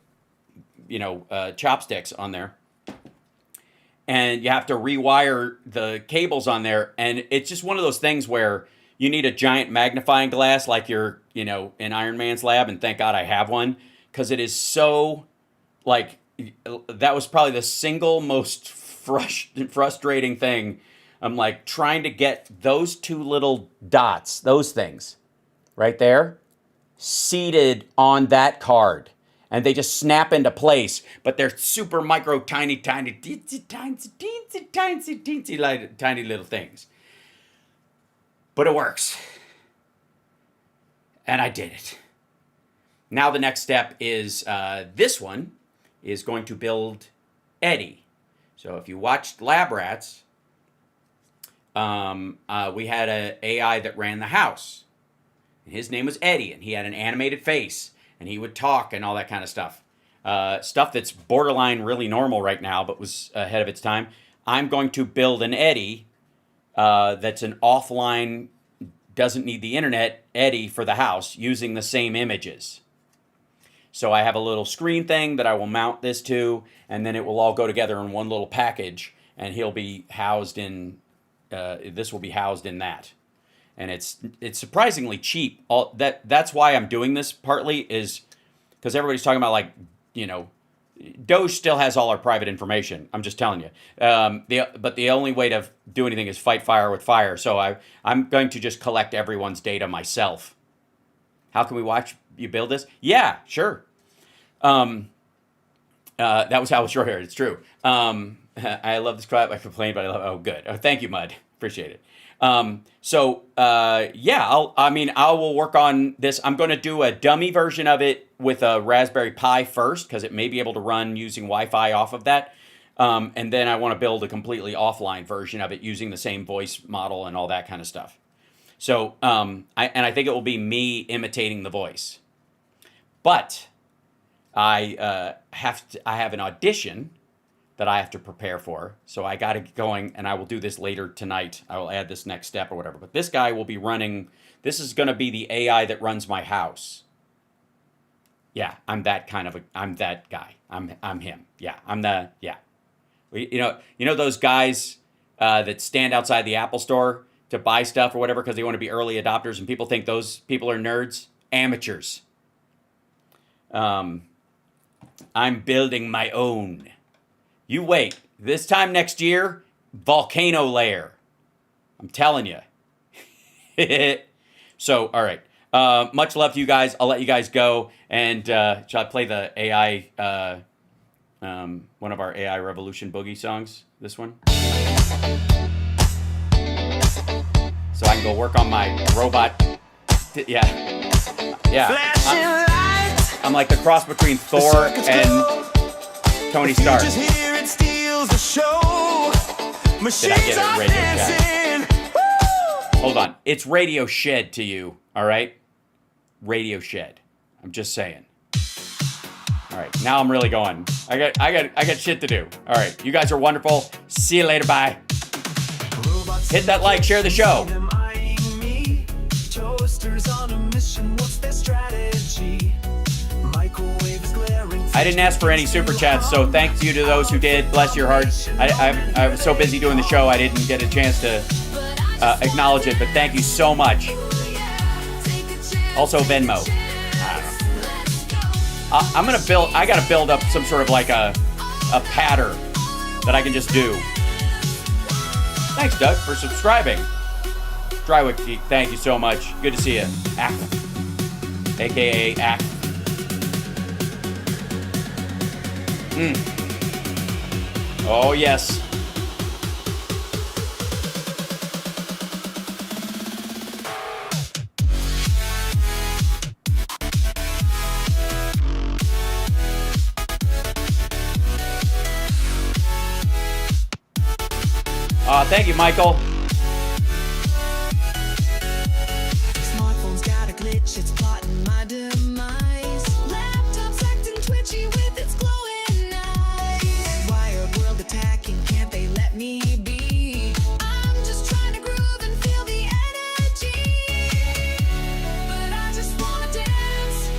chopsticks on there. And you have to rewire the cables on there. And it's just one of those things where you need a giant magnifying glass like you're, in Iron Man's lab. And thank God I have one. Because it is so, that was probably the single most frustrating thing. I'm like trying to get those two little dots, those things right there, seated on that card. And they just snap into place, but they're super micro, tiny little things. But it works. And I did it. Now the next step is this one is going to build Eddie. So if you watched Lab Rats, we had an AI that ran the house. His name was Eddie, and he had an animated face, and he would talk and all that kind of stuff. Stuff that's borderline really normal right now, but was ahead of its time. I'm going to build an Eddie that's an offline, doesn't need the internet Eddie for the house using the same images. So I have a little screen thing that I will mount this to, and then it will all go together in one little package, and he'll be housed in... this will be housed in that, and it's surprisingly cheap. That's why I'm doing this partly is because everybody's talking about Doge still has all our private information. I'm just telling you. But the only way to do anything is fight fire with fire. So I'm going to just collect everyone's data myself. How can we watch you build this? Yeah, sure. That was how it's short-haired. It's true. I love this crap. I complain, but I love. Oh, good. Oh, thank you, Mud. Appreciate it. I will work on this. I'm going to do a dummy version of it with a Raspberry Pi first because it may be able to run using Wi-Fi off of that. And then I want to build a completely offline version of it using the same voice model and all that kind of stuff. So, I think it will be me imitating the voice. But I have an audition that I have to prepare for. So I got to get going, and I will do this later tonight. I will add this next step or whatever. But this guy will be running, this is going to be the AI that runs my house. Yeah, I'm that guy. I'm him. Yeah, You know those guys that stand outside the Apple store to buy stuff or whatever because they want to be early adopters, and people think those people are nerds. Amateurs. I'm building my own. You wait. This time next year, volcano layer. I'm telling you. So, all right. Much love to you guys. I'll let you guys go. And shall I play the AI, one of our AI Revolution Boogie songs? This one? So I can go work on my robot. Yeah. I'm like the cross between Thor and Tony Stark. Did I get it? Radio Shed. Hold on. It's Radio Shed to you, all right? Radio Shed. I'm just saying. All right, now I'm really going. I got shit to do. All right, you guys are wonderful. See you later. Bye. Hit that like, share the show. I didn't ask for any super chats, so thank you to those who did. Bless your hearts. I was so busy doing the show, I didn't get a chance to acknowledge it, but thank you so much. Also Venmo. I gotta build up some sort of like a pattern that I can just do. Thanks, Doug, for subscribing. Drywick Geek, thank you so much. Good to see you. Act. AKA Act. Oh, yes. Thank you, Michael. Smartphone's got a glitch, it's plotting my demise. Laptop's acting twitchy with its glowing eyes. Wired world attacking, can't they let me be? I'm just trying to groove and feel the energy. But I just wanna dance.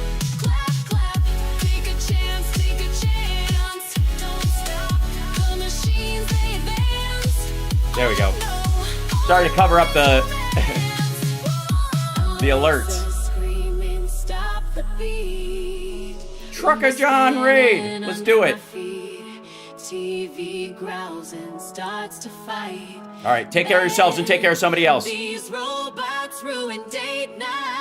Clap, clap, take a chance, take a chance. Don't stop, the machines, they advance. There we go. Sorry to cover up the the alerts. Trucker John Reed. Let's do it. TV growls and starts to fight. All right, take care of yourselves and take care of somebody else. These robots ruin date night.